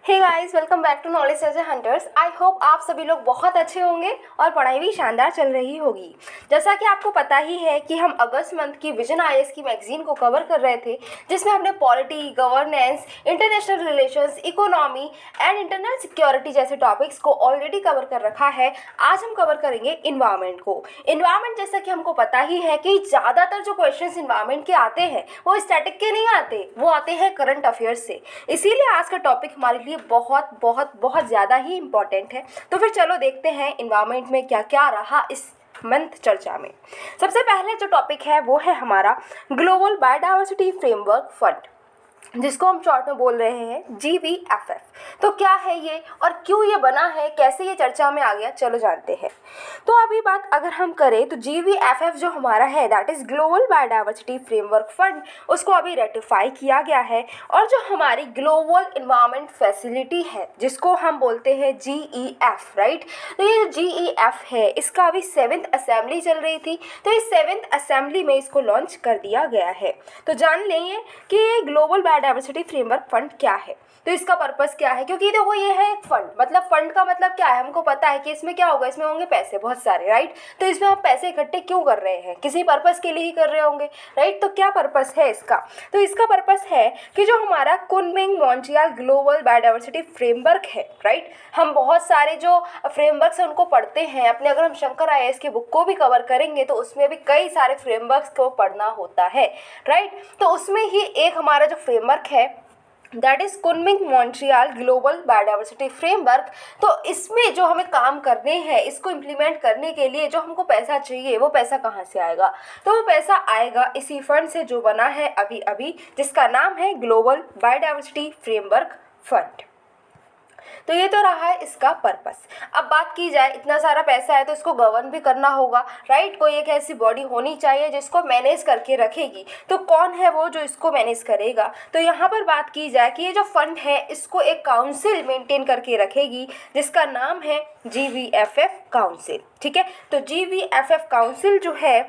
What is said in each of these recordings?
Hey guys, welcome back to Knowledge Treasure Hunters. I hope आप सभी लोग बहुत अच्छे होंगे और पढ़ाई भी शानदार चल रही होगी। जैसा कि आपको पता ही है कि हम अगस्त मंथ की विजन आईएएस की मैगजीन को कवर कर रहे थे, जिसमें हमने polity, governance, international relations, economy and internal security जैसे टॉपिक्स को ऑलरेडी कवर कर रखा है। आज हम कवर करेंगे इन्वायरमेंट को। इन्वायरमेंट, जैसा कि हमको पता ही है कि ज़्यादातर जो क्वेश्चन इन्वायरमेंट के आते हैं वो स्टैटिक के नहीं आते, वो आते हैं करंट अफेयर्स से। इसीलिए आज का टॉपिक हमारे लिए बहुत बहुत बहुत ज़्यादा ही इम्पॉर्टेंट है। तो फिर चलो देखते हैं इन्वायरमेंट में क्या क्या रहा इस मंथ चर्चा में। सबसे पहले जो टॉपिक है वो है हमारा ग्लोबल बायोडाइवर्सिटी फ्रेमवर्क फंड, जिसको हम शॉर्ट में बोल रहे हैं GBFF। तो क्या है ये और क्यों ये बना है, कैसे ये चर्चा में आ गया, चलो जानते हैं। तो अभी बात अगर हम करें तो GBFF जो हमारा है, that is global biodiversity framework fund, उसको अभी रेटिफाई किया गया है। और जो हमारी ग्लोबल इन्वायरमेंट फैसिलिटी है, जिसको हम बोलते हैं GEF, राइट। तो ये जो GEF है, इसका अभी 7th असेंबली चल रही थी, तो इस 7th असेंबली में इसको लॉन्च कर दिया गया है। तो जान लेंगे कि ये ग्लोबल बायोडाइवर्सिटी फ्रेमवर्क फंड क्या है, तो इसका पर्पस क्या है। क्योंकि देखो ये है एक फंड, मतलब फंड का मतलब क्या है, हमको पता है कि इसमें क्या होगा, इसमें होंगे पैसे बहुत सारे, राइट। तो इसमें हम पैसे इकट्ठे क्यों कर रहे हैं, किसी पर्पस के लिए ही कर रहे होंगे, राइट। तो क्या पर्पस है इसका, तो इसका पर्पस है कि जो हमारा Kunming Montreal global biodiversity framework है, राइट। हम बहुत सारे जो फ्रेमवर्क्स हैं उनको पढ़ते हैं अपने, अगर हम शंकर आईएएस की बुक को भी कवर करेंगे तो उसमें भी कई सारे फ्रेमवर्क्स को पढ़ना होता है, राइट। तो उसमें ही एक हमारा जो फ्रेमवर्क है, that is Kunming Montreal global biodiversity framework. तो इसमें जो हमें काम करने हैं, इसको इम्प्लीमेंट करने के लिए जो हमको पैसा चाहिए, वो पैसा कहाँ से आएगा, तो वो पैसा आएगा इसी फंड से जो बना है अभी अभी, जिसका नाम है ग्लोबल बायोडाइवर्सिटी फ्रेमवर्क फंड। तो ये तो रहा है इसका पर्पस। अब बात की जाए, इतना सारा पैसा है तो इसको गवर्न भी करना होगा, राइट। कोई एक ऐसी बॉडी होनी चाहिए जिसको मैनेज करके रखेगी। तो कौन है वो जो इसको मैनेज करेगा, तो यहाँ पर बात की जाए कि ये जो फंड है इसको एक काउंसिल मेंटेन करके रखेगी, जिसका नाम है GBFF काउंसिल, ठीक है। तो GBFF काउंसिल जो है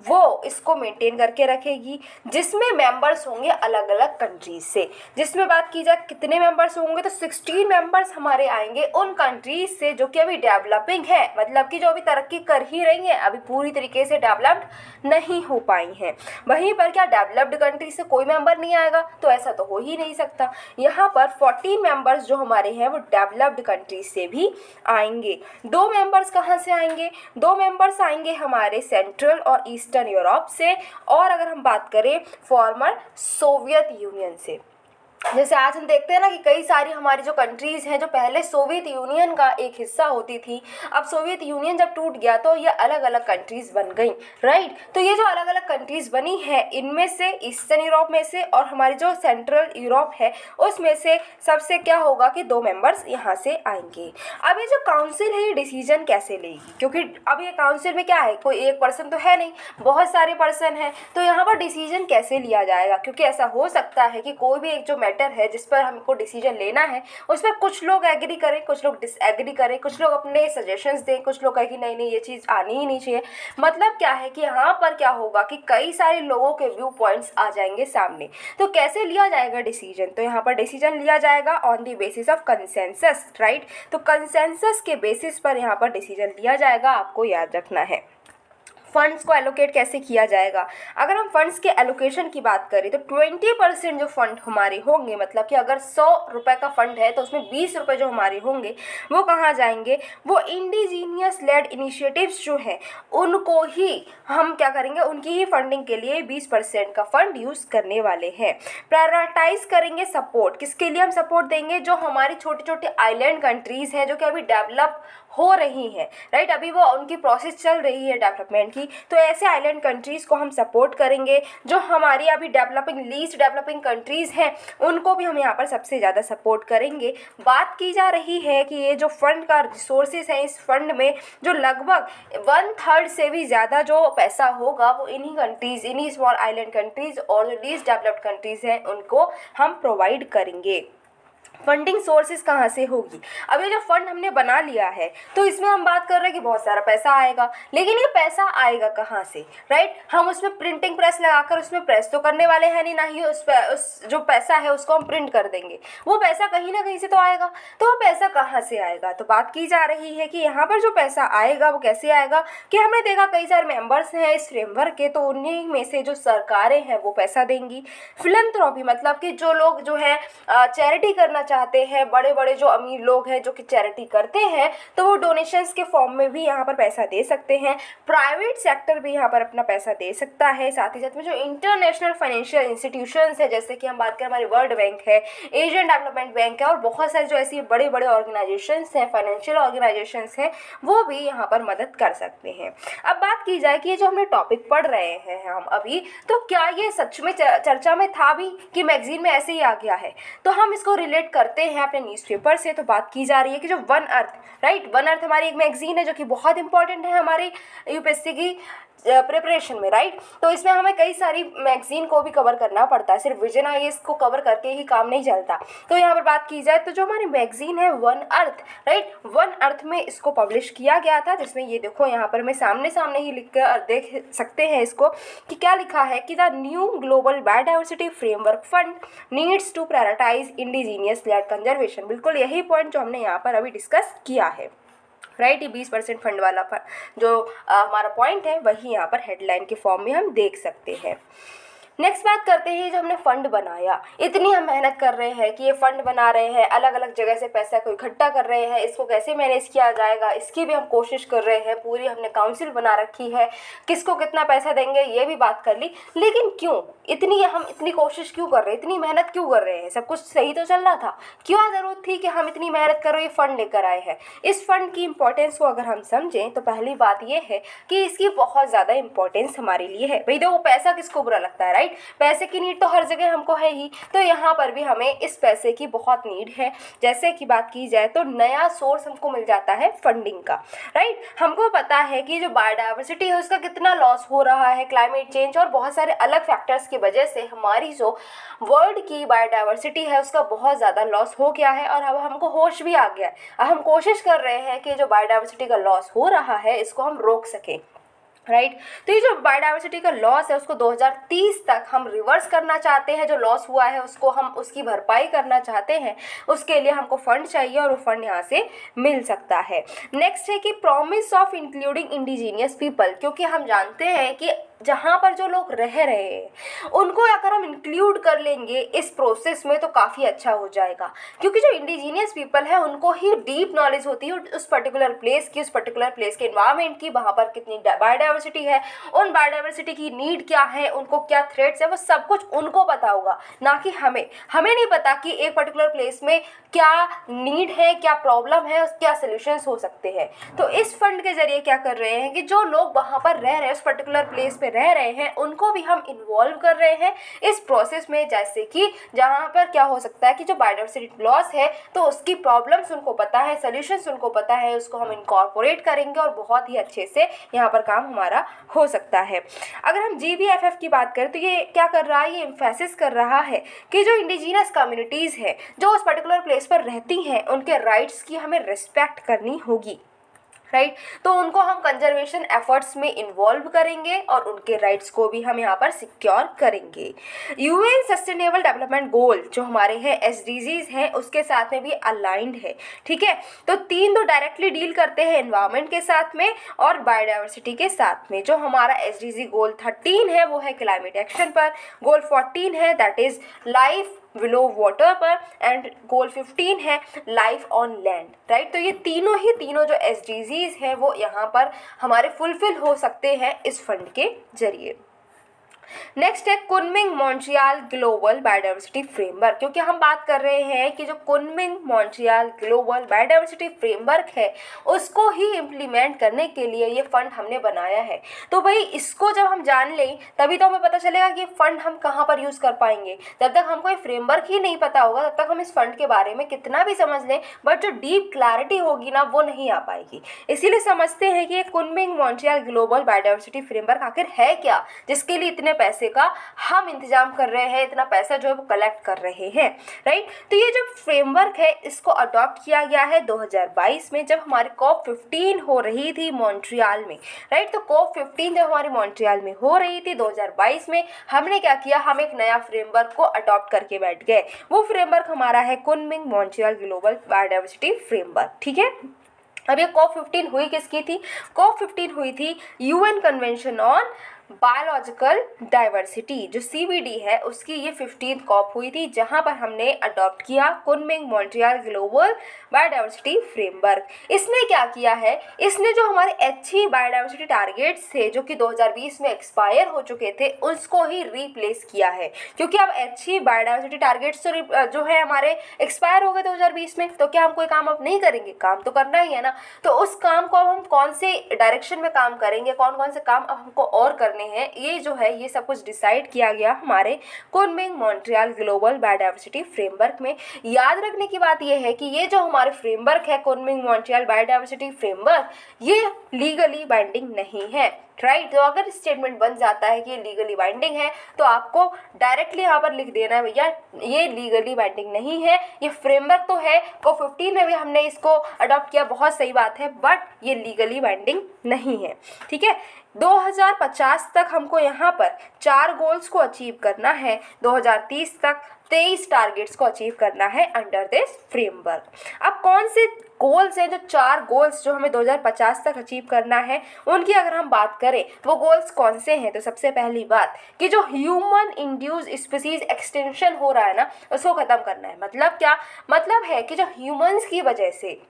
वो इसको मेंटेन करके रखेगी, जिसमें मेंबर्स होंगे अलग अलग कंट्रीज से। जिसमें बात की जाए कितने मेंबर्स होंगे, तो 16 मेंबर्स हमारे आएंगे उन कंट्रीज से जो कि अभी डेवलपिंग है, मतलब कि जो अभी तरक्की कर ही रही हैं, अभी पूरी तरीके से डेवलप्ड नहीं हो पाई हैं। वहीं पर क्या डेवलप्ड कंट्री से कोई मेंबर नहीं आएगा, तो ऐसा तो हो ही नहीं सकता। यहाँ पर 14 मेंबर्स जो हमारे हैं वो डेवलप्ड कंट्रीज से भी आएंगे। 2 मेंबर्स कहाँ से आएंगे, 2 मेंबर्स आएंगे हमारे सेंट्रल और ईस्टर्न यूरोप से, और अगर हम बात करें फॉर्मर सोवियत यूनियन से। जैसे आज हम देखते हैं ना कि कई सारी हमारी जो कंट्रीज़ हैं जो पहले सोवियत यूनियन का एक हिस्सा होती थी, अब सोवियत यूनियन जब टूट गया तो ये अलग अलग कंट्रीज़ बन गई, राइट। तो ये जो अलग अलग कंट्रीज़ बनी है, इनमें से ईस्टर्न यूरोप में से और हमारी जो सेंट्रल यूरोप है उसमें से सबसे क्या होगा कि 2 मेंबर्स यहाँ से आएंगे। अब ये जो काउंसिल है ये डिसीजन कैसे लेगी, क्योंकि अब ये काउंसिल में क्या है, कोई एक पर्सन तो है नहीं, बहुत सारे पर्सन हैं। तो यहाँ पर डिसीजन कैसे लिया जाएगा, क्योंकि ऐसा हो सकता है कि कोई भी एक जो मैटर है जिस पर हमको डिसीजन लेना है उस पर कुछ लोग एग्री करें, कुछ लोग डिसएग्री करें, कुछ लोग अपने सजेशंस दें, कुछ लोग कहें कि नहीं नहीं ये चीज़ आनी ही नहीं चाहिए। मतलब क्या है कि यहाँ पर क्या होगा कि कई सारे लोगों के व्यू पॉइंट्स आ जाएंगे सामने। तो कैसे लिया जाएगा डिसीजन, तो यहाँ पर डिसीजन लिया जाएगा on the basis of consensus, right. तो कंसेंसस के बेसिस पर यहाँ पर डिसीजन लिया जाएगा, आपको याद रखना है। फंड्स को एलोकेट कैसे किया जाएगा, अगर हम फंड्स के एलोकेशन की बात करें तो 20% जो फंड हमारे होंगे, मतलब कि अगर 100 रुपये का फंड है तो उसमें 20 रुपये जो हमारे होंगे वो कहाँ जाएंगे, वो इंडिजीनियस लेड इनिशिएटिव्स जो हैं उनको ही हम क्या करेंगे, उनकी ही फंडिंग के लिए 20% का फंड यूज़ करने वाले हैं। प्रायोरिटाइज करेंगे सपोर्ट, किसके लिए हम सपोर्ट देंगे, जो हमारी छोटी छोटी आइलैंड कंट्रीज़ हैं जो कि अभी डेवलप हो रही हैं, राइट। अभी वो उनकी प्रोसेस चल रही है डेवलपमेंट की, तो ऐसे आइलैंड कंट्रीज़ को हम सपोर्ट करेंगे। जो हमारी अभी डेवलपिंग लीस्ट डेवलपिंग कंट्रीज़ हैं उनको भी हम यहाँ पर सबसे ज़्यादा सपोर्ट करेंगे। बात की जा रही है कि ये जो फंड का रिसोर्सेज है, इस फंड में जो लगभग 1/3 से भी ज़्यादा जो पैसा होगा वो इन्हीं कंट्रीज़, इन्हीं स्मॉल आइलैंड कंट्रीज़ और जो लीस्ट डेवलप्ड कंट्रीज़ हैं उनको हम प्रोवाइड करेंगे। फंडिंग सोर्सेज कहाँ से होगी। अब ये जो फंड हमने बना लिया है तो इसमें हम बात कर रहे हैं कि बहुत सारा पैसा आएगा, लेकिन ये पैसा आएगा कहाँ से, राइट। हम उसमें प्रिंटिंग प्रेस लगाकर उसमें प्रेस तो करने वाले हैं नहीं, ना ही उस जो पैसा है उसको हम प्रिंट कर देंगे, वो पैसा कहीं ना कहीं से तो आएगा। तो वो पैसा कहाँ से आएगा, तो बात की जा रही है कि यहाँ पर जो पैसा आएगा वो कैसे आएगा, कि हमने देखा कई सारे मेंबर्स हैं इस फ्रेमवर्क के, तो उन्हीं में से जो सरकारें हैं वो पैसा देंगी। फिलैंथ्रोपी मतलब कि जो लोग जो है चैरिटी करना चाहते हैं, बड़े बड़े जो अमीर लोग हैं जो कि चैरिटी करते हैं, तो वो डोनेशंस के फॉर्म में भी यहाँ पर पैसा दे सकते हैं। प्राइवेट सेक्टर भी यहाँ पर अपना पैसा दे सकता है। साथ ही साथ में जो इंटरनेशनल फाइनेंशियल इंस्टीट्यूशंस है, जैसे कि हम बात करें हमारे वर्ल्ड बैंक है, एशियन डेवलपमेंट बैंक है, और बहुत सारे जो ऐसी बड़े बड़े ऑर्गेनाइजेशंस हैं, फाइनेंशियल ऑर्गेनाइजेशंस हैं, वो भी यहाँ पर मदद कर सकते हैं। अब बात की जाए कि ये जो हमने टॉपिक पढ़ रहे हैं हम अभी, तो क्या ये सच में चर्चा में था भी कि मैगजीन में ऐसे ही आ गया है, तो हम इसको रिलेट करते हैं अपने न्यूज़पेपर से। तो बात की जा रही है कि जो one earth, right, one earth हमारी एक मैगजीन है जो कि बहुत इंपॉर्टेंट है हमारी यूपीएससी की प्रिपरेशन में, राइट। तो इसमें हमें कई सारी मैगजीन को भी कवर करना पड़ता है, सिर्फ विजन आईएएस को कवर करके ही काम नहीं चलता। तो यहाँ पर बात की जाए तो जो हमारी मैगजीन है one earth, right, one earth में इसको पब्लिश किया गया था, जिसमें ये देखो यहाँ पर मैं सामने सामने ही लिख कर देख सकते हैं इसको कि क्या लिखा है कि the new global biodiversity framework fund needs to prioritise indigenous land conservation. बिल्कुल यही पॉइंट जो हमने यहाँ पर अभी डिस्कस किया है, राइट। ये 20% फंड वाला जो हमारा पॉइंट है वही यहाँ पर हेडलाइन के फॉर्म में हम देख सकते हैं। नेक्स्ट बात करते हैं जो हमने फ़ंड बनाया, इतनी हम मेहनत कर रहे हैं कि ये फ़ंड बना रहे हैं, अलग अलग जगह से पैसा को इकट्ठा कर रहे हैं, इसको कैसे मैनेज किया जाएगा इसकी भी हम कोशिश कर रहे हैं, पूरी हमने काउंसिल बना रखी है, किसको कितना पैसा देंगे ये भी बात कर ली। लेकिन क्यों हम इतनी कोशिश क्यों कर रहे हैं, इतनी मेहनत क्यों कर रहे हैं, सब कुछ सही तो चल रहा था, क्यों ज़रूरत थी कि हम इतनी मेहनत करो, ये फ़ंड लेकर आए हैं। इस फंड की इम्पोर्टेंस को अगर हम समझें तो पहली बात ये है कि इसकी बहुत ज़्यादा इंपॉर्टेंस हमारे लिए है। भाई देखो पैसा किसको बुरा लगता है, राइट, पैसे की नीड तो हर जगह हमको है ही, तो यहाँ पर भी हमें इस पैसे की बहुत नीड है। जैसे कि बात की जाए तो नया सोर्स हमको मिल जाता है फंडिंग का, राइट। हमको पता है कि जो बायोडाइवर्सिटी है उसका कितना लॉस हो रहा है, क्लाइमेट चेंज और बहुत सारे अलग फैक्टर्स की वजह से हमारी जो वर्ल्ड की बायोडाइवर्सिटी है उसका बहुत ज़्यादा लॉस हो गया है, और अब हमको होश भी आ गया है। अब हम कोशिश कर रहे हैं कि जो बायोडाइवर्सिटी का लॉस हो रहा है इसको हम रोक सकें, राइट। तो ये जो बायोडाइवर्सिटी का लॉस है उसको 2030 तक हम रिवर्स करना चाहते हैं, जो लॉस हुआ है उसको हम उसकी भरपाई करना चाहते हैं, उसके लिए हमको फंड चाहिए और वो फंड यहाँ से मिल सकता है। नेक्स्ट है कि promise of including indigenous people, क्योंकि हम जानते हैं कि जहाँ पर जो लोग रह रहे हैं उनको अगर हम इंक्लूड कर लेंगे इस प्रोसेस में तो काफ़ी अच्छा हो जाएगा, क्योंकि जो इंडिजीनियस पीपल है उनको ही डीप नॉलेज होती है उस पर्टिकुलर प्लेस की, उस पर्टिकुलर प्लेस के एनवायरनमेंट की, वहाँ पर कितनी बायोडाइवर्सिटी है, उन बायोडाइवर्सिटी की नीड क्या है, उनको क्या थ्रेट्स है, वो सब कुछ उनको पता होगा, ना कि हमें नहीं पता कि एक पर्टिकुलर प्लेस में क्या नीड है, क्या प्रॉब्लम है, क्या सोल्यूशंस हो सकते हैं। तो इस फंड के जरिए क्या कर रहे हैं कि जो लोग वहाँ पर रह रहे हैं, उस पर्टिकुलर प्लेस पे रह रहे हैं, उनको भी हम इन्वॉल्व कर रहे हैं इस प्रोसेस में। जैसे कि जहाँ पर क्या हो सकता है कि जो बायोडाइवर्सिटी लॉस है तो उसकी प्रॉब्लम्स उनको पता है, सॉल्यूशंस उनको पता है, उसको हम इनकॉर्पोरेट करेंगे और बहुत ही अच्छे से यहाँ पर काम हमारा हो सकता है। अगर हम GBFF की बात करें तो ये क्या कर रहा है, ये एम्फेसिस कर रहा है कि जो इंडिजिनस कम्युनिटीज़ है जो उस पर्टिकुलर प्लेस पर रहती हैं उनके राइट्स की हमें रिस्पेक्ट करनी होगी, राइट। तो उनको हम कंजर्वेशन एफर्ट्स में इन्वॉल्व करेंगे और उनके राइट्स को भी हम यहाँ पर सिक्योर करेंगे। UN सस्टेनेबल डेवलपमेंट गोल जो हमारे हैं SDGs हैं उसके साथ में भी अलाइंड है, ठीक है। तो तीन तो डायरेक्टली डील करते हैं एनवायरनमेंट के साथ में और बायोडाइवर्सिटी के साथ में। जो हमारा SDG गोल 13 है वो है क्लाइमेट एक्शन पर, गोल 14 है that is life below water पर, एंड गोल 15 है लाइफ ऑन लैंड, राइट। तो ये तीनों जो SDGs हैं वो यहाँ पर हमारे फुलफिल हो सकते हैं इस फंड के जरिए। नेक्स्ट है Kunming Montreal global biodiversity framework, क्योंकि हम बात कर रहे हैं कि जो Kunming Montreal global biodiversity framework है उसको ही इम्प्लीमेंट करने के लिए ये फंड हमने बनाया है। तो भाई इसको जब हम जान लें तभी तो हमें पता चलेगा कि फंड हम कहाँ पर यूज़ कर पाएंगे। जब तक हमको ये फ्रेमवर्क ही नहीं पता होगा तब तक हम इस फंड के बारे में कितना भी समझ लें बट जो डीप क्लैरिटी होगी ना वो नहीं आ पाएगी। इसीलिए समझते हैं कि ये Kunming Montreal global biodiversity framework आखिर है क्या, जिसके लिए इतने पैसे का हम इंतजाम कर रहे हैं, इतना पैसा जो है वो कलेक्ट कर रहे हैं, राइट। तो ये जो फ्रेमवर्क है इसको अडॉप्ट किया गया है 2022 में, जब हमारी COP15 हो रही थी मॉन्ट्रियल में, राइट। तो COP15 जब हमारी मॉन्ट्रियल में हो रही थी 2022 में, हमने क्या किया, हम एक नया फ्रेमवर्क को अडॉप्ट करके बैठ गए। वो फ्रेमवर्क हमारा है Kunming Montreal global biodiversity framework, ठीक है। अब ये COP15 हुई किसकी थी? COP15 हुई थी UN convention on biological diversity, जो CBD है उसकी ये 15th COP हुई थी, जहां पर हमने अडॉप्ट किया Kunming Montreal global biodiversity framework. इसने क्या किया है, इसने जो हमारे HE बायोडाइवर्सिटी टारगेट्स थे जो कि 2020 में एक्सपायर हो चुके थे, उसको ही रिप्लेस किया है, क्योंकि अब HE बायोडाइवर्सिटी टारगेट्स तो जो है हमारे एक्सपायर हो गए 2020 में, तो क्या हम कोई काम अब नहीं करेंगे? काम तो करना ही है ना। तो उस काम को हम कौन से डायरेक्शन में काम करेंगे, कौन कौन से काम अब हमको और करने हैं, ये जो है ये सब कुछ डिसाइड किया गया हमारे Kunming Montreal global biodiversity framework में। याद रखने की बात ये है कि ये जो हमारे फ्रेमवर्क है कुनमिंग मॉन्ट्रियल बायोडाइवर्सिटी फ्रेमवर्क, ये लीगली बाइंडिंग नहीं है, राइट। तो अगर स्टेटमेंट बन जाता है कि ये लीगली बाइंडिंग है, तो आपको डायरेक्टली यहाँ पर लिख देना है भैया ये लीगली बाइंडिंग नहीं है, ये फ्रेमवर्क तो है, COP15 में भी हमने इसको अडॉप्ट किया, बहुत सही बात है, बट ये लीगली बाइंडिंग नहीं है, ठीक है। 2050 तक हमको यहाँ पर 4 गोल्स को अचीव करना है, 2030 तक 23 टारगेट्स को अचीव करना है अंडर दिस फ्रेमवर्क। अब कौन से गोल्स हैं, जो 4 गोल्स जो हमें 2050 तक अचीव करना है, उनकी अगर हम बात करें वो गोल्स कौन से हैं, तो सबसे पहली बात कि जो ह्यूमन इंड्यूस स्पीसीज एक्सटेंशन हो रहा है ना, उसको ख़त्म करना है। मतलब क्या? मतलब है कि जो ह्यूमंस की वजह से,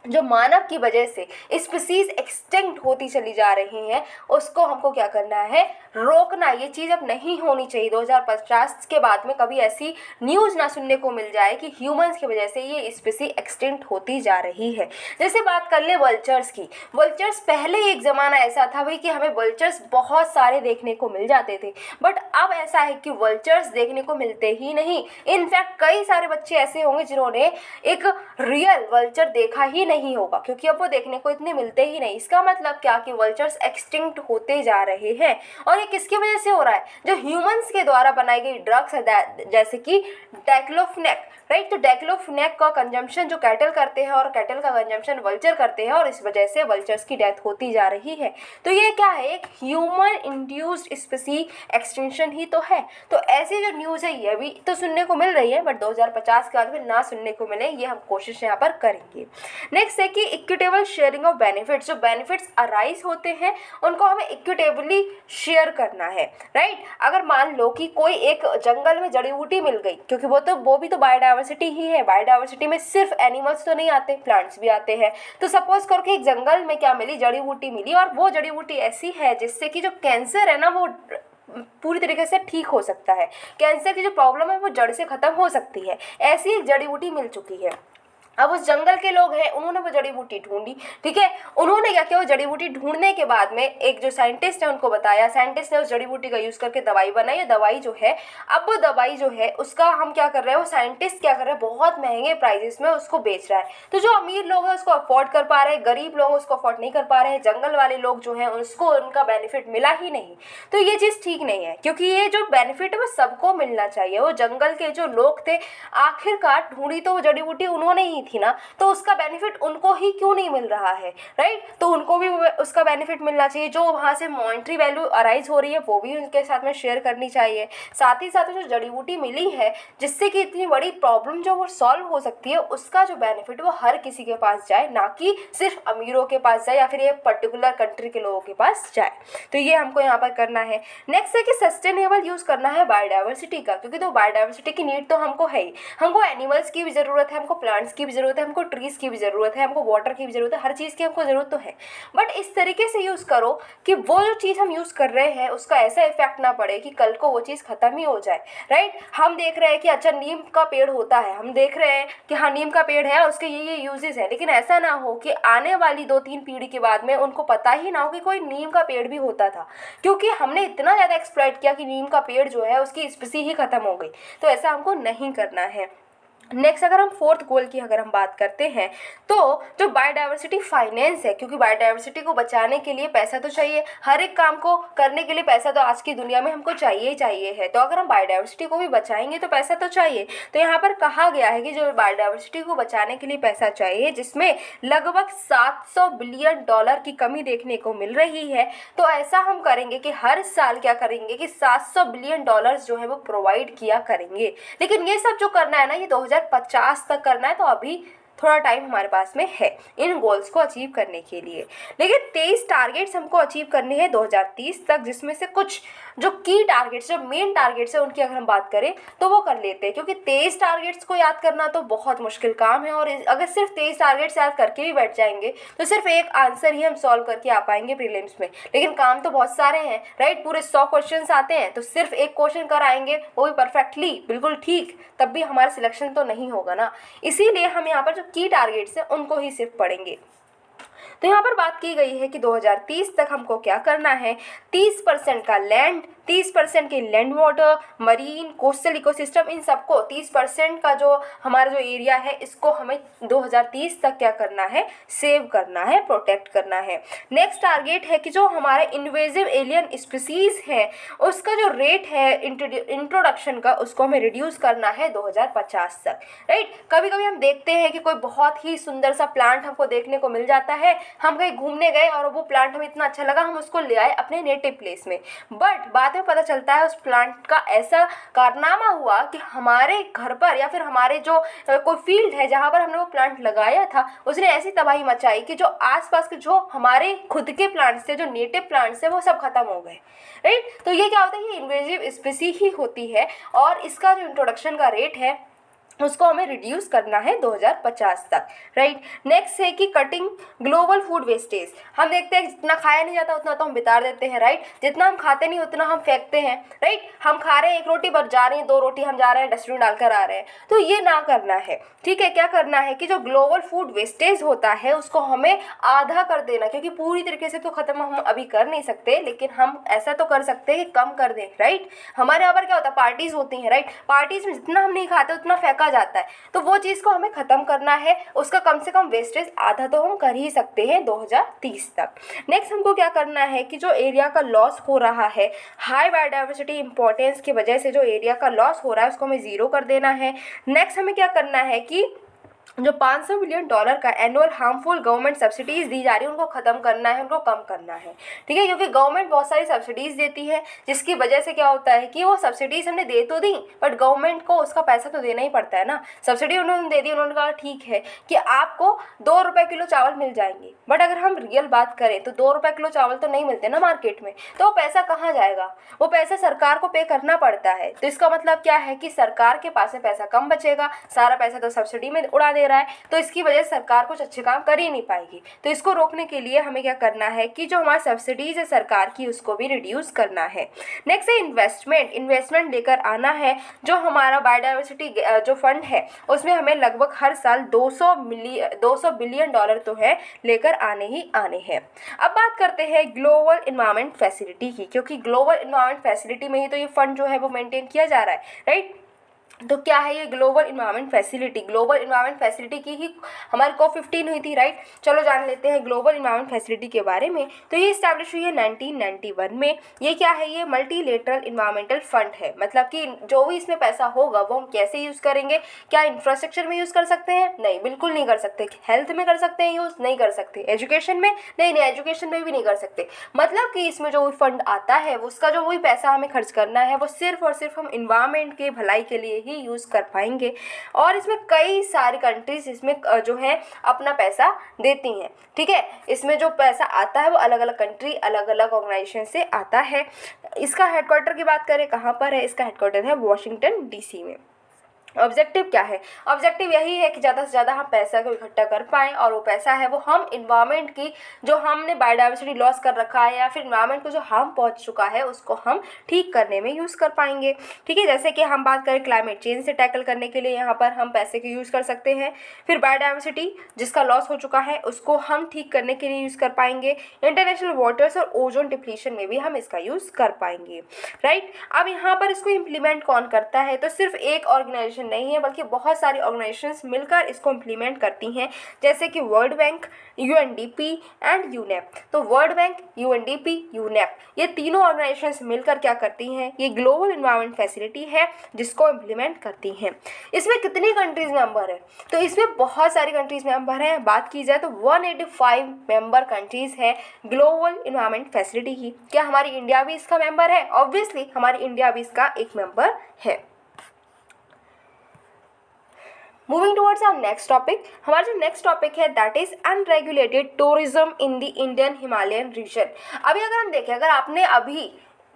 जो मानव की वजह से स्पीसीज एक्सटिंक्ट होती चली जा रही हैं, उसको हमको क्या करना है? रोकना। ये चीज़ अब नहीं होनी चाहिए। 2050 के बाद में कभी ऐसी न्यूज़ ना सुनने को मिल जाए कि ह्यूमंस की वजह से ये स्पीसीज एक्सटिंक्ट होती जा रही है। जैसे बात कर ले वल्चर्स की। वल्चर्स पहले एक ज़माना ऐसा था भाई कि हमें वल्चर्स बहुत सारे देखने को मिल जाते थे, बट अब ऐसा है कि वल्चर्स देखने को मिलते ही नहीं। इनफैक्ट कई सारे बच्चे ऐसे होंगे जिन्होंने एक रियल वल्चर देखा ही नहीं होगा, क्योंकि अब वो देखने को इतने मिलते ही नहीं। इसका मतलब क्या कि वल्चर्स एक्सटिंक्ट होते जा रहे हैं। और ये किसकी वजह से हो रहा है? जो ह्यूमंस के द्वारा बनाई गई ड्रग्स है, जैसे कि डाइक्लोफिनेक, राइट। तो डाइक्लोफिनेक का कंजम्पशन जो कैटल करते हैं और कैटल का कंजम्पशन वल्चर करते हैं, और इस वजह से वल्चर्स की डेथ होती जा रही है। तो ये क्या है? एक ह्यूमन इंड्यूस्ड स्पीसी एक्सटिंक्शन ही तो है। तो ऐसी जो न्यूज़ है ये भी तो सुनने को मिल रही है, बट 2050 के बाद में ना सुनने को मिले, ये हम कोशिश यहाँ पर करेंगे। नेक्स्ट है कि इक्विटेबल शेयरिंग ऑफ बेनिफिट्स। जो बेनिफिट्स अराइज होते हैं उनको हमें इक्विटेबली शेयर करना है, राइट। अगर मान लो कि कोई एक जंगल में जड़ी बूटी मिल गई, क्योंकि वो भी तो बायोडाइवर्सिटी ही है। बायोडाइवर्सिटी में सिर्फ एनिमल्स तो नहीं आते, प्लांट्स भी आते हैं। तो सपोज करो कि एक जंगल में क्या मिली? जड़ी बूटी मिली, और वो जड़ी बूटी ऐसी है जिससे कि जो कैंसर है ना वो पूरी तरीके से ठीक हो सकता है। कैंसर की जो प्रॉब्लम है वो जड़ से खत्म हो सकती है। ऐसी एक जड़ी बूटी मिल चुकी है। अब उस जंगल के लोग हैं, उन्होंने वो जड़ी बूटी ढूंढी, ठीक है। उन्होंने क्या किया? वो जड़ी बूटी ढूंढने के बाद में एक जो साइंटिस्ट है उनको बताया, साइंटिस्ट ने उस जड़ी बूटी का यूज़ करके दवाई बनाई। और दवाई जो है, अब वो दवाई जो है उसका हम क्या कर रहे हैं, वो साइंटिस्ट क्या कर रहे हैं, बहुत महंगे प्राइजेस में उसको बेच रहा है। तो जो अमीर लोग हैं उसको अफोर्ड कर पा रहे हैं, गरीब लोग उसको अफोर्ड नहीं कर पा रहे हैं, जंगल वाले लोग जो हैं उसको उनका बेनिफिट मिला ही नहीं। तो ये चीज़ ठीक नहीं है, क्योंकि ये जो बेनिफिट है वो सबको मिलना चाहिए। वो जंगल के जो लोग थे, आखिरकार ढूंढी तो वो जड़ी बूटी उन्होंने ही थी ना, तो उसका बेनिफिट उनको ही क्यों नहीं मिल रहा है, राइट। तो उनको भी उसका बेनिफिट मिलना चाहिए। जो वहाँ से मॉनेटरी वैल्यू अराइज हो रही है वो भी उनके साथ में शेयर करनी चाहिए। साथ ही साथ जो जड़ी बूटी मिली है जिससे कि इतनी बड़ी प्रॉब्लम जो वो सॉल्व हो सकती है, उसका जो बेनिफिट वो हर किसी के पास जाए, ना कि सिर्फ अमीरों के पास जाए या फिर एक पर्टिकुलर कंट्री के लोगों के पास जाए। तो ये हमको यहाँ पर करना है। नेक्स्ट है कि सस्टेनेबल यूज़ करना है बायोडाइवर्सिटी का, क्योंकि तो बायोडाइवर्सिटी की नीड तो हमको है ही। हमको एनिमल्स की भी ज़रूरत है, हमको प्लांट्स की भी ज़रूरत है, हमको ट्रीज़ की भी ज़रूरत है, हमको वाटर की भी ज़रूरत है, हर चीज़ की हमको ज़रूरत तो है। बट इस तरीके से यूज़ करो कि वो जो चीज़ हम यूज़ कर रहे हैं उसका ऐसा इफेक्ट ना पड़े कि कल को वो चीज़ ख़त्म ही हो जाए, राइट। हम देख रहे हैं कि अच्छा नीम का पेड़ होता है, हम देख रहे हैं कि हाँ नीम का पेड़ है, उसके ये यूजेस है, लेकिन ऐसा ना हो कि आने वाली 2-3 पीढ़ी के बाद में उनको पता ही ना हो कि कोई नीम का पेड़ भी होता था, क्योंकि हमने इतना ज़्यादा एक्सप्लॉइट किया कि नीम का पेड़ जो है उसकी स्पीसी ही ख़त्म हो गई। तो ऐसा हमको नहीं करना है। नेक्स्ट अगर हम फोर्थ गोल की अगर हम बात करते हैं तो जो बायोडाइवर्सिटी फाइनेंस है, क्योंकि बायोडाइवर्सिटी को बचाने के लिए पैसा तो चाहिए, हर एक काम को करने के लिए पैसा तो आज की दुनिया में हमको चाहिए ही चाहिए है। तो अगर हम बायोडाइवर्सिटी को भी बचाएंगे तो पैसा तो चाहिए। तो यहाँ पर कहा गया है कि जो बायोडाइवर्सिटी को बचाने के लिए पैसा चाहिए, जिसमें लगभग $700 बिलियन की कमी देखने को मिल रही है। तो ऐसा हम करेंगे कि हर साल क्या करेंगे कि $700 बिलियन जो है वो प्रोवाइड किया करेंगे। लेकिन ये सब जो करना है ना, ये 2050 तक करना है, तो अभी थोड़ा टाइम हमारे पास में है इन गोल्स को अचीव करने के लिए। लेकिन 23 टारगेट्स हमको अचीव करने हैं 2030 तक, जिसमें से कुछ जो की टारगेट्स, जो मेन टारगेट्स है उनकी अगर हम बात करें तो वो कर लेते हैं, क्योंकि 23 टारगेट्स को याद करना तो बहुत मुश्किल काम है। और अगर सिर्फ 23 टारगेट्स याद करके भी बैठ जाएंगे तो सिर्फ एक आंसर ही हम सॉल्व करके आ पाएंगे प्रीलिम्स में। लेकिन काम तो बहुत सारे हैं, राइट। पूरे 100 क्वेश्चन आते हैं, तो सिर्फ एक क्वेश्चन कर आएंगे, वो भी परफेक्टली बिल्कुल ठीक, तब भी हमारा सिलेक्शन तो नहीं होगा ना। इसीलिए हम यहाँ पर जो की टारगेट्स हैं उनको ही सिर्फ पढ़ेंगे। तो यहाँ पर बात की गई है कि 2030 तक हमको क्या करना है, 30% का लैंड, 30% के land water, marine, coastal ecosystem, इन सबको 30% का जो हमारा जो एरिया है इसको हमें 2030 तक क्या करना है, सेव करना है, प्रोटेक्ट करना है। नेक्स्ट टारगेट है कि जो हमारे इन्वेजिव एलियन स्पीसीज है उसका जो रेट है इंट्रोडक्शन का, उसको हमें रिड्यूस करना है 2050 तक, राइट। कभी कभी हम देखते हैं कि कोई बहुत ही सुंदर सा प्लांट हमको देखने को मिल जाता है, हम कहीं घूमने गए और वो प्लांट हमें इतना अच्छा लगा, हम उसको ले आए अपने नेटिव प्लेस में, बट बाद में पता चलता है उस प्लांट का ऐसा कारनामा हुआ कि हमारे घर पर या फिर हमारे जो कोई फील्ड है जहाँ पर हमने वो प्लांट लगाया था, उसने ऐसी तबाही मचाई कि जो आसपास के जो हमारे खुद के प्लांट्स थे, जो नेटिव प्लांट्स थे, वो सब खत्म हो गए, राइट। तो ये क्या होता है, ये इन्वेजिव स्पीसी ही होती है और इसका जो इंट्रोडक्शन का रेट है उसको हमें रिड्यूस करना है 2050 तक, राइट। नेक्स्ट है कि कटिंग ग्लोबल फूड वेस्टेज। हम देखते हैं जितना खाया नहीं जाता उतना तो हम बिताड़ देते हैं, राइट। जितना हम खाते नहीं उतना हम फेंकते हैं, राइट। हम खा रहे हैं, एक रोटी बच जा रही है, 2 रोटी हम जा रहे हैं डस्टबिन डालकर आ रहे हैं, तो ये ना करना है, ठीक है। क्या करना है कि जो ग्लोबल फूड वेस्टेज होता है उसको हमें आधा कर देना, क्योंकि पूरी तरीके से तो खत्म हम अभी कर नहीं सकते, लेकिन हम ऐसा तो कर सकते हैं कि कम कर दें, राइट। हमारे यहाँ पर क्या होता है, पार्टीज होती हैं, राइट। पार्टीज में जितना हम नहीं खाते उतना फेंका जाता है, तो वो चीज को हमें खत्म करना है, उसका कम से कम वेस्टेज आधा तो हम कर ही सकते हैं 2030 तक। नेक्स्ट हमको क्या करना है कि जो एरिया का लॉस हो रहा है, हाई बायोडाइवर्सिटी इंपॉर्टेंस की वजह से जो एरिया का लॉस हो रहा है उसको हमें 0 कर देना है। नेक्स्ट हमें क्या करना है कि जो $500 बिलियन का एनुअल हार्मफुल गवर्नमेंट सब्सिडीज दी जा रही है उनको खत्म करना है, उनको कम करना है, ठीक है। क्योंकि गवर्नमेंट बहुत सारी सब्सिडीज देती है, जिसकी वजह से क्या होता है कि वो सब्सिडीज हमने दे तो दी, बट गवर्नमेंट को उसका पैसा तो देना ही पड़ता है ना। सब्सिडी उन्होंने दे दी, उन्होंने कहा ठीक है कि आपको 2 रुपये किलो चावल मिल जाएंगे, बट अगर हम रियल बात करें तो 2 रुपये किलो चावल तो नहीं मिलते ना मार्केट में, तो वो पैसा कहाँ जाएगा, वो पैसा सरकार को पे करना पड़ता है। तो इसका मतलब क्या है कि सरकार के पास में पैसा कम बचेगा, सारा पैसा तो सब्सिडी में उड़ा दे रहा है, तो इसकी वजह से सरकार कुछ अच्छे काम कर ही नहीं पाएगी। तो इसको रोकने के लिए हमें क्या करना है कि जो हमारी सब्सिडीज है सरकार की उसको भी रिड्यूस करना है। नेक्स्ट है इन्वेस्टमेंट लेकर आना है। जो हमारा बायोडाइवर्सिटी जो फंड है उसमें हमें लगभग हर साल $200 बिलियन तो है लेकर आने ही आने हैं। अब बात करते हैं ग्लोबल इन्वायरमेंट फैसिलिटी की, क्योंकि ग्लोबल इन्वायरमेंट फैसिलिटी में ही तो ये फंड जो है वो मेंटेन किया जा रहा है, राइट। तो क्या है ये global environment facility, global environment facility की ही हमारी COP15 हुई थी, राइट। चलो जान लेते हैं ग्लोबल इन्वायरमेंट फैसिलिटी के बारे में। तो ये इस्टेब्लिश हुई है 1991 में। ये क्या है, ये मल्टीलेटरल इन्वायरमेंटल फंड है, मतलब कि जो भी इसमें पैसा होगा वो हम कैसे यूज़ करेंगे, क्या इंफ्रास्ट्रक्चर में यूज़ कर सकते हैं, नहीं बिल्कुल नहीं कर सकते। हेल्थ में कर सकते हैं यूज़, नहीं कर सकते। एजुकेशन में नहीं, एजुकेशन में भी नहीं कर सकते। मतलब कि इसमें जो भी फंड आता है उसका जो वही पैसा हमें खर्च करना है वो सिर्फ और सिर्फ हम इन्वायरमेंट के भलाई के लिए ही यूज़ कर पाएंगे। और इसमें कई सारी कंट्रीज इसमें जो है अपना पैसा देती हैं, ठीक है। इसमें जो पैसा आता है वो अलग अलग कंट्री, अलग अलग ऑर्गेनाइजेशन से आता है। इसका हेडक्वार्टर की बात करें कहाँ पर है, इसका हेडक्वार्टर है वॉशिंगटन DC में। ऑब्जेक्टिव क्या है, ऑब्जेक्टिव यही है कि ज़्यादा से ज़्यादा हम पैसा को इकट्ठा कर पाएँ और वो पैसा है वो हम इन्वायरमेंट की जो हमने बायोडाइवर्सिटी लॉस कर रखा है या फिर इन्वायरमेंट को जो हार्म पहुंच चुका है उसको हम ठीक करने में यूज़ कर पाएंगे, ठीक है। जैसे कि हम बात करें क्लाइमेट चेंज से टैकल करने के लिए यहाँ पर हम पैसे के यूज़ कर सकते हैं। फिर बायोडाइवर्सिटी जिसका लॉस हो चुका है उसको हम ठीक करने के लिए यूज़ कर पाएंगे। इंटरनेशनल वाटर्स और ओजोन डिप्लीशन में भी हम इसका यूज़ कर पाएंगे, राइट। अब यहाँ पर इसको इम्प्लीमेंट कौन करता है, तो सिर्फ एक ऑर्गेनाइजेशन ऑर्गेनाइजेशन नहीं है, बल्कि बहुत सारी ऑर्गेनाइजेशंस मिलकर इसको इम्प्लीमेंट करती हैं, जैसे कि world bank, UNDP and UNEP. तो वर्ल्ड बैंक, यूएनडीपी, यूनेप, ये तीनों ऑर्गेनाइजेशंस मिलकर क्या करती हैं, ये ग्लोबल इन्वायरमेंट फैसिलिटी है जिसको इम्प्लीमेंट करती हैं। इसमें कितनी कंट्रीज मेंबर है, तो इसमें बहुत सारी कंट्रीज मेंबर हैं। बात की जाए तो 185 मेंबर कंट्रीज है ग्लोबल इन्वायरमेंट फैसिलिटी की। क्या हमारी इंडिया भी इसका मेंबर है? ऑब्वियसली हमारी इंडिया भी इसका एक मेंबर है। Moving towards our next topic, हमारा जो नेक्स्ट टॉपिक है that is unregulated tourism in the Indian Himalayan region. अभी अगर हम देखें, अगर आपने अभी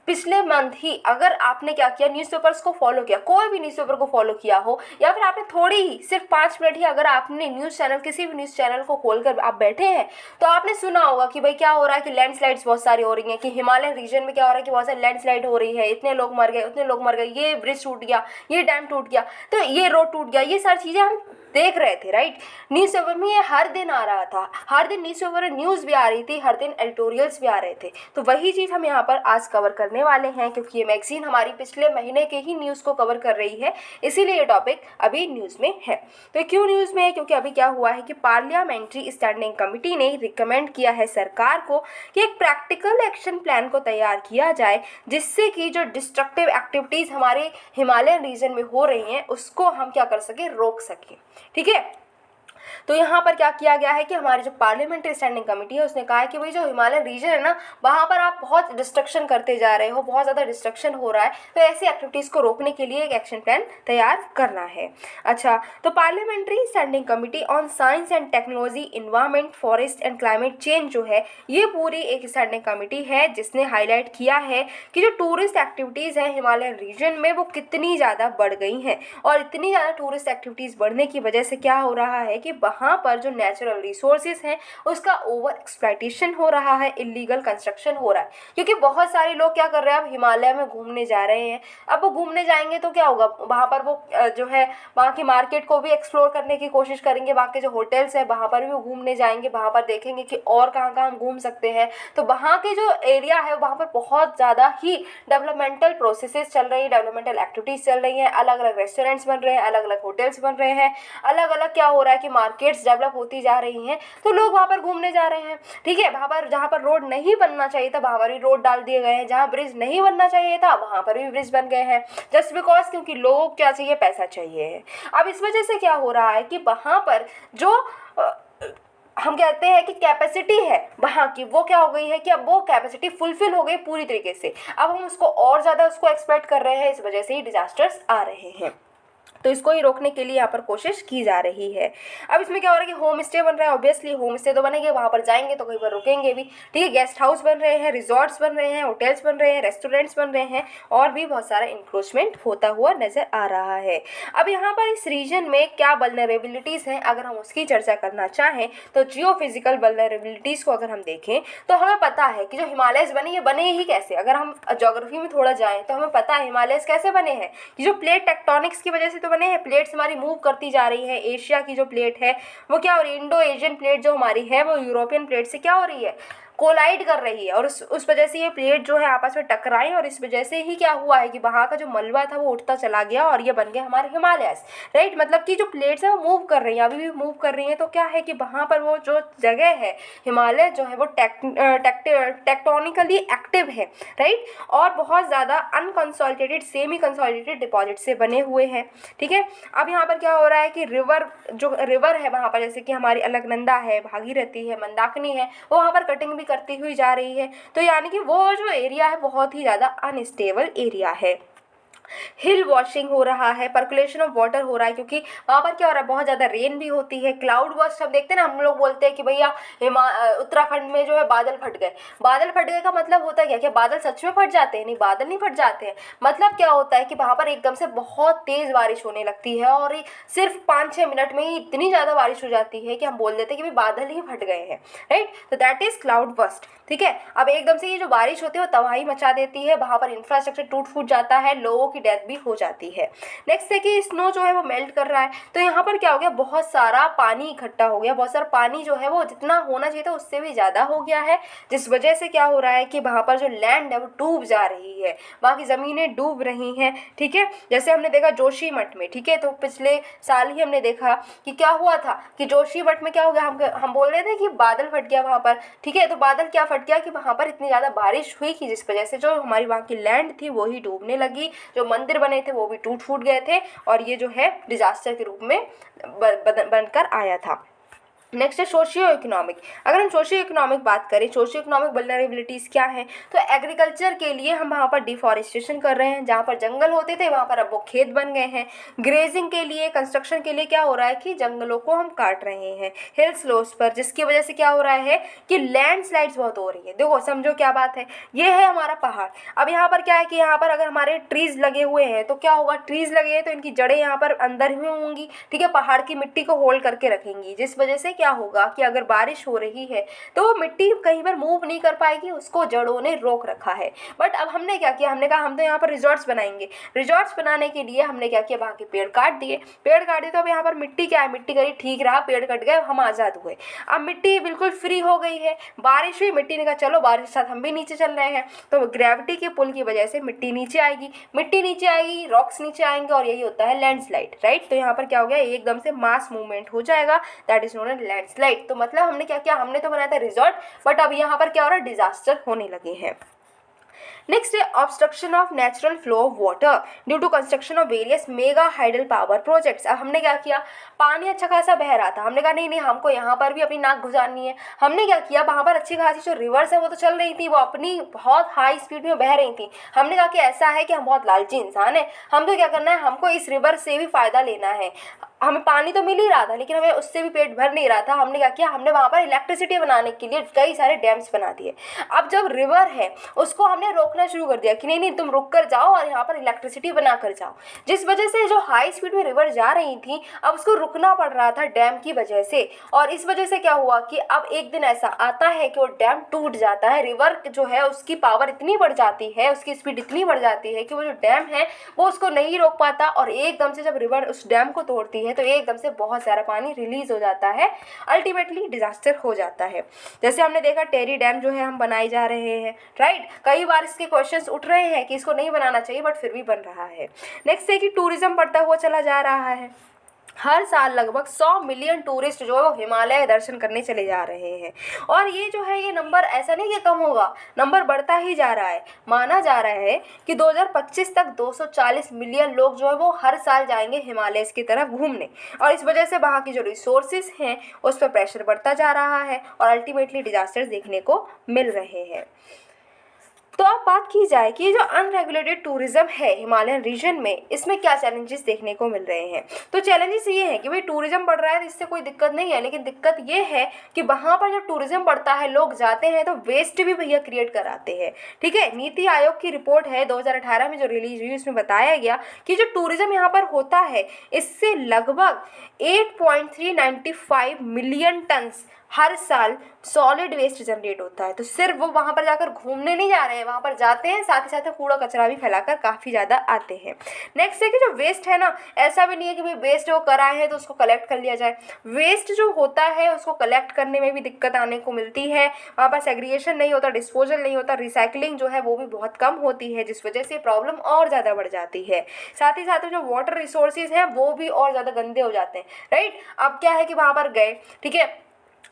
पिछले मंथ ही अगर आपने क्या किया, न्यूज़पेपर्स को फॉलो किया, कोई भी न्यूज़पेपर को फॉलो किया हो, या फिर आपने थोड़ी ही सिर्फ 5 मिनट ही अगर आपने न्यूज़ चैनल, किसी भी न्यूज़ चैनल को खोलकर आप बैठे हैं, तो आपने सुना होगा कि भाई क्या हो रहा है कि लैंडस्लाइड्स बहुत सारी हो रही हैं, कि हिमालयन रीजन में क्या हो रहा है कि बहुत सारी लैंडस्लाइड हो रही है, इतने लोग मर गए, उतने लोग मर गए, ये ब्रिज टूट गया, ये डैम टूट गया, तो ये रोड टूट गया, ये सारी चीज़ें हम देख रहे थे, राइट। न्यूज़पेपर में ये हर दिन आ रहा था, हर दिन न्यूज़पेपर में न्यूज़ भी आ रही थी, हर दिन एडिटोरियल्स भी आ रहे थे। तो वही चीज़ हम यहाँ पर आज कवर करने वाले हैं, क्योंकि ये मैगजीन हमारी पिछले महीने के ही न्यूज़ को कवर कर रही है, इसीलिए ये टॉपिक अभी न्यूज़ में है। तो क्यों न्यूज़ में है? क्योंकि अभी क्या हुआ है कि पार्लियामेंट्री स्टैंडिंग कमेटी ने रिकमेंड किया है सरकार को कि एक प्रैक्टिकल एक्शन प्लान को तैयार किया जाए, जिससे कि जो डिस्ट्रक्टिव एक्टिविटीज़ हमारे हिमालयन रीजन में हो रही हैं उसको हम क्या कर सकें, रोक सकें। ठीक है, तो यहाँ पर क्या किया गया है कि हमारी जो पार्लियामेंट्री स्टैंडिंग कमेटी है उसने कहा है कि भाई जो हिमालयन रीजन है ना, वहाँ पर आप बहुत डिस्ट्रक्शन करते जा रहे हो, बहुत ज़्यादा डिस्ट्रक्शन हो रहा है, तो ऐसी एक्टिविटीज़ को रोकने के लिए एक एक्शन प्लान तैयार करना है। अच्छा, तो parliamentary standing committee on science and technology, environment, forest and climate change जो है, ये पूरी एक स्टैंडिंग कमेटी है जिसने हाईलाइट किया है कि जो टूरिस्ट एक्टिविटीज़ हैं हिमालयन रीजन में वो कितनी ज़्यादा बढ़ गई हैं, और इतनी ज़्यादा टूरिस्ट एक्टिविटीज़ बढ़ने की वजह से क्या हो रहा है कि वहाँ पर जो नेचुरल रिसोर्सेज हैं उसका ओवर एक्सप्लॉइटेशन हो रहा है, इलीगल कंस्ट्रक्शन हो रहा है। क्योंकि बहुत सारे लोग क्या कर रहे हैं, अब हिमालय में घूमने जा रहे हैं, अब वो घूमने जाएंगे तो क्या होगा, वहाँ पर वो जो है वहाँ की मार्केट को भी एक्सप्लोर करने की कोशिश करेंगे, वहाँ के जो होटल्स हैं वहाँ पर भी वो घूमने जाएंगे, वहाँ पर देखेंगे कि और कहाँ कहाँ हम घूम सकते हैं। तो वहाँ के जो एरिया है वहाँ पर बहुत ज़्यादा ही डेवलपमेंटल प्रोसेसेस चल रही है, डेवलपमेंटल एक्टिविटीज़ चल रही हैं, अलग अलग रेस्टोरेंट्स बन रहे हैं, अलग अलग होटल्स बन रहे हैं, अलग अलग क्या हो रहा है कि मार्केट्स डेवलप होती जा रही हैं, तो लोग वहाँ पर घूमने जा रहे हैं। ठीक है, वहाँ पर जहाँ पर रोड नहीं बनना चाहिए था वहाँ पर भी रोड डाल दिए गए हैं, जहाँ ब्रिज नहीं बनना चाहिए था वहाँ पर भी ब्रिज बन गए हैं, जस्ट बिकॉज क्योंकि लोग क्या चाहिए, पैसा चाहिए है। अब इस वजह से क्या हो रहा है कि वहाँ पर जो हम कहते हैं कि कैपेसिटी है वहाँ की, वो क्या हो गई है कि अब वो कैपेसिटी फुलफिल हो गई पूरी तरीके से, अब हम उसको और ज़्यादा उसको एक्सपेक्ट कर रहे हैं, इस वजह से ही डिजास्टर्स आ रहे हैं। तो इसको ही रोकने के लिए यहाँ पर कोशिश की जा रही है। अब इसमें क्या हो रहा है कि होम स्टे बन रहा है, ऑब्वियसली होम स्टे तो बनेंगे, वहाँ पर जाएंगे तो कहीं पर रुकेंगे भी। ठीक है, गेस्ट हाउस बन रहे हैं, रिजॉर्ट्स बन रहे हैं, होटल्स बन रहे हैं, रेस्टोरेंट्स बन रहे हैं, और भी बहुत सारा इंक्रोचमेंट होता हुआ नजर आ रहा है। अब यहाँ पर इस रीजन में क्या वल्नरेबिलिटीज़ हैं, अगर हम उसकी चर्चा करना चाहें तो जियो फिजिकल वल्नरेबिलिटीज़ को अगर हम देखें तो हमें पता है कि जो हिमालयस बने, ये बने ही कैसे। अगर हम ज्योग्राफी में थोड़ा जाएँ तो हमें पता है हिमालयस कैसे बने हैं, कि जो प्लेट टेक्टोनिक्स की वजह से बने हैं, प्लेट्स हमारी मूव करती जा रही है। एशिया की जो प्लेट है वो क्या हो रही है, इंडो एशियन प्लेट जो हमारी है वो यूरोपियन प्लेट से क्या हो रही है, कोलाइड कर रही है, और उस वजह से ये प्लेट जो है आपस में टकराई, और इस वजह से ही क्या हुआ है कि वहाँ का जो मलबा था वो उठता चला गया और ये बन गए हमारे हिमालयस, राइट। मतलब कि जो प्लेट्स है वो मूव कर रही हैं, अभी भी मूव कर रही हैं, तो क्या है कि वहाँ पर वो जो जगह है हिमालय जो है वो टेक्टोनिकली एक्टिव है, राइट, और बहुत ज़्यादा अनकंसोलिडेटेड, सेमी कंसोलिडेटेड डिपॉजिट से बने हुए हैं। ठीक है, अब यहाँ पर क्या हो रहा है कि रिवर है वहाँ पर, जैसे कि हमारी अलकनंदा है, भागीरथी है, मंदाकिनी है, वो वहाँ पर कटिंग भी करती हुई जा रही है। तो यानी कि वो जो एरिया है बहुत ही ज़्यादा अनस्टेबल एरिया है। हिल वॉशिंग हो रहा है, पर्कुलेशन ऑफ वाटर हो रहा है, क्योंकि वहाँ पर क्या हो रहा है, बहुत ज़्यादा रेन भी होती है। क्लाउड बर्स्ट हम देखते हैं ना, हम लोग बोलते हैं कि भैया उत्तराखंड में जो है बादल फट गए। बादल फट गए का मतलब होता है क्या बादल सच में फट जाते हैं? नहीं, बादल नहीं फट जाते हैं। मतलब क्या होता है कि वहाँ पर एकदम से बहुत तेज़ बारिश होने लगती है, और सिर्फ 5-6 मिनट में ही इतनी ज़्यादा बारिश हो जाती है कि हम बोल देते हैं कि भाई बादल ही फट गए हैं, राइट। तो दैट इज़ क्लाउड बर्स्ट। ठीक है, अब एकदम से ये जो बारिश होती है वो तबाही मचा देती है, वहाँ पर इंफ्रास्ट्रक्चर टूट फूट जाता है, लोगों की की डेथ भी हो जाती है। नेक्स्ट है कि स्नो जो है वो मेल्ट कर रहा है, तो यहाँ पर क्या हो गया, बहुत सारा पानी इकट्ठा हो गया, बहुत सारा पानी जो है वो जितना होना चाहिए था उससे भी ज़्यादा हो गया है, जिस वजह से क्या हो रहा है कि वहाँ पर जो लैंड है वो डूब जा रही है, वहाँ की ज़मीनें डूब रही हैं। ठीक है, जैसे हमने देखा जोशीमठ में, ठीक है, तो पिछले साल ही हमने देखा कि क्या हुआ था कि जोशीमठ में क्या हो गया, हम बोल रहे थे कि बादल फट गया वहाँ पर। ठीक है, तो बादल क्या फट गया कि वहाँ पर इतनी ज़्यादा बारिश हुई कि जिस वजह से जो हमारी वहाँ की लैंड थी वो ही डूबने लगी, जो मंदिर बने थे वो भी टूट फूट गए थे, और ये जो है डिजास्टर के रूप में बनकर आया था। नेक्स्ट है सोशियो इकोनॉमिक। अगर हम सोशियो इकोनॉमिक बात करें, सोशियो इकोनॉमिक वल्नरेबिलिटीज़ क्या है, तो एग्रीकल्चर के लिए हम वहाँ पर डिफॉरेस्टेशन कर रहे हैं, जहाँ पर जंगल होते थे वहाँ पर अब वो खेत बन गए हैं। ग्रेजिंग के लिए, कंस्ट्रक्शन के लिए क्या हो रहा है कि जंगलों को हम काट रहे हैं हिल स्लोप्स पर, जिसकी वजह से क्या हो रहा है कि लैंडस्लाइड्स बहुत हो रही है। देखो समझो क्या बात है, ये है हमारा पहाड़, अब यहाँ पर क्या है कि यहाँ पर अगर हमारे ट्रीज लगे हुए हैं तो क्या होगा, ट्रीज लगे हैं तो इनकी जड़ें यहाँ पर अंदर ही होंगी, ठीक है, पहाड़ की मिट्टी को होल्ड करके रखेंगी, जिस वजह से क्या होगा कि अगर बारिश हो रही है तो वो मिट्टी कहीं पर मूव नहीं कर पाएगी, उसको जड़ों ने रोक रखा है। बट अब हमने क्या किया, हमने कहा हम तो यहाँ पर रिजॉर्ट्स बनाएंगे, रिजॉर्ट्स बनाने के लिए हमने क्या किया, वहाँ के पेड़ काट दिए, पेड़ काट दिए तो अब यहाँ पर मिट्टी क्या है, मिट्टी करी ठीक रहा, पेड़ कट गए, हम आज़ाद हुए, अब मिट्टी बिल्कुल फ्री हो गई है, बारिश हुई, मिट्टी ने कहा चलो बारिश के साथ हम भी नीचे चल रहे हैं, तो ग्रेविटी के पुल की वजह से मिट्टी नीचे आएगी, मिट्टी नीचे आएगी, रॉक्स नीचे आएंगे, और यही होता है लैंडस्लाइड, राइट। तो यहाँ पर क्या हो गया, एकदम से मास मूवमेंट हो जाएगा, that is known as landslide. तो मतलब हमने क्या किया, हमने तो बनाया था रिजॉर्ट, बट अब यहाँ पर क्या हो रहा है, डिजास्टर होने लगे हैं। नेक्स्ट है obstruction of natural flow of water due to construction of various mega hydel power projects. अब हमने क्या किया, पानी अच्छा खासा बह रहा था, हमने कहा नहीं नहीं हमको यहाँ पर भी अपनी नाक गुजारनी है, हमने क्या किया, वहाँ पर अच्छी खासी जो रिवर्स है वो तो चल रही थी, वो अपनी बहुत हाई स्पीड में बह रही थी, हमने कहा कि ऐसा है कि हम बहुत लालची इंसान है, हमको क्या करना है, हमको इस रिवर से भी फ़ायदा लेना है, हमें पानी तो मिल ही रहा था लेकिन हमें उससे भी पेट भर नहीं रहा था, हमने क्या किया, हमने वहाँ पर इलेक्ट्रिसिटी बनाने के लिए कई सारे डैम्स बना दिए। अब जब रिवर है उसको हमने रोकना शुरू कर दिया कि नहीं नहीं तुम रुक कर जाओ और यहाँ पर इलेक्ट्रिसिटी बना कर जाओ, जिस वजह से जो हाई स्पीड में रिवर जा रही थी अब उसको रुकना पड़ रहा था डैम की वजह से, और इस वजह से क्या हुआ कि अब एक दिन ऐसा आता है कि वो डैम टूट जाता है, रिवर जो है उसकी पावर इतनी बढ़ जाती है, उसकी स्पीड इतनी बढ़ जाती है कि वो जो डैम है वो उसको नहीं रोक पाता, और एकदम से जब रिवर उस डैम को तोड़ती है तो एकदम से बहुत सारा पानी रिलीज हो जाता है, अल्टीमेटली डिजास्टर हो जाता है। जैसे हमने देखा टेरी डैम जो है हम बनाए जा रहे हैं, राइट, कई बार इसके क्वेश्चंस उठ रहे हैं कि इसको नहीं बनाना चाहिए बट फिर भी बन रहा है। नेक्स्ट है कि टूरिज्म बढ़ता हुआ चला जा रहा है, हर साल लगभग 100 मिलियन टूरिस्ट जो है वो हिमालय दर्शन करने चले जा रहे हैं, और ये जो है ये नंबर ऐसा नहीं कि कम होगा, नंबर बढ़ता ही जा रहा है। माना जा रहा है कि 2025 तक 240 मिलियन लोग जो है वो हर साल जाएंगे हिमालय की तरफ घूमने, और इस वजह से वहाँ की जो रिसोर्सेज हैं उस पर प्रेशर बढ़ता जा रहा है और अल्टीमेटली डिजास्टर्स देखने को मिल रहे हैं। तो अब बात की जाए कि जो अनरेगुलेटेड टूरिज्म है हिमालयन रीजन में, इसमें क्या चैलेंजेस देखने को मिल रहे हैं। तो चैलेंजेस ये हैं कि भाई टूरिज्म बढ़ रहा है तो इससे कोई दिक्कत नहीं है, लेकिन दिक्कत ये है कि वहाँ पर जब टूरिज्म बढ़ता है, लोग जाते हैं तो वेस्ट भी भैया क्रिएट कराते हैं। ठीक है, नीति आयोग की रिपोर्ट है 2018 में जो रिलीज हुई, उसमें बताया गया कि जो टूरिज्म यहाँ पर होता है इससे लगभग 8.395 मिलियन टन हर साल सॉलिड वेस्ट जनरेट होता है। तो सिर्फ वो वहाँ पर जाकर घूमने नहीं जा रहे हैं, वहाँ पर जाते हैं, साथ ही साथ कूड़ा कचरा भी फैलाकर काफ़ी ज़्यादा आते हैं। नेक्स्ट है कि जो वेस्ट है ना, ऐसा भी नहीं है कि भाई वेस्ट वो कराए हैं तो उसको कलेक्ट कर लिया जाए, वेस्ट जो होता है उसको कलेक्ट करने में भी दिक्कत आने को मिलती है, वहाँ पर सेग्रीगेशन नहीं होता, डिस्पोजल नहीं होता, रिसाइकलिंग जो है वो भी बहुत कम होती है, जिस वजह से प्रॉब्लम और ज़्यादा बढ़ जाती है। साथ ही साथ जो वाटर रिसोर्सेज हैं वो भी और ज़्यादा गंदे हो जाते हैं, राइट। अब क्या है कि वहाँ पर गए, ठीक है,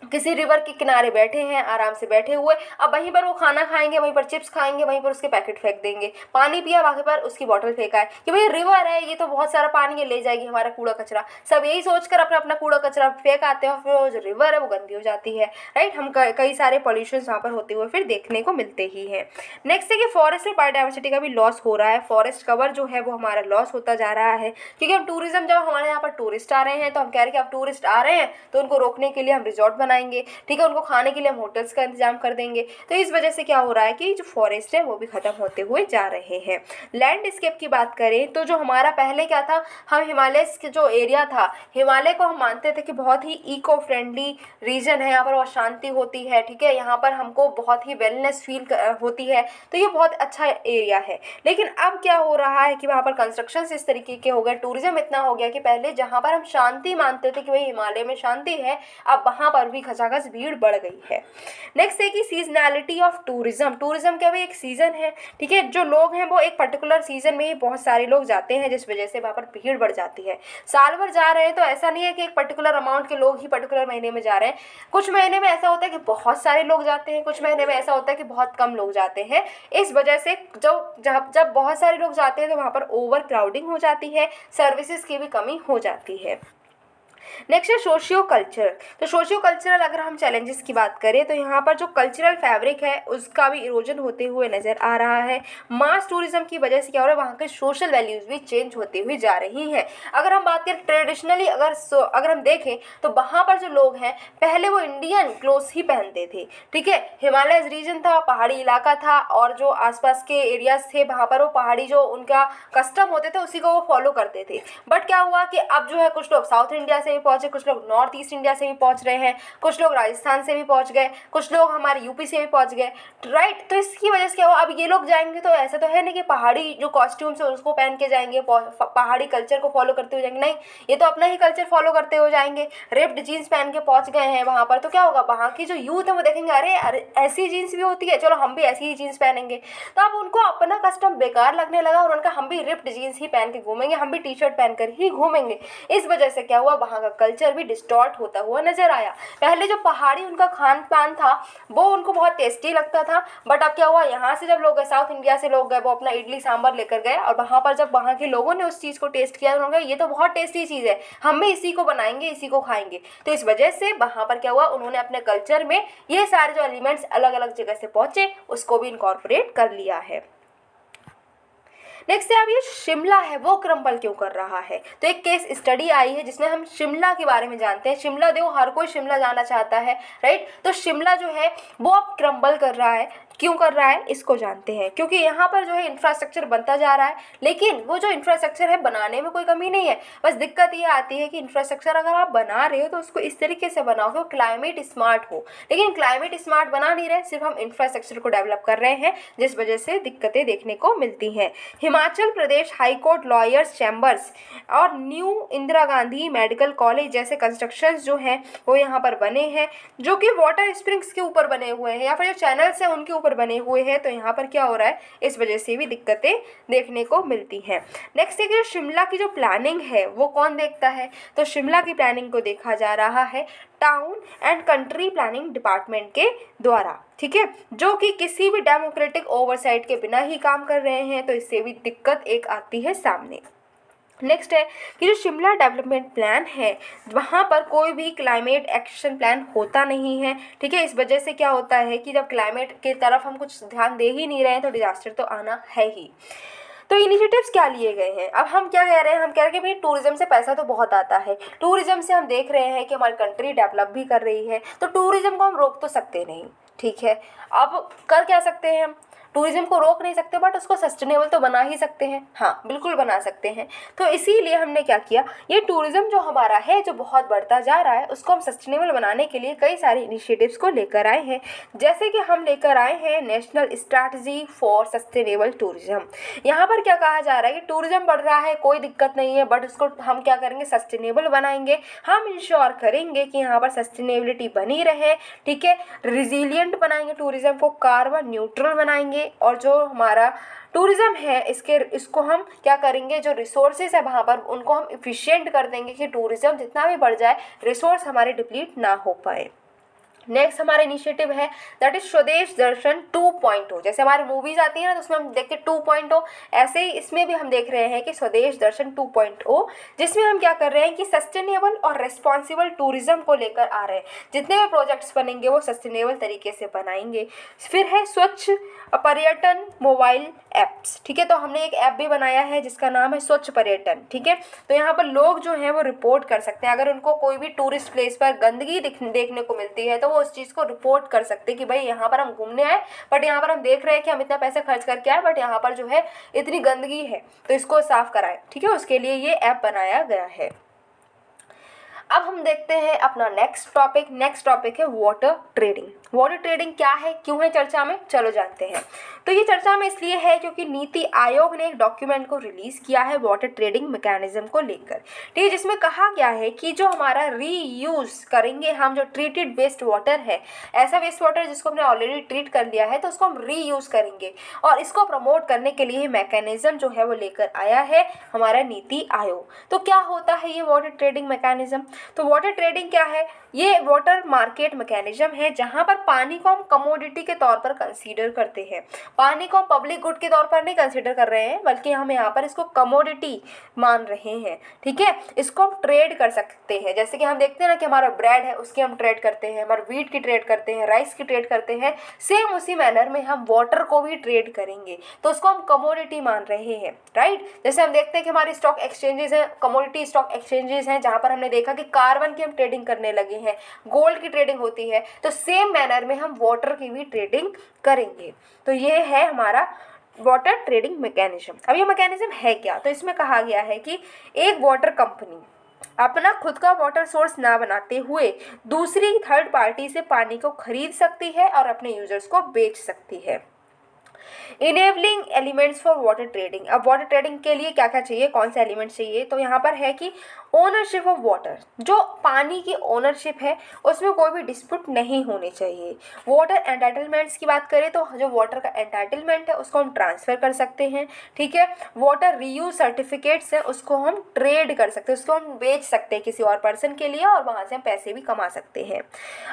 किसी रिवर के किनारे बैठे हैं, आराम से बैठे हुए, अब वहीं पर वो खाना खाएंगे, वहीं पर चिप्स खाएंगे, वहीं पर उसके पैकेट फेंक देंगे, पानी पिया वहाँ पर उसकी बोतल फेंका है कि भाई रिवर है ये तो बहुत सारा पानी है, ले जाएगी हमारा कूड़ा कचरा, सब यही सोचकर अपना अपना कूड़ा कचरा फेंक आते हैं, फिर वो जो रिवर है वो गंदी हो जाती है, राइट। हम कई सारे पॉल्यूशन वहाँ पर होते हुए फिर देखने को मिलते ही हैं। नेक्स्ट है कि फॉरेस्ट बायोडाइवर्सिटी का भी लॉस हो रहा है, फॉरेस्ट कवर जो है वो हमारा लॉस होता जा रहा है, क्योंकि हम टूरिज्म, जब हमारे यहाँ पर टूरिस्ट आ रहे हैं तो हम कह रहे हैं कि अब टूरिस्ट आ रहे हैं तो उनको रोकने के लिए हम रिजॉर्ट बनाएंगे, ठीक है, उनको खाने के लिए हम होटल्स का इंतजाम कर देंगे। तो इस वजह से क्या हो रहा है कि जो फॉरेस्ट है वो भी खत्म होते हुए जा रहे हैं। लैंडस्केप की बात करें तो जो हमारा पहले क्या था, हम हिमालय के जो एरिया था, हिमालय को हम मानते थे कि बहुत ही इको फ्रेंडली रीजन है, यहाँ पर बहुत शांति होती है, ठीक है, यहाँ पर हमको बहुत ही वेलनेस फील होती है, तो ये बहुत अच्छा एरिया है। लेकिन अब क्या हो रहा है कि वहाँ पर कंस्ट्रक्शन इस तरीके के हो गए, टूरिज्म इतना हो गया कि पहले जहाँ पर हम शांति मानते थे कि भाई हिमालय में शांति है, अब वहाँ पर भी खचाखच भीड़ बढ़ गई है। नेक्स्ट है कि सीजनैलिटी ऑफ टूरिज्म। टूरिज्म का भी एक सीजन है, ठीक है, जो लोग हैं वो एक पर्टिकुलर सीजन में ही बहुत सारे लोग जाते हैं, जिस वजह से वहाँ पर भीड़ बढ़ जाती है। साल भर जा रहे हैं तो ऐसा नहीं है कि एक पर्टिकुलर अमाउंट के लोग ही पर्टिकुलर महीने में जा रहे हैं। कुछ महीने में ऐसा होता है कि बहुत सारे लोग जाते हैं, कुछ महीने में ऐसा होता है कि बहुत कम लोग जाते हैं। इस वजह से जब बहुत सारे लोग जाते हैं तो वहाँ पर ओवर क्राउडिंग हो जाती है, सर्विसेज की भी कमी हो जाती है। नेक्स्ट है सोशियो कल्चर। तो सोशियो कल्चरल अगर हम चैलेंजेस की बात करें तो यहाँ पर जो कल्चरल फैब्रिक है उसका भी इरोजन होते हुए नज़र आ रहा है। मास टूरिज्म की वजह से क्या हो रहा है, वहाँ के सोशल वैल्यूज़ भी चेंज होती हुई जा रही हैं। अगर हम बात करें ट्रेडिशनली, अगर हम देखें तो वहाँ पर जो लोग हैं पहले वो इंडियन क्लोथ्स ही पहनते थे, ठीक है, हिमालय रीजन था, पहाड़ी इलाका था, और जो आसपास के एरियाज थे वहाँ पर वो पहाड़ी जो उनका कस्टम होते थे उसी को वो फॉलो करते थे। बट क्या हुआ कि अब जो है कुछ लोग साउथ इंडिया से भी पहुंचे, कुछ लोग नॉर्थ ईस्ट इंडिया से भी पहुंच रहे हैं, कुछ लोग राजस्थान से भी पहुंच गए, कुछ लोग हमारे यूपी से भी पहुंच गए, राइट। तो इसकी वजह से क्या हुआ, अब ये लोग जाएंगे तो ऐसा तो है नहीं कि पहाड़ी जो कॉस्ट्यूम्स है उसको पहन के जाएंगे, पहाड़ी कल्चर को फॉलो करते हुए जाएंगे, नहीं, ये तो अपना ही कल्चर फॉलो करते हुए जाएंगे। रिप्ड जीन्स पहन के पहुंच गए हैं वहाँ पर, तो क्या होगा, वहाँ की जो यूथ है वो देखेंगे अरे ऐसी जीन्स भी होती है, चलो हम भी ऐसी ही जीन्स पहनेंगे। तो अब उनको अपना कस्टम बेकार लगने लगा और उनका हम भी रिप्ड जीन्स ही पहन के घूमेंगे, हम भी टी शर्ट पहनकर ही घूमेंगे। इस वजह से क्या हुआ, वहाँ का कल्चर भी डिस्टॉर्ट होता हुआ नजर आया। पहले जो पहाड़ी उनका खान पान था वो उनको बहुत टेस्टी लगता था, बट अब क्या हुआ, यहाँ से जब लोग गए, साउथ इंडिया से लोग गए, वो अपना इडली सांभर लेकर गए और वहाँ पर जब वहाँ के लोगों ने उस चीज़ को टेस्ट किया तो उन्होंने कहा ये तो बहुत टेस्टी चीज़ है, हम भी इसी को बनाएंगे, इसी को खाएंगे। तो इस वजह से वहाँ पर क्या हुआ, उन्होंने अपने कल्चर में ये सारे जो एलिमेंट्स अलग अलग जगह से पहुँचे उसको भी इनकॉर्पोरेट कर लिया है। नेक्स्ट है, अब ये शिमला है वो क्रम्बल क्यों कर रहा है। तो एक केस स्टडी आई है जिसमें हम शिमला के बारे में जानते हैं। शिमला देखो, हर कोई शिमला जाना चाहता है, राइट। तो शिमला जो है वो अब क्रम्बल कर रहा है, क्यों कर रहा है इसको जानते हैं। क्योंकि यहाँ पर जो है इंफ्रास्ट्रक्चर बनता जा रहा है, लेकिन वो जो इंफ्रास्ट्रक्चर है बनाने में कोई कमी नहीं है, बस दिक्कत ये आती है कि इंफ्रास्ट्रक्चर अगर आप बना रहे हो तो उसको इस तरीके से बनाओ कि वो क्लाइमेट स्मार्ट हो। लेकिन क्लाइमेट स्मार्ट बना नहीं रहे, सिर्फ हम इंफ्रास्ट्रक्चर को डेवलप कर रहे हैं, जिस वजह से दिक्कतें देखने को मिलती हैं। Himachal Pradesh high court lawyers chambers और new Indira Gandhi medical college जैसे कंस्ट्रक्शंस जो हैं वो यहाँ पर बने हैं, जो कि वाटर स्प्रिंग्स के ऊपर बने हुए हैं या फिर जो चैनल्स हैं उनके ऊपर बने हुए हैं। तो यहाँ पर क्या हो रहा है, इस वजह से भी दिक्कतें देखने को मिलती हैं। नेक्स्ट है कि शिमला की जो प्लानिंग है वो कौन देखता है। तो शिमला की प्लानिंग को देखा जा रहा है town and country planning department के द्वारा, ठीक है, जो कि किसी भी डेमोक्रेटिक ओवरसाइट के बिना ही काम कर रहे हैं। तो इससे भी दिक्कत एक आती है सामने। नेक्स्ट है कि जो शिमला डेवलपमेंट प्लान है वहाँ पर कोई भी क्लाइमेट एक्शन प्लान होता नहीं है, ठीक है। इस वजह से क्या होता है कि जब क्लाइमेट की तरफ हम कुछ ध्यान दे ही नहीं रहे हैं तो डिजास्टर तो आना है ही। तो इनिशिएटिव्स क्या लिए गए हैं, अब हम क्या कह रहे हैं, हम कह रहे हैं कि भाई टूरिज्म से पैसा तो बहुत आता है, टूरिज्म से हम देख रहे हैं कि हमारी कंट्री डेवलप भी कर रही है, तो टूरिज्म को हम रोक तो सकते नहीं, ठीक है। अब कर क्या सकते हैं, हम टूरिज्म को रोक नहीं सकते बट उसको सस्टेनेबल तो बना ही सकते हैं, हाँ बिल्कुल बना सकते हैं। तो इसीलिए हमने क्या किया, ये टूरिज्म जो हमारा है जो बहुत बढ़ता जा रहा है उसको हम सस्टेनेबल बनाने के लिए कई सारे इनिशिएटिव्स को लेकर आए हैं। जैसे कि हम लेकर आए हैं national strategy for sustainable tourism. यहाँ पर क्या कहा जा रहा है कि टूरिज्म बढ़ रहा है, कोई दिक्कत नहीं है, बट उसको हम क्या करेंगे, सस्टेनेबल बनाएंगे। हम इंश्योर करेंगे कि यहाँ पर सस्टेनेबिलिटी बनी रहे, ठीक है, रिजिलियंट बनाएंगे टूरिज्म को, कार्बन न्यूट्रल बनाएंगे, और जो हमारा टूरिज्म है इसको हम क्या करेंगे, जो रिसोर्सेज है वहाँ पर उनको हम इफिशिएंट कर देंगे कि टूरिज्म जितना भी बढ़ जाए रिसोर्स हमारे डिप्लीट ना हो पाए। नेक्स्ट हमारा इनिशिएटिव है दैट इज स्वदेश दर्शन 2.0। जैसे हमारी मूवीज आती है ना तो उसमें हम देखते हैं 2.0, ऐसे ही इसमें भी हम देख रहे हैं कि स्वदेश दर्शन 2.0, जिसमें हम क्या कर रहे हैं कि सस्टेनेबल और रिस्पॉन्सिबल टूरिज्म को लेकर आ रहे हैं। जितने भी प्रोजेक्ट्स बनेंगे वो सस्टेनेबल तरीके से बनाएंगे। फिर है स्वच्छ पर्यटन मोबाइल ऐप्स, ठीक है। तो हमने एक ऐप भी बनाया है जिसका नाम है स्वच्छ पर्यटन, ठीक है। तो यहाँ पर लोग जो हैं वो रिपोर्ट कर सकते हैं, अगर उनको कोई भी टूरिस्ट प्लेस पर गंदगी देखने को मिलती है तो वो उस चीज़ को रिपोर्ट कर सकते हैं कि भाई यहाँ पर हम घूमने आए बट यहाँ पर हम देख रहे हैं कि हम इतना पैसा खर्च करके आए बट यहाँ पर जो है इतनी गंदगी है तो इसको साफ कराएं, ठीक है। उसके लिए ये ऐप बनाया गया है। अब हम देखते हैं अपना नेक्स्ट टॉपिक है वाटर ट्रेडिंग। वाटर ट्रेडिंग क्या है, क्यों है चर्चा में, चलो जानते हैं। तो ये चर्चा में इसलिए है क्योंकि नीति आयोग ने एक डॉक्यूमेंट को रिलीज किया है वाटर ट्रेडिंग मैकेनिज्म को लेकर, ठीक है, जिसमें कहा गया है कि जो हमारा रीयूज करेंगे हम, जो ट्रीटेड वेस्ट वाटर है, ऐसा वेस्ट वाटर जिसको हमने ऑलरेडी ट्रीट कर लिया है तो उसको हम रीयूज करेंगे और इसको प्रमोट करने के लिए मैकेनिज्म जो है वो लेकर आया है हमारा नीति आयोग। तो क्या होता है ये वाटर ट्रेडिंग मैकेनिज्म? तो वाटर ट्रेडिंग क्या है? ये वाटर मार्केट मैकेनिज्म है जहां पर पानी को हम कमोडिटी के तौर पर कंसीडर करते हैं। पानी को हम पब्लिक गुड के तौर पर नहीं कंसीडर कर रहे हैं बल्कि हम यहाँ पर इसको कमोडिटी मान रहे हैं, ठीक है। इसको हम ट्रेड कर सकते हैं, जैसे कि हम देखते हैं ना कि हमारा ब्रेड है उसकी हम ट्रेड करते हैं, हमारे वीट की ट्रेड करते हैं, राइस की ट्रेड करते हैं, सेम उसी मैनर में हम वाटर को भी ट्रेड करेंगे तो उसको हम कमोडिटी मान रहे हैं, राइट। जैसे हम देखते हैं कि हमारी स्टॉक एक्सचेंजेस हैं, कमोडिटी स्टॉक एक्सचेंजेस हैं जहाँ पर हमने देखा कि कार्बन की हम ट्रेडिंग करने लगे हैं, गोल्ड की ट्रेडिंग होती है, तो सेम मैनर में हम वाटर की भी ट्रेडिंग करेंगे। तो ये है हमारा वाटर ट्रेडिंग मैकेनिज्म। अब ये मैकेनिज्म है क्या? तो इसमें कहा गया है कि एक वाटर कंपनी अपना खुद का वाटर सोर्स ना बनाते हुए दूसरी थर्ड पार्टी से पानी को खरीद सकती है और अपने यूजर्स को बेच सकती है। Enabling elements for water trading. अब वाटर ट्रेडिंग के लिए क्या क्या चाहिए, कौन से एलिमेंट्स चाहिए? तो यहाँ पर है कि ओनरशिप ऑफ वाटर, जो पानी की ओनरशिप है उसमें कोई भी डिस्प्यूट नहीं होने चाहिए। वाटर एंटाइटलमेंट्स की बात करें तो जो वाटर का एंटाइटलमेंट है उसको हम ट्रांसफ़र कर सकते हैं, ठीक है। वाटर रीयूज सर्टिफिकेट्स हैं उसको हम ट्रेड कर सकते हैं, उसको हम बेच सकते हैं किसी और पर्सन के लिए और वहाँ से हम पैसे भी कमा सकते हैं।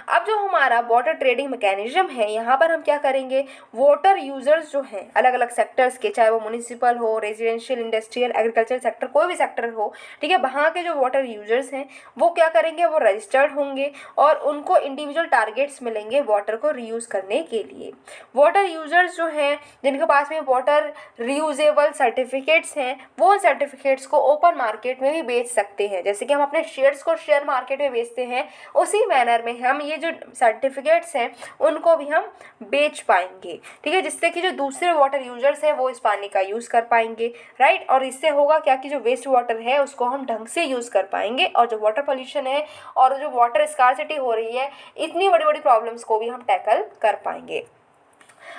अब जो हमारा वाटर ट्रेडिंग मैकेनिज्म है यहाँ पर हम क्या करेंगे, वाटर यूजर्स जो हैं अलग अलग सेक्टर्स के, चाहे वो म्युनिसिपल हो, रेजिडेंशियल, इंडस्ट्रियल, एग्रीकल्चर सेक्टर, कोई भी सेक्टर हो, ठीक है, वहाँ के जो वाटर यूजर्स हैं वो क्या करेंगे, वो रजिस्टर्ड होंगे और उनको इंडिविजुअल टारगेट्स मिलेंगे वाटर को रीयूज़ करने के लिए। वाटर यूजर्स जो हैं जिनके पास में वाटर रीयूजेबल सर्टिफिकेट्स हैं वो उन सर्टिफिकेट्स को ओपन मार्केट में भी बेच सकते हैं, जैसे कि हम अपने शेयर्स को शेयर मार्केट में बेचते हैं उसी मैनर में हम ये जो सर्टिफिकेट्स हैं उनको भी हम बेच पाएंगे, ठीक है, जिससे कि जो दूसरे वाटर यूजर्स हैं वो इस पानी का यूज़ कर पाएंगे, राइट। और इससे होगा क्या कि जो वेस्ट वाटर है उसको हम ढंग से यूज़ कर पाएंगे और जो वाटर पोल्यूशन है और जो वाटर स्कार्सिटी हो रही है, इतनी बड़ी बड़ी प्रॉब्लम्स को भी हम टैकल कर पाएंगे।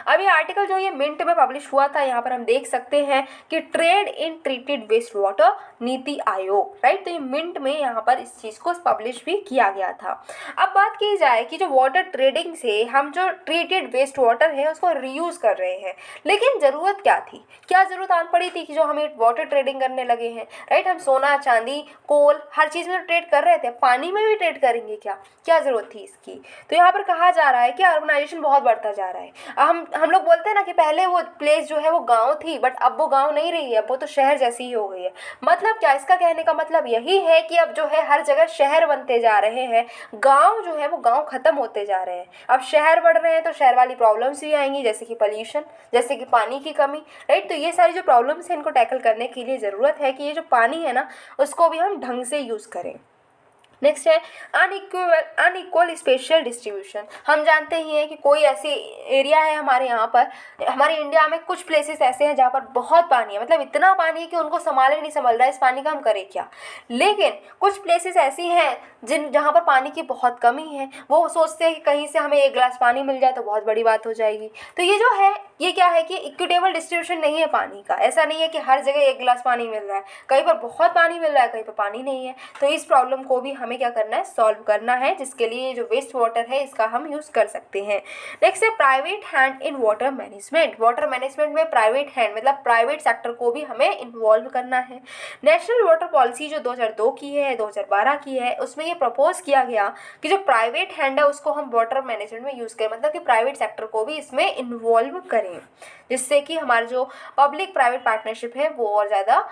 अब ये आर्टिकल जो ये मिंट में पब्लिश हुआ था, यहाँ पर हम देख सकते हैं कि trade in treated waste water NITI Aayog, right. तो ये मिंट में यहाँ पर इस चीज़ को पब्लिश भी किया गया था। अब बात की जाए कि जो वाटर ट्रेडिंग से हम जो ट्रीटेड वेस्ट वाटर है उसको रीयूज़ कर रहे हैं, लेकिन ज़रूरत क्या थी, क्या ज़रूरत आन पड़ी थी कि जो हमें वाटर ट्रेडिंग करने लगे हैं, राइट। हम सोना चांदी कोल हर चीज़ में ट्रेड कर रहे थे, पानी में भी ट्रेड करेंगे क्या ज़रूरत थी इसकी? तो यहाँ पर कहा जा रहा है कि अर्बनाइजेशन बहुत बढ़ता जा रहा है। हम लोग बोलते हैं ना कि पहले वो प्लेस जो है वो गांव थी बट अब वो गांव नहीं रही है, अब वो तो शहर जैसी ही हो गई है। मतलब क्या, इसका कहने का मतलब यही है कि अब जो है हर जगह शहर बनते जा रहे हैं, गांव जो है वो गांव खत्म होते जा रहे हैं। अब शहर बढ़ रहे हैं तो शहर वाली प्रॉब्लम्स भी आएंगी, जैसे कि पोल्यूशन, जैसे कि पानी की कमी, राइट। तो ये सारी जो प्रॉब्लम्स हैं इनको टैकल करने के लिए ज़रूरत है कि ये जो पानी है ना उसको भी हम ढंग से यूज़ करें। नेक्स्ट है अनइक्वल स्पेशल डिस्ट्रीब्यूशन। हम जानते ही हैं कि कोई ऐसी एरिया है हमारे यहाँ पर, हमारे इंडिया में कुछ प्लेसेस ऐसे हैं जहाँ पर बहुत पानी है, मतलब इतना पानी है कि उनको संभाले नहीं संभल रहा है, इस पानी का हम करें क्या। लेकिन कुछ प्लेसेस ऐसी हैं जहाँ पर पानी की बहुत कमी है, वो सोचते हैं कि कहीं से हमें एक गिलास पानी मिल जाए तो बहुत बड़ी बात हो जाएगी। तो ये जो है ये क्या है कि इक्विटेबल डिस्ट्रीब्यूशन नहीं है पानी का। ऐसा नहीं है कि हर जगह एक गिलास पानी मिल रहा है, कहीं पर बहुत पानी मिल रहा है, कहीं पर पानी नहीं है। तो इस प्रॉब्लम को भी हमें हमें क्या करना है, सॉल्व करना है, जिसके लिए जो वेस्ट वाटर है इसका हम यूज़ कर सकते हैं। नेक्स्ट है private hand in water management. Water management में प्राइवेट हैंड मतलब प्राइवेट सेक्टर को भी हमें इन्वॉल्व करना है। नेशनल वाटर पॉलिसी जो 2002 की है, 2012 की है, उसमें ये प्रपोज किया गया कि जो प्राइवेट हैंड है उसको हम वाटर मैनेजमेंट में यूज़ करें, मतलब कि प्राइवेट सेक्टर को भी इसमें इन्वॉल्व करें, जिससे कि हमारी जो पब्लिक प्राइवेट पार्टनरशिप है वो और ज़्यादा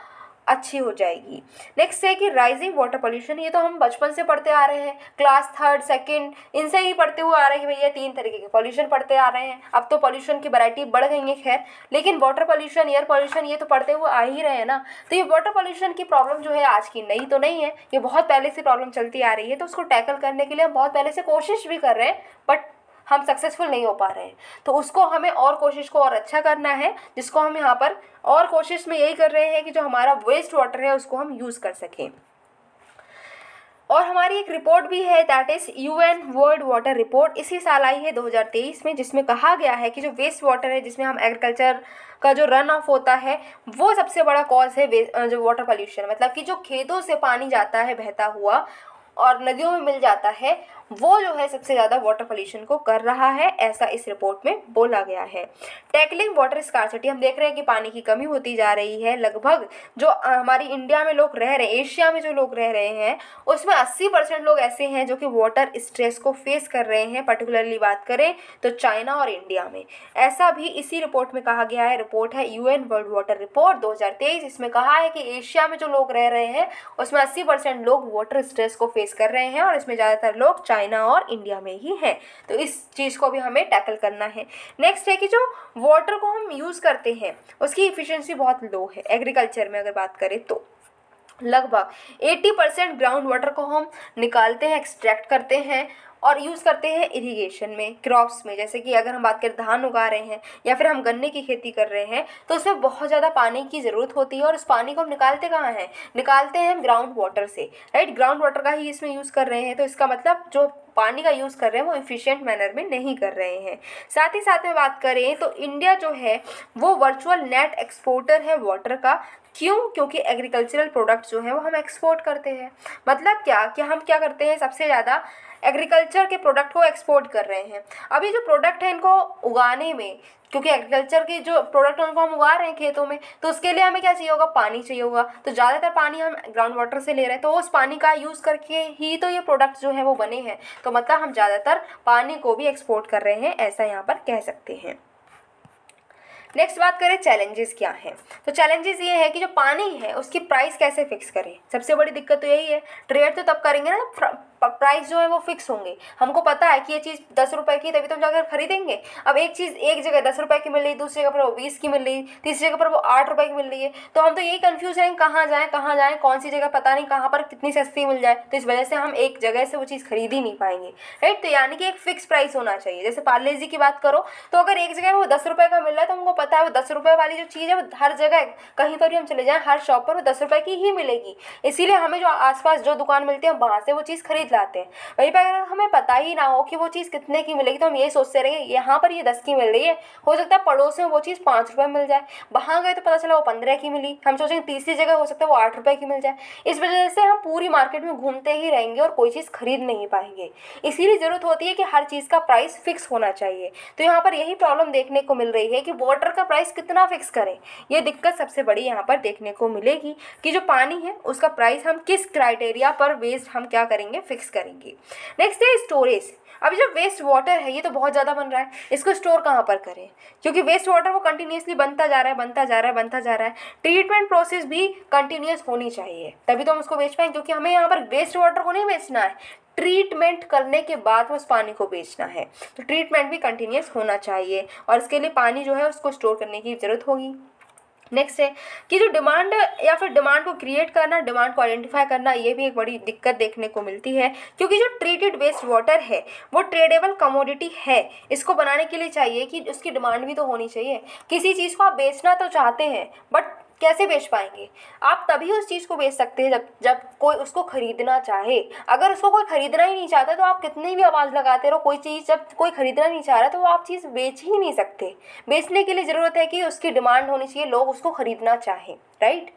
अच्छी हो जाएगी। नेक्स्ट है कि राइजिंग वाटर पोल्यूशन। ये तो हम बचपन से पढ़ते आ रहे हैं, क्लास थर्ड सेकंड इनसे ही पढ़ते हुए आ रहे हैं कि भैया 3 तरीके के पोल्यूशन पढ़ते आ रहे हैं। अब तो पोल्यूशन की वैरायटी बढ़ गई है खैर, लेकिन वाटर पोल्यूशन, एयर पोल्यूशन ये तो पढ़ते हुए आ ही रहे हैं ना। तो ये वाटर पोल्यूशन की प्रॉब्लम जो है आज की नई तो नहीं है, ये बहुत पहले से प्रॉब्लम चलती आ रही है। तो उसको टैकल करने के लिए हम बहुत पहले से कोशिश भी कर रहे हैं, बट हम सक्सेसफुल नहीं हो पा रहे हैं। तो उसको हमें और कोशिश को और अच्छा करना है, जिसको हम यहाँ पर और कोशिश में यही कर रहे हैं कि जो हमारा वेस्ट वाटर है उसको हम यूज़ कर सकें। और हमारी एक रिपोर्ट भी है, that is UN world water report, इसी साल आई है 2023 में, जिसमें कहा गया है कि जो वेस्ट वाटर है, जिसमें हम एग्रीकल्चर का जो रन ऑफ होता है वो सबसे बड़ा कॉज है जो वाटर पोल्यूशन, मतलब कि जो खेतों से पानी जाता है बहता हुआ और नदियों में मिल जाता है, वो जो है सबसे ज़्यादा वाटर पोल्यूशन को कर रहा है, ऐसा इस रिपोर्ट में बोला गया है। टैकलिंग वाटर स्कार्सिटी, हम देख रहे हैं कि पानी की कमी होती जा रही है। लगभग जो हमारी इंडिया में लोग रह रहे हैं, एशिया में जो लोग रह रहे हैं, उसमें 80% लोग ऐसे हैं जो कि वाटर स्ट्रेस को फेस कर रहे हैं। पर्टिकुलरली बात करें तो चाइना और इंडिया में, ऐसा भी इसी रिपोर्ट में कहा गया है। रिपोर्ट है UN वर्ल्ड वाटर रिपोर्ट 2023, इसमें कहा है कि एशिया में जो लोग रह रहे हैं उसमें 80% लोग वाटर स्ट्रेस को फेस कर रहे हैं, और इसमें ज़्यादातर लोग चाइना और इंडिया में ही हैं। तो इस चीज़ को भी हमें टैकल करना है। नेक्स्ट है कि जो वाटर को हम यूज़ करते हैं उसकी इफ़िशिएंसी बहुत लो है। एग्रीकल्चर में अगर बात करें तो लगभग 80% ग्राउंड वाटर को हम निकालते हैं, एक्सट्रैक्ट करते हैं और यूज़ करते हैं इरिगेशन में, क्रॉप्स में। जैसे कि अगर हम बात करें धान उगा रहे हैं या फिर हम गन्ने की खेती कर रहे हैं, तो उसमें बहुत ज़्यादा पानी की ज़रूरत होती है, और उस पानी को हम निकालते कहाँ हैं, निकालते हैं ग्राउंड वाटर से, राइट। ग्राउंड वाटर का ही इसमें यूज़ कर रहे हैं, तो इसका मतलब जो पानी का यूज़ कर रहे हैं वो इफ़िशिएंट मैनर में नहीं कर रहे हैं। साथ ही साथ में बात करें तो इंडिया जो है वो वर्चुअल नेट एक्सपोर्टर है वाटर का। क्यों? क्योंकि एग्रीकल्चरल प्रोडक्ट्स जो हैं वो हम एक्सपोर्ट करते हैं। मतलब क्या कि हम क्या करते हैं, सबसे ज़्यादा एग्रीकल्चर के प्रोडक्ट को एक्सपोर्ट कर रहे हैं। अभी जो प्रोडक्ट है इनको उगाने में, क्योंकि एग्रीकल्चर के जो प्रोडक्ट उनको हम उगा रहे हैं खेतों में, तो उसके लिए हमें क्या चाहिए होगा, पानी चाहिए होगा। तो ज़्यादातर पानी हम ग्राउंड वाटर से ले रहे हैं, तो उस पानी का यूज़ करके ही तो ये प्रोडक्ट्स जो हैं वो बने हैं। तो मतलब हम ज़्यादातर पानी को भी एक्सपोर्ट कर रहे हैं, ऐसा यहाँ पर कह सकते हैं। नेक्स्ट बात करें चैलेंजेस क्या हैं, तो चैलेंजेस ये है कि जो पानी है उसकी प्राइस कैसे फिक्स करें। सबसे बड़ी दिक्कत तो यही है। ट्रेड तो तब करेंगे ना, प्राइस जो है वो फिक्स होंगे। हमको पता है कि ये चीज़ 10 रुपये की, तभी तो हम जाकर खरीदेंगे। अब एक चीज़ एक जगह 10 रुपये की मिल रही, दूसरी जगह पर वो 20 की मिल रही, तीसरी जगह पर वो 8 रुपये की मिल रही है, तो हम तो यही कंफ्यूज हैं कहाँ जाएँ, कौन सी जगह पता नहीं कहाँ पर कितनी सस्ती मिल जाए। तो इस वजह से हम एक जगह से वो चीज़ खरीद ही नहीं पाएंगे, राइट। तो यानी कि एक फिक्स प्राइस होना चाहिए। जैसे पार्ले जी की बात करो तो अगर एक जगह वो 10 रुपये का मिल रहा है तो हमको पता है वो 10 रुपये वाली जो चीज़ है वो हर जगह कहीं पर भी हम चले जाएँ, हर शॉप पर वो 10 रुपये की ही मिलेगी। इसीलिए हमें जो आसपास जो दुकान मिलती है वहाँ से वो चीज़ खरीद लाते हैं। वहीं पर अगर हमें पता ही ना हो कि वो चीज़ कितने की मिलेगी, तो हम यही सोचते रहेंगे यहाँ पर ये 10 की मिल रही है, हो सकता है पड़ोस में वो चीज़ 5 रुपये मिल जाए, वहाँ गए तो पता चला वो 15 की मिली, हम सोचेंगे तीसरी जगह हो सकता है वो 8 रुपये की मिल जाए। इस वजह से हम पूरी मार्केट में घूमते ही रहेंगे और कोई चीज़ खरीद नहीं पाएंगे। इसीलिए ज़रूरत होती है कि हर चीज़ का प्राइस फिक्स होना चाहिए। तो यहाँ पर यही प्रॉब्लम देखने को मिल रही है कि वाटर का प्राइस कितना फिक्स करें, ये दिक्कत सबसे बड़ी यहाँ पर देखने को मिलेगी कि जो पानी है उसका प्राइस हम किस क्राइटेरिया पर बेस्ड हम क्या करेंगे, फिक्स करेंगे। नेक्स्ट है स्टोरेज। अभी जो वेस्ट वाटर है ये तो बहुत ज़्यादा बन रहा है, इसको स्टोर कहाँ पर करें, क्योंकि वेस्ट वाटर वो कंटिन्यूसली बनता जा रहा है। ट्रीटमेंट प्रोसेस भी कंटिन्यूस होनी चाहिए, तभी तो हम उसको बेच पाएंगे। क्योंकि हमें यहाँ पर वेस्ट वाटर को नहीं बेचना है, ट्रीटमेंट करने के बाद उस पानी को बेचना है। तो ट्रीटमेंट भी कंटिन्यूस होना चाहिए, और इसके लिए पानी जो है उसको स्टोर करने की ज़रूरत होगी। नेक्स्ट है कि जो डिमांड या फिर डिमांड को क्रिएट करना, डिमांड को आइडेंटिफाई करना, ये भी एक बड़ी दिक्कत देखने को मिलती है। क्योंकि जो ट्रीटेड वेस्ट वाटर है वो ट्रेडेबल कमोडिटी है। इसको बनाने के लिए चाहिए कि उसकी डिमांड भी तो होनी चाहिए। किसी चीज़ को आप बेचना तो चाहते हैं, बट कैसे बेच पाएंगे? आप तभी उस चीज़ को बेच सकते हैं जब कोई उसको खरीदना चाहे। अगर उसको कोई खरीदना ही नहीं चाहता तो आप कितनी भी आवाज़ लगाते रहो, कोई चीज़ जब कोई खरीदना नहीं चाह रहा तो वो आप चीज़ बेच ही नहीं सकते। बेचने के लिए ज़रूरत है कि उसकी डिमांड होनी चाहिए, लोग उसको खरीदना चाहें, राइट।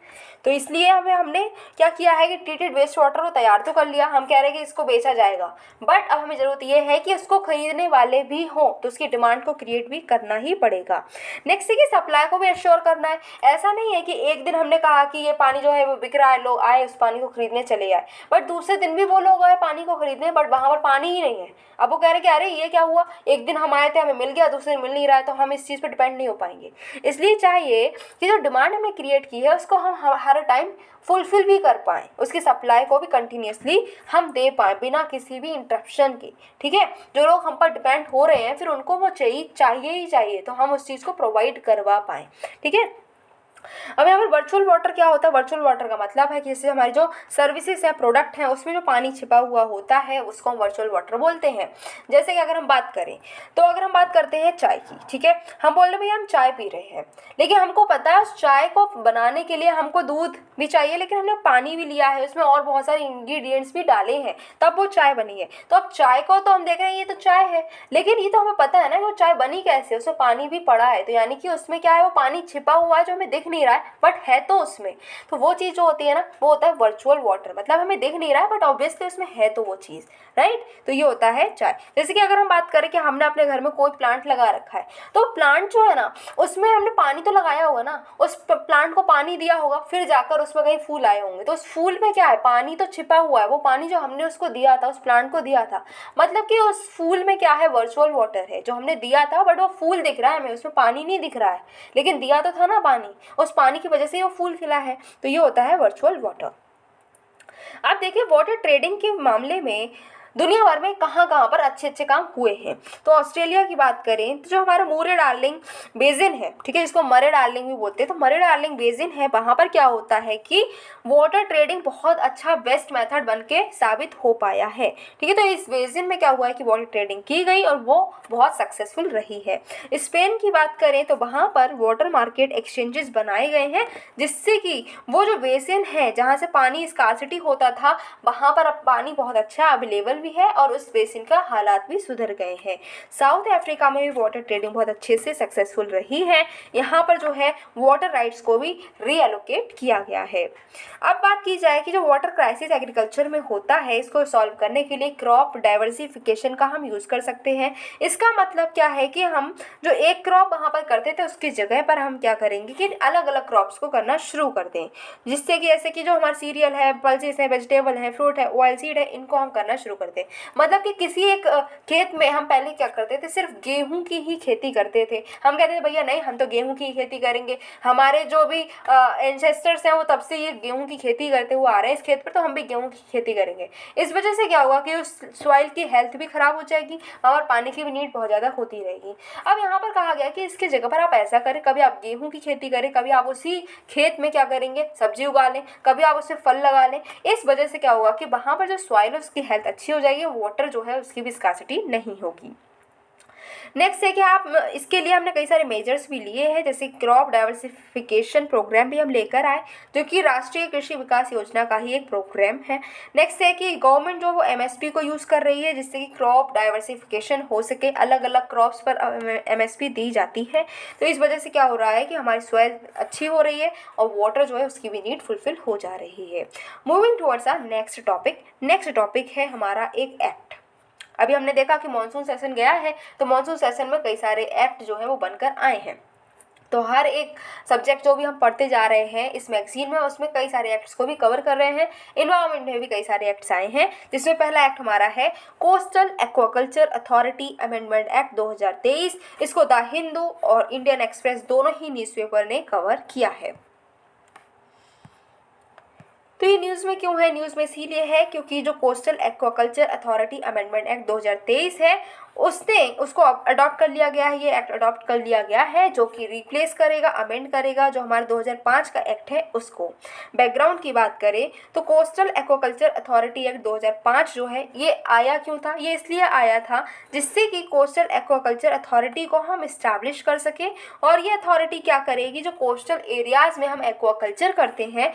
तो इसलिए हमने क्या किया है कि ट्रीटेड वेस्ट वाटर को तैयार तो कर लिया, हम कह रहे हैं कि इसको बेचा जाएगा, बट अब हमें ज़रूरत ये है कि उसको खरीदने वाले भी हों, तो उसकी डिमांड को क्रिएट भी करना ही पड़ेगा। नेक्स्ट है कि सप्लाई को भी एश्योर करना है। ऐसा नहीं है कि एक दिन हमने कहा कि ये पानी जो है वो बिक रहा है, लोग आए उस पानी को खरीदने चले आए, बट दूसरे दिन भी वो लोग आए पानी को खरीदने, बट वहाँ पर पानी ही नहीं है। अब वो कह रहे कि अरे ये क्या हुआ, एक दिन हम आए थे हमें मिल गया, दूसरे दिन मिल नहीं रहा है, तो हम इस चीज़ पर डिपेंड नहीं हो पाएंगे। इसलिए चाहिए कि जो डिमांड हमने क्रिएट की है उसको हम हर टाइम फुलफिल भी कर पाएँ, उसकी सप्लाई को भी कंटिन्यूसली हम दे पाएँ बिना किसी भी इंटरप्शन के। ठीक है, जो लोग हम पर डिपेंड हो रहे हैं फिर उनको वो चाहिए ही चाहिए, तो हम उस चीज़ को प्रोवाइड करवा पाएँ। ठीक है। अब यहाँ पर वर्चुअल वाटर क्या होता है? वर्चुअल वाटर का मतलब है कि जैसे हमारी जो सर्विसेज है, प्रोडक्ट हैं, उसमें जो पानी छिपा हुआ होता है उसको हम वर्चुअल वाटर बोलते हैं। जैसे कि अगर हम बात करें तो अगर हम बात करते हैं चाय की, ठीक है, हम बोल रहे भैया हम चाय पी रहे हैं, लेकिन हमको पता है उस चाय को बनाने के लिए हमको दूध भी चाहिए, लेकिन हमने पानी भी लिया है, उसमें और बहुत सारे इंग्रेडिएंट्स भी डाले हैं, तब वो चाय बनी है। तो अब चाय को तो हम देख रहे हैं ये तो चाय है, लेकिन ये तो हमें पता है ना कि वो चाय बनी कैसे, उसमें पानी भी पड़ा है, तो यानी कि उसमें क्या है, वो पानी छिपा हुआ है जो हमें दिख नहीं रहा है बट है तो उसमें। तो वो चीज़ जो होती है ना वो होता है वर्चुअल वाटर, मतलब हमें दिख नहीं रहा है बट ऑब्वियसली उसमें है तो वो चीज़, राइट। तो ये होता है चाय। जैसे कि अगर हम बात करें कि हमने अपने घर में कोई प्लांट लगा रखा है, तो प्लांट जो है ना उसमें हमने पानी तो लगाया होगा ना, उस प्लांट को पानी दिया होगा, फिर जाकर उसमें कहीं फूल आए होंगे, तो उस फूल में क्या है, पानी तो छिपा हुआ है, वो पानी जो हमने उसको दिया था, उस प्लांट को दिया था, मतलब कि उस फूल में क्या है, वर्चुअल वाटर है जो हमने दिया था, बट वो फूल दिख रहा है हमें, उसमें पानी नहीं दिख रहा है, लेकिन दिया तो था ना पानी, उस पानी की वजह से वो फूल खिला है। तो ये होता है वर्चुअल वाटर। आप देखिए वाटर ट्रेडिंग के मामले में दुनिया भर में कहाँ कहाँ पर अच्छे अच्छे काम हुए हैं। तो ऑस्ट्रेलिया की बात करें तो जो हमारा मरे डार्लिंग बेसिन है, ठीक है, जिसको मरे डार्लिंग भी बोलते हैं, तो मरे डार्लिंग बेसिन है, वहाँ पर क्या होता है कि वाटर ट्रेडिंग बहुत अच्छा बेस्ट मेथड बन के साबित हो पाया है। ठीक है, तो इस बेसिन में क्या हुआ है कि वाटर ट्रेडिंग की गई और वो बहुत सक्सेसफुल रही है। स्पेन की बात करें तो वहाँ पर वाटर मार्केट एक्सचेंजेस बनाए गए हैं, जिससे कि वो जो बेसिन है जहाँ से पानी स्कार्सिटी होता था, वहाँ पर अब पानी बहुत अच्छा अवेलेबल भी है और उस बेसिन का हालात भी सुधर गए हैं। साउथ अफ्रीका में भी वाटर ट्रेडिंग बहुत अच्छे से सक्सेसफुल रही है। यहाँ पर जो है वाटर राइट्स को भी रीएलोकेट किया गया है। अब बात की जाए कि जो वाटर क्राइसिस एग्रीकल्चर में होता है, इसको सॉल्व करने के लिए क्रॉप डाइवर्सिफिकेशन का हम यूज़ कर सकते हैं। इसका मतलब क्या है कि हम जो एक क्रॉप वहाँ पर करते थे उसकी जगह पर हम क्या करेंगे कि अलग अलग क्रॉप्स को करना शुरू कर दें, जिससे कि ऐसे कि जो हमारे सीरियल है, पल्सेस है, वेजिटेबल है, फ्रूट है, ऑयल सीड है, इनको हम करना शुरू कर दें। मतलब कि किसी एक खेत में हम पहले क्या करते थे, सिर्फ गेहूं की ही खेती करते थे। हम कहते थे भैया नहीं, हम तो गेहूं की ही खेती करेंगे, हमारे जो भी एंसेस्टर्स हैं वो तब से ये गेहूं की खेती करते हुए आ रहे हैं इस खेत पर, तो हम भी गेहूं की खेती करेंगे। इस वजह से क्या होगा कि उस सॉइल की हेल्थ भी खराब हो जाएगी और पानी की भी नीड बहुत ज़्यादा होती रहेगी। अब यहाँ पर कहा गया कि इसकी जगह पर आप ऐसा करें, कभी आप गेहूं की खेती करें, कभी आप उसी खेत में क्या करेंगे, सब्जी उगा लें, कभी आप उससे फल लगा लें। इस वजह से क्या होगा कि वहाँ पर जो सॉइल है उसकी हेल्थ अच्छी हो जाएगी, वाटर जो है उसकी भी स्कार्सिटी नहीं होगी। नेक्स्ट है कि आप इसके लिए हमने कई सारे मेजर्स भी लिए हैं, जैसे क्रॉप डाइवर्सिफिकेशन प्रोग्राम भी हम लेकर आए, जो कि राष्ट्रीय कृषि विकास योजना का ही एक प्रोग्राम है। नेक्स्ट है कि गवर्नमेंट जो वो एमएसपी को यूज़ कर रही है, जिससे कि क्रॉप डाइवर्सिफिकेशन हो सके, अलग अलग क्रॉप्स पर एमएसपी दी जाती है। तो इस वजह से क्या हो रहा है कि हमारी सॉइल अच्छी हो रही है और वाटर जो है उसकी भी नीड फुलफिल हो जा रही है। Moving towards our next topic है हमारा एक एक्ट। अभी हमने देखा कि मॉनसून सेशन गया है, तो मॉनसून सेशन में कई सारे एक्ट जो है वो बनकर आए हैं। तो हर एक सब्जेक्ट जो भी हम पढ़ते जा रहे हैं इस मैगजीन में, उसमें कई सारे एक्ट्स को भी कवर कर रहे हैं। इन्वायरमेंट में भी कई सारे एक्ट्स आए हैं, जिसमें पहला एक्ट हमारा है coastal aquaculture authority amendment act 2023। इसको द हिंदू और इंडियन एक्सप्रेस दोनों ही न्यूज़पेपर ने कवर किया है। तो ये न्यूज़ में क्यों है? न्यूज़ में इसीलिए है क्योंकि जो coastal aquaculture authority amendment act 2023 है उसको अडॉप्ट कर लिया गया है। ये एक्ट अडॉप्ट कर लिया गया है जो कि रिप्लेस करेगा, अमेंड करेगा जो हमारे 2005 का एक्ट है उसको। बैकग्राउंड की बात करें तो कोस्टल एक्वाकल्चर अथॉरिटी एक्ट 2005 जो है ये आया क्यों था? ये इसलिए आया था जिससे कि कोस्टल एक्वाकल्चर अथॉरिटी को हम इस्टेब्लिश कर सकें, और ये अथॉरिटी क्या करेगी, जो कोस्टल एरियाज़ में हम एक्वाकल्चर करते हैं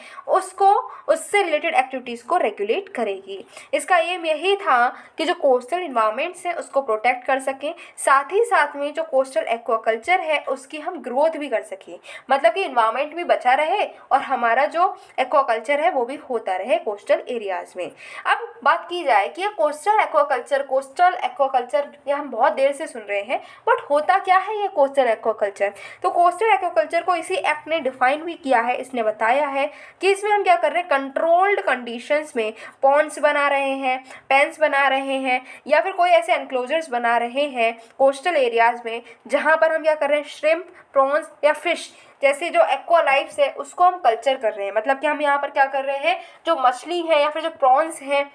उससे रिलेटेड एक्टिविटीज़ को रेगुलेट करेगी। इसका एम यही था कि जो कोस्टल इन्वायरमेंट्स हैं उसको प्रोटेक्ट कर सकें, साथ ही साथ में जो कोस्टल एक्वाकल्चर है उसकी हम ग्रोथ भी कर सकें, मतलब कि इन्वायरमेंट भी बचा रहे और हमारा जो एक्वाकल्चर है वो भी होता रहे कोस्टल एरियाज़ में। अब बात की जाए कि ये कोस्टल एक्वाकल्चर ये हम बहुत देर से सुन रहे हैं, बट होता क्या है ये कोस्टल एक्वाकल्चर? तो कोस्टल एक्वाकल्चर को इसी एक्ट ने डिफाइन भी किया है। इसने बताया है कि इसमें हम क्या कर रहे हैं, कंट्रोल्ड कंडीशंस में पॉन्ड्स बना रहे हैं, पेन्स बना रहे हैं, या फिर कोई ऐसे एनक्लोजर्स बना रहे हैं कोस्टल एरियाज़ में जहाँ पर हम क्या कर रहे हैं, श्रिम्प, प्रॉन्स या फिश जैसे जो एक्वा लाइफ्स है उसको हम कल्चर कर रहे हैं। मतलब कि हम यहाँ पर क्या कर रहे हैं, जो मछली है या फिर जो प्रॉन्स हैं,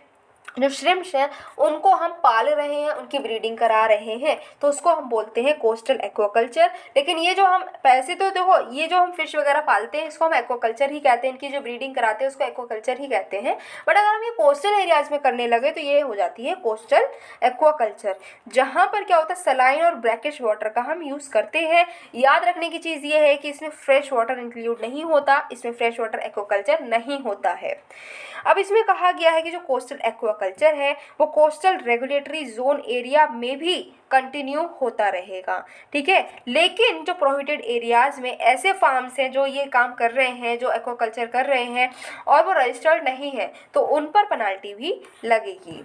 जो श्रिम्प्स हैं, उनको हम पाल रहे हैं, उनकी ब्रीडिंग करा रहे हैं, तो उसको हम बोलते हैं कोस्टल एक्वाकल्चर। लेकिन ये जो हम पैसे तो देखो, ये जो हम फिश वगैरह पालते हैं इसको हम एक्वाकल्चर ही कहते हैं, इनकी जो ब्रीडिंग कराते हैं उसको एक्वाकल्चर ही कहते हैं। बट अगर हम ये कोस्टल एरियाज में करने लगे तो ये हो जाती है कोस्टल एक्वाकल्चर, जहाँ पर क्या होता है, सलाइन और ब्रैकिश वाटर का हम यूज़ करते हैं। याद रखने की चीज़ ये है कि इसमें फ्रेश वाटर इंक्लूड नहीं होता, इसमें फ्रेश वाटर एक्वाकल्चर नहीं होता है। अब इसमें कहा गया है कि जो कोस्टल एक्वाकल्चर है वो कोस्टल रेगुलेटरी जोन एरिया में भी कंटिन्यू होता रहेगा, ठीक है। लेकिन जो प्रोहिबिटेड एरियाज़ में ऐसे फार्म्स हैं जो ये काम कर रहे हैं, जो एक्वाकल्चर कर रहे हैं और वो रजिस्टर्ड नहीं है, तो उन पर पेनल्टी भी लगेगी।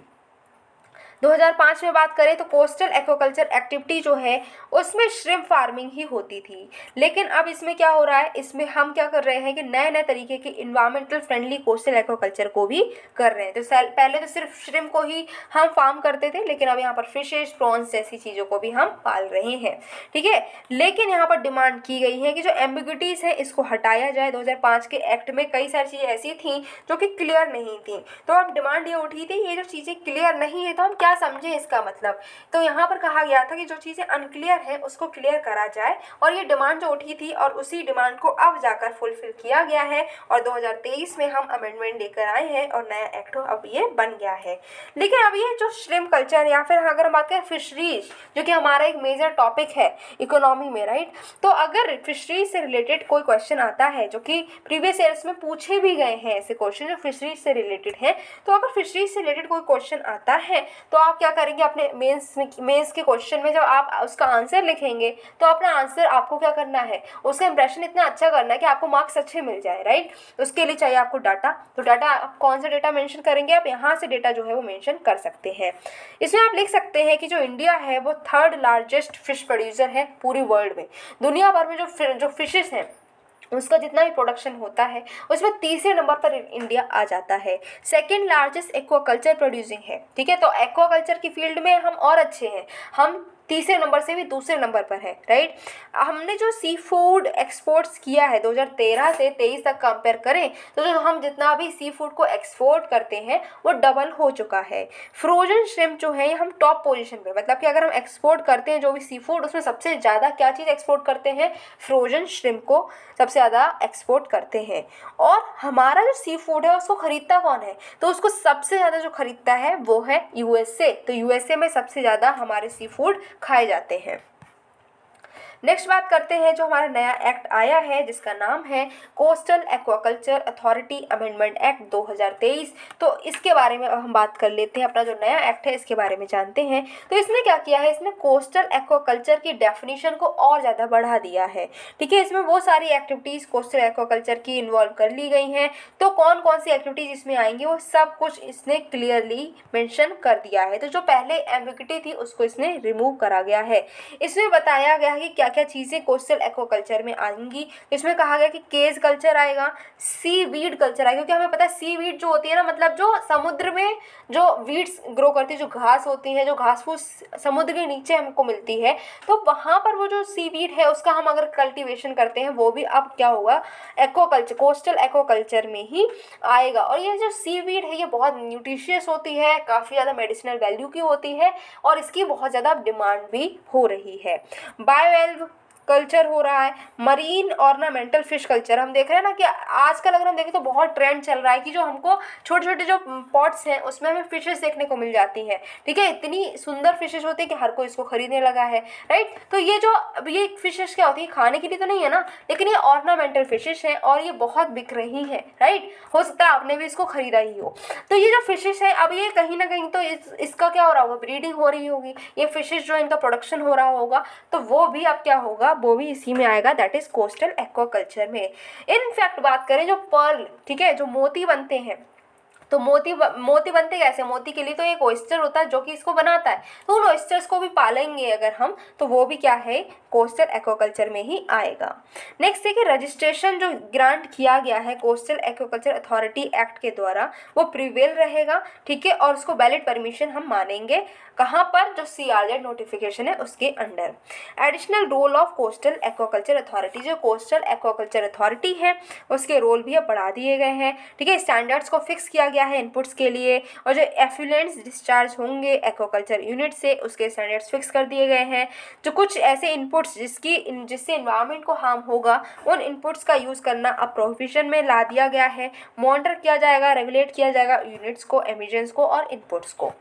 2005 में बात करें तो कोस्टल एक्वाकल्चर एक्टिविटी जो है उसमें श्रिम्प फार्मिंग ही होती थी। लेकिन अब इसमें क्या हो रहा है, इसमें हम क्या कर रहे हैं कि नए नए तरीके के इन्वायरमेंटल फ्रेंडली कोस्टल एक्वाकल्चर को भी कर रहे हैं। तो पहले तो सिर्फ श्रिम्प को ही हम फार्म करते थे, लेकिन अब यहाँ पर फिशेज, प्रॉन्स जैसी चीज़ों को भी हम पाल रहे हैं, ठीक है। लेकिन यहाँ पर डिमांड की गई है कि जो एम्बिग्विटीज़ है इसको हटाया जाए। 2005 के एक्ट में कई सारी चीज़ें ऐसी थी जो कि क्लियर नहीं थी, तो अब डिमांड ये उठी थी ये जो चीज़ें क्लियर नहीं है तो हम क्या समझें इसका मतलब। तो यहाँ पर कहा गया था कि जो चीज़ें अनक्लियर है उसको क्लियर करा जाए, और ये डिमांड जो उठी थी और उसी डिमांड को अब जाकर फुलफिल किया गया है और 2023 में हम अमेंडमेंट लेकर आए हैं और नया एक्ट अब ये बन गया है। लेकिन अब ये जो श्रिम्प कल्चर या फिर अगर हम बात करें फिशरीज, जो कि हमारा एक मेजर टॉपिक है इकोनॉमी में, राइट, तो अगर फिशरीज से रिलेटेड कोई क्वेश्चन आता है, जो कि प्रीवियस ईयर्स में पूछे भी गए हैं ऐसे क्वेश्चन जो फिशरीज से रिलेटेड है, तो अगर फिशरीज से रिलेटेड कोई क्वेश्चन आता है तो आप क्या करेंगे, अपने मेंस के क्वेश्चन में जब आप उसका आंसर लिखेंगे तो अपना आंसर आपको क्या करना है, उसका इंप्रेशन इतना अच्छा करना है कि आपको मार्क्स अच्छे मिल जाए, राइट। उसके लिए चाहिए आपको डाटा, तो डाटा आप कौन सा डेटा मेंशन करेंगे, आप यहाँ से डेटा जो है वो मेंशन कर सकते हैं। इसमें आप लिख सकते हैं कि जो इंडिया है वो 3rd लार्जेस्ट फिश प्रोड्यूसर है पूरी वर्ल्ड में। दुनिया भर में जो फिशेस हैं उसका जितना भी प्रोडक्शन होता है उसमें तीसरे नंबर पर इंडिया आ जाता है। 2nd लार्जेस्ट एक्वाकल्चर प्रोड्यूसिंग है, ठीक है। तो एक्वाकल्चर की फील्ड में हम और अच्छे हैं, हम तीसरे नंबर से भी दूसरे नंबर पर है, राइट। हमने जो सी फूड एक्सपोर्ट्स किया है 2013 से 23 तक कंपेयर करें तो जो हम जितना भी सी फूड को एक्सपोर्ट करते हैं वो डबल हो चुका है। फ्रोजन श्रिम्प जो है हम टॉप पोजीशन पे, मतलब कि अगर हम एक्सपोर्ट करते हैं जो भी सी फूड, उसमें सबसे ज़्यादा क्या चीज़ एक्सपोर्ट करते हैं, फ्रोजन श्रिम्प को सबसे ज़्यादा एक्सपोर्ट करते हैं। और हमारा जो सी फूड है उसको ख़रीदता कौन है, तो उसको सबसे ज़्यादा जो ख़रीदता है वो है यूएसए। तो यूएसए में सबसे ज़्यादा हमारे सी फूड खाए जाते हैं। नेक्स्ट बात करते हैं जो हमारा नया एक्ट आया है जिसका नाम है coastal aquaculture authority amendment act 2023। तो इसके बारे में हम बात कर लेते हैं, अपना जो नया एक्ट है इसके बारे में जानते हैं। तो इसने क्या किया है, इसने कोस्टल एक्वाकल्चर की डेफिनेशन को और ज़्यादा बढ़ा दिया है, ठीक है। इसमें वो सारी एक्टिविटीज़ कोस्टल एक्वाकल्चर की इन्वॉल्व कर ली गई हैं। तो कौन कौन सी एक्टिविटीज़ इसमें आएंगी वो सब कुछ इसने क्लियरली मेंशन कर दिया है। तो जो पहले एम्बिग्विटी थी उसको इसने रिमूव करा गया है। इसमें बताया गया है कि क्या क्या चीज़ें कोस्टल एक्वाकल्चर में आएंगी। इसमें कहा गया कि केज कल्चर आएगा, सी वीड कल्चर आएगा, क्योंकि हमें पता है सी वीड जो होती है ना, मतलब जो समुद्र में जो वीड्स ग्रो करती है, जो घास होती है, जो घास फूस समुद्र के नीचे हमको मिलती है, तो वहाँ पर वो जो सी वीड है उसका हम अगर कल्टीवेशन करते हैं वो भी अब क्या होगा, एक्वाकल्चर, कोस्टल एक्वाकल्चर में ही आएगा। और ये जो सी वीड है ये बहुत न्यूट्रिशियस होती है, काफ़ी ज़्यादा मेडिसिनल वैल्यू की होती है और इसकी बहुत ज़्यादा डिमांड भी हो रही है। बायोएल्व कल्चर हो रहा है, मरीन ऑर्नामेंटल फिश कल्चर। हम देख रहे हैं ना कि आजकल अगर हम देखें तो बहुत ट्रेंड चल रहा है कि जो हमको छोटे छोटे जो पॉट्स हैं उसमें हमें फिशेस देखने को मिल जाती हैं, ठीक है। इतनी सुंदर फिशेस होती है कि हर कोई इसको खरीदने लगा है, राइट। तो ये जो ये फिशेस क्या होती है, खाने के लिए तो नहीं है ना, लेकिन ये ऑर्नामेंटल फिशेस हैं और ये बहुत बिक रही हैं, राइट। हो सकता है आपने भी इसको खरीदा ही हो। तो ये जो फिशेस है, अब ये कहीं ना कहीं तो इसका क्या हो रहा होगा, ब्रीडिंग हो रही होगी, ये फिशेस जो इनका प्रोडक्शन हो रहा होगा, तो वो भी अब क्या होगा, वो भी इसी में आएगा, दैट इज कोस्टल एक्वाकल्चर में। इनफैक्ट बात करें जो पर्ल, ठीक है, जो मोती बनते हैं, तो मोती बनते कैसे, मोती के लिए तो एक ऑयस्टर होता है जो कि इसको बनाता है, तो उन ऑयस्टर्स को भी पालेंगे अगर हम, तो वो भी क्या है, कोस्टल एक्वाकल्चर में ही आएगा। नेक्स्ट है कि रजिस्ट्रेशन जो ग्रांट किया गया है कोस्टल एक्वाकल्चर अथॉरिटी एक्ट के द्वारा, वो प्रिवेल रहेगा, ठीक है, और उसको वैलिड परमिशन हम मानेंगे। कहाँ पर, जो CRZ नोटिफिकेशन है उसके under. Additional role of coastal aquaculture authority, जो कोस्टल एक्वाकल्चर अथॉरिटी है उसके रोल भी अब बढ़ा दिए गए हैं, ठीक है। स्टैंडर्ड्स को फिक्स किया गया है इनपुट्स के लिए, और जो एफ्लुएंट्स डिस्चार्ज होंगे एक्वाकल्चर यूनिट से उसके स्टैंडर्ड्स फिक्स कर दिए गए हैं। जो कुछ ऐसे इनपुट्स जिससे इन्वायरमेंट को हार्म होगा, उन इनपुट्स का यूज़ करना अब प्रोविजन में ला दिया गया है। मॉनिटर किया जाएगा, रेगुलेट किया जाएगा यूनिट्स को, एमिशंस को और इनपुट्स को।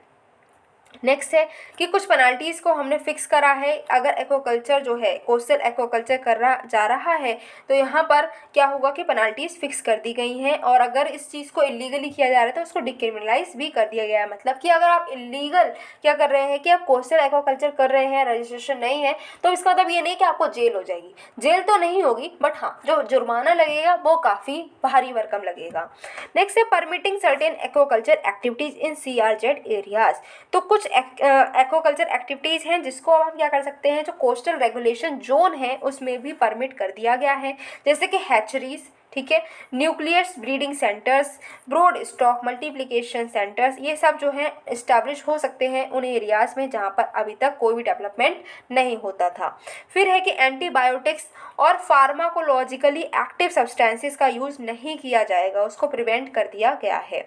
नेक्स्ट है कि कुछ पेनल्टीज़ को हमने फिक्स करा है, अगर एक्वाकल्चर जो है कोस्टल एक्वाकल्चर जा रहा है तो यहाँ पर क्या होगा कि पेनल्टीज़ फिक्स कर दी गई हैं, और अगर इस चीज़ को इलीगली किया जा रहा है तो उसको डिक्रिमिनलाइज भी कर दिया गया है। मतलब कि अगर आप इलीगल क्या कर रहे हैं कि आप कोस्टल एक्वाकल्चर कर रहे हैं, रजिस्ट्रेशन नहीं है, तो इसका मतलब ये नहीं कि आपको जेल हो जाएगी, जेल तो नहीं होगी, बट हाँ जो जुर्माना लगेगा वो काफ़ी भारी भरकम लगेगा। नेक्स्ट है परमिटिंग सर्टेन एक्वाकल्चर एक्टिविटीज़ इन CRZ एरियाज़। तो कुछ एक्वाकल्चर एक्टिविटीज़ हैं जिसको अब हम क्या कर सकते हैं, जो कोस्टल रेगुलेशन जोन है उसमें भी परमिट कर दिया गया है, जैसे कि हैचरीज, ठीक है, nucleus breeding centres, brood stock multiplication centres, ये सब जो है इस्टेब्लिश हो सकते हैं उन एरियाज़ में जहाँ पर अभी तक कोई भी डेवलपमेंट नहीं होता था। फिर है कि एंटीबायोटिक्स और फार्माकोलॉजिकली एक्टिव सब्सटेंसेस का यूज़ नहीं किया जाएगा, उसको प्रिवेंट कर दिया गया है।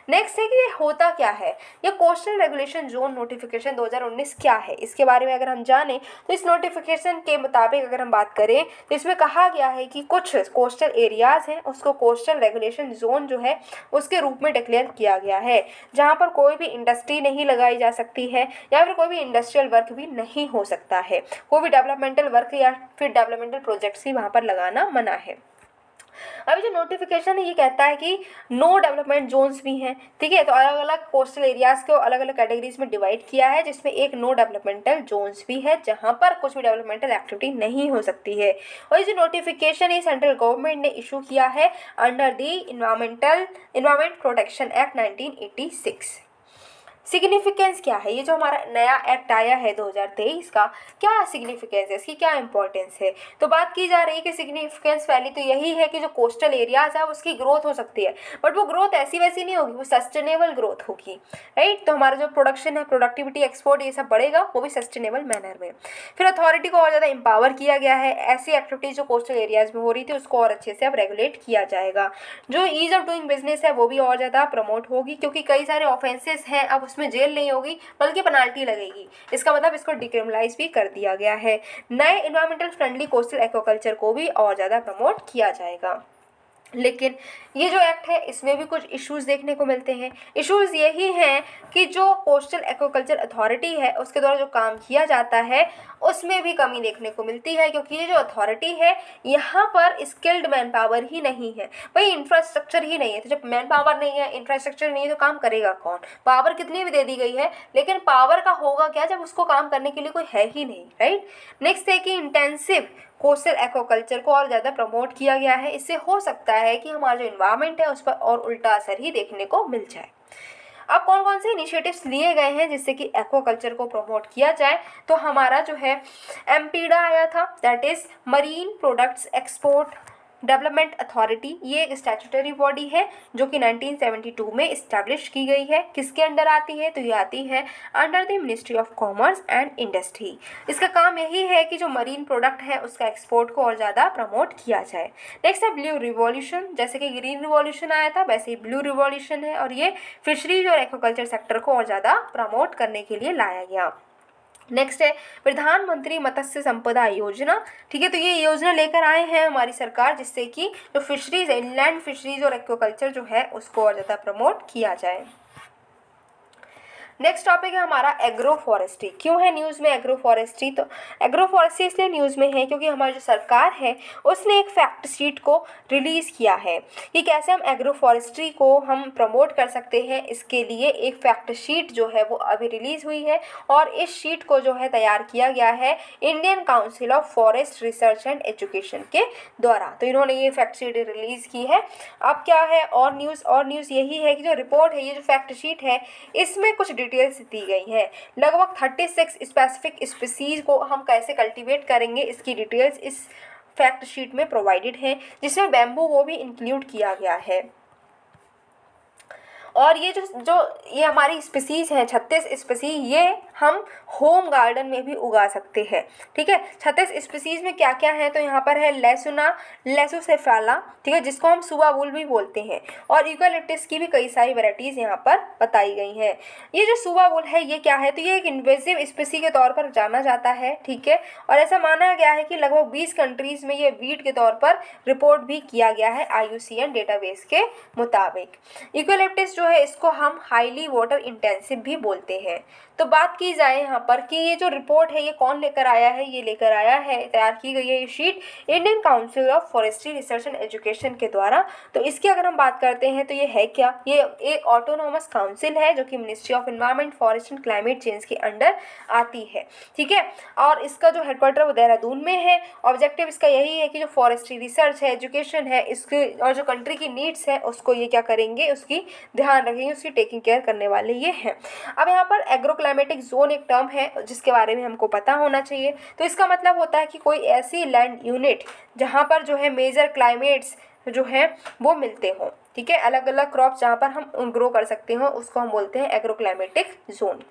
नेक्स्ट है कि ये होता क्या है, ये कोस्टल रेगुलेशन जोन नोटिफिकेशन 2019 क्या है, इसके बारे में अगर हम जानें तो इस नोटिफिकेशन के मुताबिक अगर हम बात करें तो इसमें कहा गया है कि कुछ कोस्टल एरियाज़ हैं उसको कोस्टल रेगुलेशन जोन जो है उसके रूप में डिक्लेयर किया गया है, जहाँ पर कोई भी इंडस्ट्री नहीं लगाई जा सकती है या फिर कोई भी इंडस्ट्रियल वर्क भी नहीं हो सकता है, कोई भी डेवलपमेंटल वर्क या फिर डेवलपमेंटल प्रोजेक्ट्स ही वहाँ पर लगाना मना है। अभी जो नोटिफिकेशन है ये कहता है कि नो डेवलपमेंट जोन्स भी हैं, ठीक है। तो अलग अलग कोस्टल एरियाज़ को अलग अलग कैटेगरीज में डिवाइड किया है, जिसमें एक नो डेवलपमेंटल जोन्स भी है जहां पर कुछ भी डेवलपमेंटल एक्टिविटी नहीं हो सकती है। और ये जो नोटिफिकेशन है सेंट्रल गवर्नमेंट ने इशू किया है under the environment protection act 1986। Significance क्या है, ये जो हमारा नया एक्ट आया है 2023 का, क्या सिग्निफिकेंस है, इसकी क्या इंपॉर्टेंस है। तो बात की जा रही है कि सिग्निफिकेंस पहली तो यही है कि जो कोस्टल एरियाज है उसकी ग्रोथ हो सकती है, बट वो ग्रोथ ऐसी वैसी नहीं होगी, वो सस्टेनेबल ग्रोथ होगी, राइट। तो हमारा जो प्रोडक्शन है, प्रोडक्टिविटी, एक्सपोर्ट, ये सब बढ़ेगा, वो भी सस्टेनेबल मैनर में। फिर अथॉरिटी को और ज़्यादा एम्पावर किया गया है, ऐसी एक्टिविटीज़ जो कोस्टल एरियाज में हो रही थी उसको और अच्छे से अब रेगुलेट किया जाएगा। जो ईज ऑफ डूइंग बिजनेस है वो भी और ज़्यादा प्रमोट होगी, क्योंकि कई सारे ऑफेंसेस हैं, अब उसमें जेल नहीं होगी बल्कि पेनाल्टी लगेगी, इसका मतलब इसको डिक्रिमिनलाइज भी कर दिया गया है। नए इन्वायरमेंटल फ्रेंडली कोस्टल एक्वाकल्चर को भी और ज़्यादा प्रमोट किया जाएगा। लेकिन ये जो एक्ट है इसमें भी कुछ इश्यूज़ देखने को मिलते हैं। इश्यूज़ यही हैं कि जो कोस्टल एक्वाकल्चर अथॉरिटी है उसके द्वारा जो काम किया जाता है उसमें भी कमी देखने को मिलती है, क्योंकि ये जो अथॉरिटी है यहाँ पर स्किल्ड मैन पावर ही नहीं है, भाई इंफ्रास्ट्रक्चर ही नहीं है। तो जब मैन पावर नहीं है, इंफ्रास्ट्रक्चर नहीं है, तो काम करेगा कौन। पावर कितनी भी दे दी गई है लेकिन पावर का होगा क्या जब उसको काम करने के लिए कोई है ही नहीं, राइट। नेक्स्ट है कि इंटेंसिव कोस्टल एक्वाकल्चर को और ज़्यादा प्रमोट किया गया है, इससे हो सकता है कि हमारा जो इन्वायरमेंट है उस पर और उल्टा असर ही देखने को मिल जाए। अब कौन कौन से इनिशिएटिव्स लिए गए हैं जिससे कि एक्वाकल्चर को प्रमोट किया जाए, तो हमारा जो है एम्पीडा आया था, that is marine products export development authority. ये एक स्टैट्यूटरी बॉडी है जो कि 1972 में इस्टेब्लिश की गई है। किसके अंडर आती है, तो ये आती है under the ministry of commerce and industry. इसका काम यही है कि जो मरीन प्रोडक्ट है उसका एक्सपोर्ट को और ज़्यादा प्रमोट किया जाए। नेक्स्ट है ब्लू रिवॉल्यूशन, जैसे कि ग्रीन रिवॉल्यूशन आया था वैसे ही ब्लू रिवॉल्यूशन है, और ये फिशरीज और एक्वाकल्चर सेक्टर को और ज़्यादा प्रमोट करने के लिए लाया गया। नेक्स्ट है प्रधानमंत्री मत्स्य संपदा योजना। ठीक है, तो ये योजना लेकर आए हैं हमारी सरकार, जिससे कि जो फिशरीज है, इनलैंड फिशरीज और एक्वाकल्चर जो है उसको और ज़्यादा प्रमोट किया जाए। नेक्स्ट टॉपिक है हमारा एग्रो फॉरेस्ट्री। क्यों है न्यूज़ में एग्रो फॉरेस्ट्री? तो एग्रो फॉरेस्ट्री इसलिए न्यूज़ में है क्योंकि हमारी जो सरकार है उसने एक फैक्ट शीट को रिलीज़ किया है कि कैसे हम एग्रो फॉरेस्ट्री को हम प्रमोट कर सकते हैं। इसके लिए एक फैक्ट शीट जो है वो अभी रिलीज़ हुई है और इस शीट को जो है तैयार किया गया है Indian council of forest research and education के द्वारा। तो इन्होंने ये फैक्ट शीट रिलीज़ की है। अब क्या है और न्यूज़ यही है कि जो रिपोर्ट है, ये जो फैक्ट शीट है, इसमें कुछ डिटेल्स दी गई है। लगभग 36 स्पेसिफिक स्पीसीज को हम कैसे कल्टीवेट करेंगे, इसकी डिटेल्स इस फैक्ट शीट में प्रोवाइडेड है, जिसमें बैम्बू को भी इंक्लूड किया गया है। और ये जो ये हमारी स्पीसीज़ हैं 36 स्पीसीज, ये हम होम गार्डन में भी उगा सकते हैं। ठीक है, 36 स्पीसीज में क्या क्या है? तो यहाँ पर है लेसोसेफाला, ठीक है, जिसको हम सुबाबुल भी बोलते हैं, और यूकेलिप्टस की भी कई सारी वैरायटीज़ यहाँ पर बताई गई हैं। ये जो सुबाबुल है ये क्या है? तो ये एक इन्वेसिव स्पीसी के तौर पर जाना जाता है। ठीक है, और ऐसा माना गया है कि लगभग 20 कंट्रीज़ में ये वीड के तौर पर रिपोर्ट भी किया गया है IUCN डेटाबेस के मुताबिक। यूकेलिप्टस जो है इसको हम हाईली वाटर इंटेंसिव भी बोलते हैं। तो बात की जाए यहाँ पर कि ये जो रिपोर्ट है ये कौन लेकर आया है? ये लेकर आया है, तैयार की गई है ये sheet Indian council of forestry research and education के द्वारा। तो इसकी अगर हम बात करते हैं तो ये है क्या? ये एक ऑटोनोमस काउंसिल है जो कि ministry of environment, forest and climate change के अंडर आती है। ठीक है, और इसका जो हेडक्वार्टर वो देहरादून में है। ऑब्जेक्टिव इसका यही है कि जो फॉरेस्ट्री रिसर्च है, एजुकेशन है, इसके और जो कंट्री की नीड्स है उसको ये क्या करेंगे, उसकी ध्यान रखेंगे, उसकी टेकिंग केयर करने वाले ये हैं। अब यहाँ पर एग्रो क्लाइमेटिक जोन एक टर्म है जिसके बारे में हमको पता होना चाहिए। तो इसका मतलब होता है कि कोई ऐसी लैंड यूनिट जहाँ पर जो है मेजर क्लाइमेट्स जो है वो मिलते हों। ठीक है, अलग अलग क्रॉप्स जहाँ पर हम ग्रो कर सकते हो उसको हम बोलते हैं एग्रो क्लाइमेटिक जोन।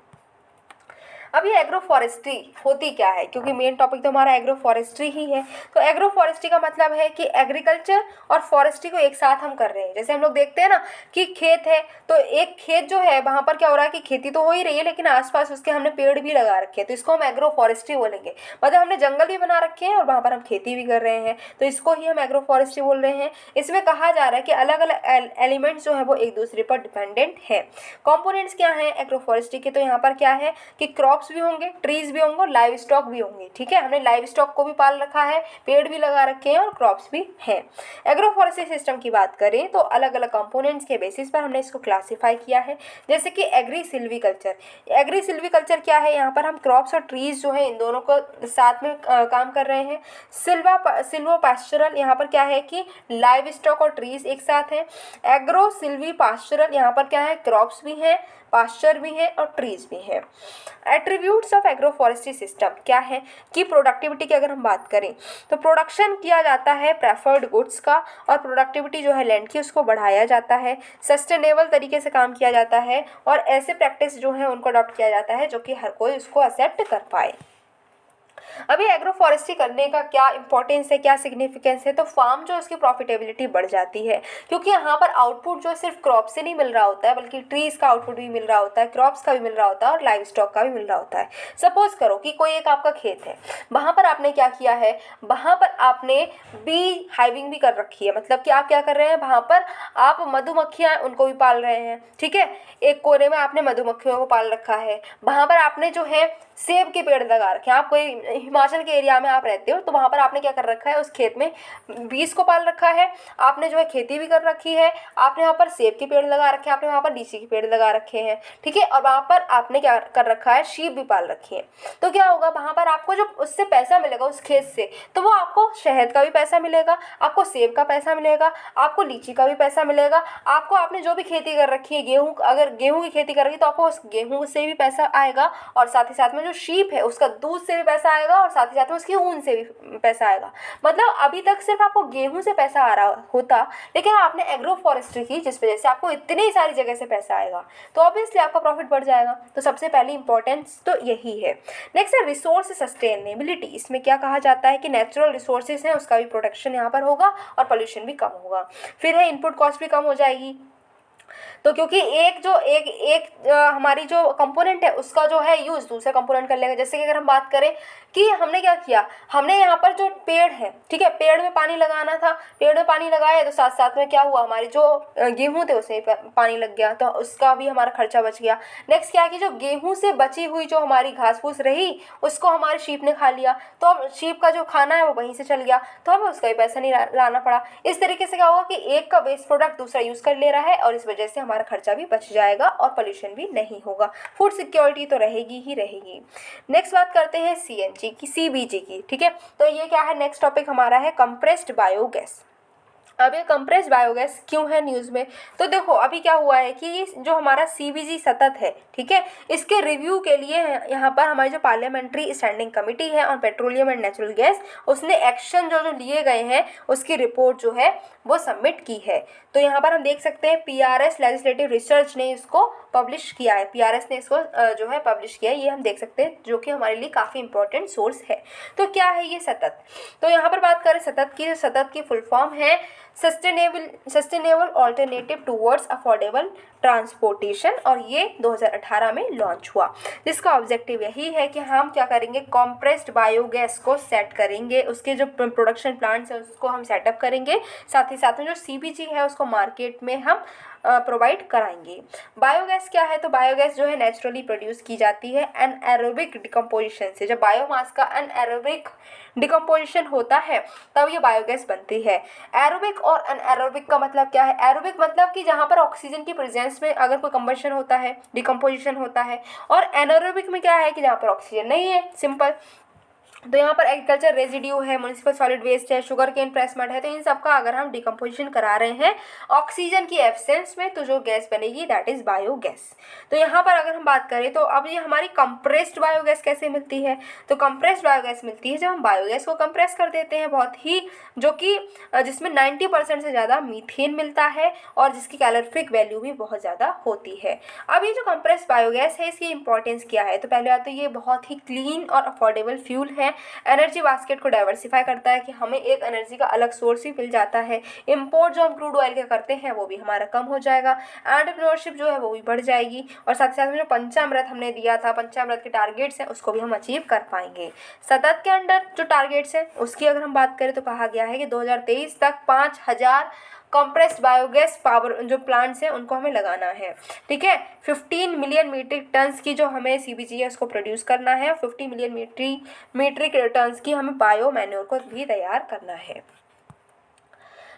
अब ये एग्रो फॉरेस्ट्री होती क्या है? क्योंकि मेन टॉपिक तो हमारा एग्रो फॉरेस्ट्री ही है। तो एग्रो फॉरेस्ट्री का मतलब है कि एग्रीकल्चर और फॉरेस्ट्री को एक साथ हम कर रहे हैं। जैसे हम लोग देखते हैं ना कि खेत है, तो एक खेत जो है वहाँ पर क्या हो रहा है कि खेती तो हो ही रही है लेकिन आसपास उसके हमने पेड़ भी लगा रखे हैं, तो इसको हम एग्रो फॉरेस्ट्री बोलेंगे। मतलब हमने जंगल भी बना रखे हैं और वहाँ पर हम खेती भी कर रहे हैं, तो इसको ही हम एग्रो फॉरेस्ट्री बोल रहे हैं। इसमें कहा जा रहा है कि अलग अलग एलिमेंट्स जो है वो एक दूसरे पर डिपेंडेंट है। कॉम्पोनेंट्स क्या हैं एग्रो फॉरेस्ट्री के? तो यहाँ पर क्या है कि क्रॉप्स भी होंगे, ट्रीज भी होंगे और लाइव स्टॉक भी होंगे। ठीक है, हमने लाइव स्टॉक को भी पाल रखा है, पेड़ भी लगा रखे हैं और क्रॉप्स भी हैं। एग्रो फॉरेस्ट्री सिस्टम की बात करें तो अलग अलग कंपोनेंट्स के बेसिस पर हमने इसको क्लासिफाई किया है। जैसे कि एग्री सिल्वीकल्चर। एग्री सिल्वीकल्चर क्या है? यहाँ पर हम क्रॉप्स और ट्रीज जो है इन दोनों को साथ में काम कर रहे हैं। सिल्वो पास्चरल, यहाँ पर क्या है कि लाइव स्टॉक और ट्रीज एक साथ हैं। एग्रो सिल्वी पास्चरल, यहाँ पर क्या है, क्रॉप्स भी हैं, पास्चर भी है और ट्रीज भी हैं। Attributes of agro forestry system क्या है कि प्रोडक्टिविटी की अगर हम बात करें तो प्रोडक्शन किया जाता है प्रेफर्ड गुड्स का, और प्रोडक्टिविटी जो है लैंड की उसको बढ़ाया जाता है। सस्टेनेबल तरीके से काम किया जाता है और ऐसे प्रैक्टिस जो है उनको अडॉप्ट किया जाता है जो कि हर कोई उसको एक्सेप्ट कर पाए। अभी एग्रो फॉरेस्ट्री करने का क्या इंपॉर्टेंस है, क्या सिग्निफिकेंस है? तो फार्म जो उसकी प्रॉफिटेबिलिटी बढ़ जाती है, क्योंकि यहाँ पर आउटपुट जो सिर्फ क्रॉप से नहीं मिल रहा होता है बल्कि ट्रीज का आउटपुट भी मिल रहा होता है, क्रॉप्स का भी मिल रहा होता है और लाइव स्टॉक का भी मिल रहा होता है। सपोज करो कि कोई एक आपका खेत है, वहाँ पर आपने क्या किया है, वहाँ पर आपने बी हाइविंग भी कर रखी है। मतलब कि आप क्या कर रहे हैं, वहाँ पर आप मधुमक्खियाँ उनको भी पाल रहे हैं। ठीक है, एक कोने में आपने मधुमक्खियों को पाल रखा है, वहाँ पर आपने जो है सेब के पेड़ लगा रखे हैं। आप कोई हिमाचल के एरिया में आप रहते हो तो वहाँ पर आपने क्या कर रखा है, उस खेत में बीज को पाल रखा है, आपने जो है खेती भी कर रखी है, आपने वहाँ पर सेब के पेड़ लगा रखे हैं, आपने वहाँ पर लीची के पेड़ लगा रखे हैं। ठीक है, और वहाँ पर आपने क्या कर रखा है, शीप भी पाल रखी है। तो क्या होगा, वहाँ पर आपको जो उससे पैसा मिलेगा उस खेत से, तो वो आपको शहद का भी पैसा मिलेगा, आपको सेब का पैसा मिलेगा, आपको लीची का भी पैसा मिलेगा, आपको आपने जो भी खेती कर रखी है, गेहूँ, अगर गेहूँ की खेती कर रखी है तो आपको उस गेहूँ से भी पैसा आएगा, और साथ ही साथ में जो शीप है उसका दूध से भी पैसा आएगा, और साथ ही साथ में उसकी ऊन से भी पैसा आएगा। मतलब अभी तक सिर्फ आपको गेहूं से पैसा आ रहा होता, लेकिन आपने एग्रो फॉरेस्ट्री की जिस वजह से आपको इतनी सारी जगह से पैसा आएगा, तो ऑब्वियसली आपका प्रॉफिट बढ़ जाएगा। तो सबसे पहली इंपॉर्टेंस तो यही है। नेक्स्ट है रिसोर्स सस्टेनेबिलिटी। इसमें क्या कहा जाता है कि नेचुरल रिसोर्सेज हैं उसका भी प्रोटेक्शन यहाँ पर होगा और पोल्यूशन भी कम होगा। फिर है इनपुट कॉस्ट भी कम हो जाएगी। तो क्योंकि हमारी जो कंपोनेंट है उसका जो है यूज़ दूसरे कंपोनेंट कर लेगा। जैसे कि अगर हम बात करें कि हमने क्या किया, हमने यहाँ पर जो पेड़ है, ठीक है, पेड़ में पानी लगाना था, पेड़ में पानी लगाया तो साथ साथ में क्या हुआ, हमारे जो गेहूँ थे उसमें पानी लग गया, तो उसका भी हमारा खर्चा बच गया। नेक्स्ट क्या है कि जो गेहूँ से बची हुई जो हमारी घास फूस रही उसको हमारे शीप ने खा लिया, तो अब शीप का जो खाना है वो वहीं से चल गया, तो हमें उसका भी पैसा नहीं लाना पड़ा। इस तरीके से क्या होगा कि एक का वेस्ट प्रोडक्ट दूसरा यूज़ कर ले रहा है और इस वजह से हमारा खर्चा भी बच जाएगा और पोल्यूशन भी नहीं होगा। फूड सिक्योरिटी तो रहेगी ही रहेगी। नेक्स्ट बात करते हैं सीएनजी की, सीबीजी की, ठीक है। तो ये क्या है, नेक्स्ट टॉपिक हमारा है कंप्रेस्ड बायोगैस। अब ये कंप्रेस्ड बायोगैस क्यों है न्यूज़ में, तो देखो अभी क्या हुआ है कि ये जो हमारा सीबीजी सतत है, ठीक है, इसके रिव्यू के लिए यहाँ पर हमारी जो पार्लियामेंट्री स्टैंडिंग कमेटी है on petroleum and natural gas, उसने एक्शन जो लिए गए हैं उसकी रिपोर्ट जो है वो सबमिट की है। तो यहाँ पर हम देख सकते हैं पीआरएस लेजिस्लेटिव रिसर्च ने इसको पब्लिश किया है, पीआरएस ने इसको जो है पब्लिश किया है, ये हम देख सकते हैं, जो कि हमारे लिए काफ़ी इंपॉर्टेंट सोर्स है। तो क्या है ये सतत, तो यहाँ पर बात करें सतत की, सतत की फुल फॉर्म है sustainable alternative towards affordable transportation, और ये 2018 में लॉन्च हुआ, जिसका ऑब्जेक्टिव यही है कि हम क्या करेंगे, कॉम्प्रेस्ड बायोगैस को सेट करेंगे, उसके जो प्रोडक्शन प्लांट्स हैं उसको हम सेटअप करेंगे, साथ ही साथ में जो सीबीजी है उसको मार्केट में हम प्रोवाइड कराएंगे। बायोगैस क्या है, तो बायोगैस जो है नेचुरली प्रोड्यूस की जाती है एनएरोबिक डिकम्पोजिशन से। जब बायोमास का एनएरोबिक डिकम्पोजिशन होता है तब ये बायोगैस बनती है। एरोबिक और अनएरोबिक का मतलब क्या है, एरोबिक मतलब कि जहाँ पर ऑक्सीजन की प्रेजेंस में अगर कोई कंबशन होता है, डिकम्पोजिशन होता है, और एनारोबिक में क्या है कि जहाँ पर ऑक्सीजन नहीं है, सिंपल। तो यहाँ पर एग्रीकल्चर रेजिड्यू है, म्यूनिसिपल सॉलिड वेस्ट है, शुगर केन प्रेस मड है, तो इन सब का अगर हम डिकम्पोजिशन करा रहे हैं ऑक्सीजन की एब्सेंस में तो जो गैस बनेगी दैट इज बायोगैस। तो यहाँ पर अगर हम बात करें तो अब ये हमारी कंप्रेस्ड बायोगैस कैसे मिलती है, तो कंप्रेस्ड बायोगैस मिलती है जब हम बायोगैस को कंप्रेस कर देते हैं बहुत ही, जो कि जिसमें 90% से ज़्यादा मीथेन मिलता है और जिसकी कैलोरीफिक वैल्यू भी बहुत ज़्यादा होती है। अब ये जो कंप्रेस्ड बायोगैस है इसकी इंपॉर्टेंस क्या है, तो पहले बात तो ये बहुत ही क्लीन और अफोर्डेबल फ्यूल है, एनर्जी बास्केट को डाइवर्सिफाई करता है कि हमें एक एनर्जी का अलग सोर्स भी मिल जाता है, इंपोर्ट जो हम क्रूड ऑयल के करते हैं वो भी हमारा कम हो जाएगा, एंटरप्रेन्योरशिप जो है वो भी बढ़ जाएगी, और साथ ही साथ में जो पंचामृत हमने दिया था, पंचामृत के टारगेट्स हैं उसको भी हम अचीव कर पाएंगे। सतत के अंडर जो टारगेट्स हैं उसकी अगर हम बात करें तो कहा गया है कि 2023 तक 5000 कंप्रेस्ड बायोगैस पावर जो प्लांट्स हैं उनको हमें लगाना है, ठीक है। 15 मिलियन मीट्रिक टन्स की जो हमें सीबीजी है उसको प्रोड्यूस करना है, 50 मिलियन मीट्रिक टन्स की हमें बायो मैन्योर को भी तैयार करना है।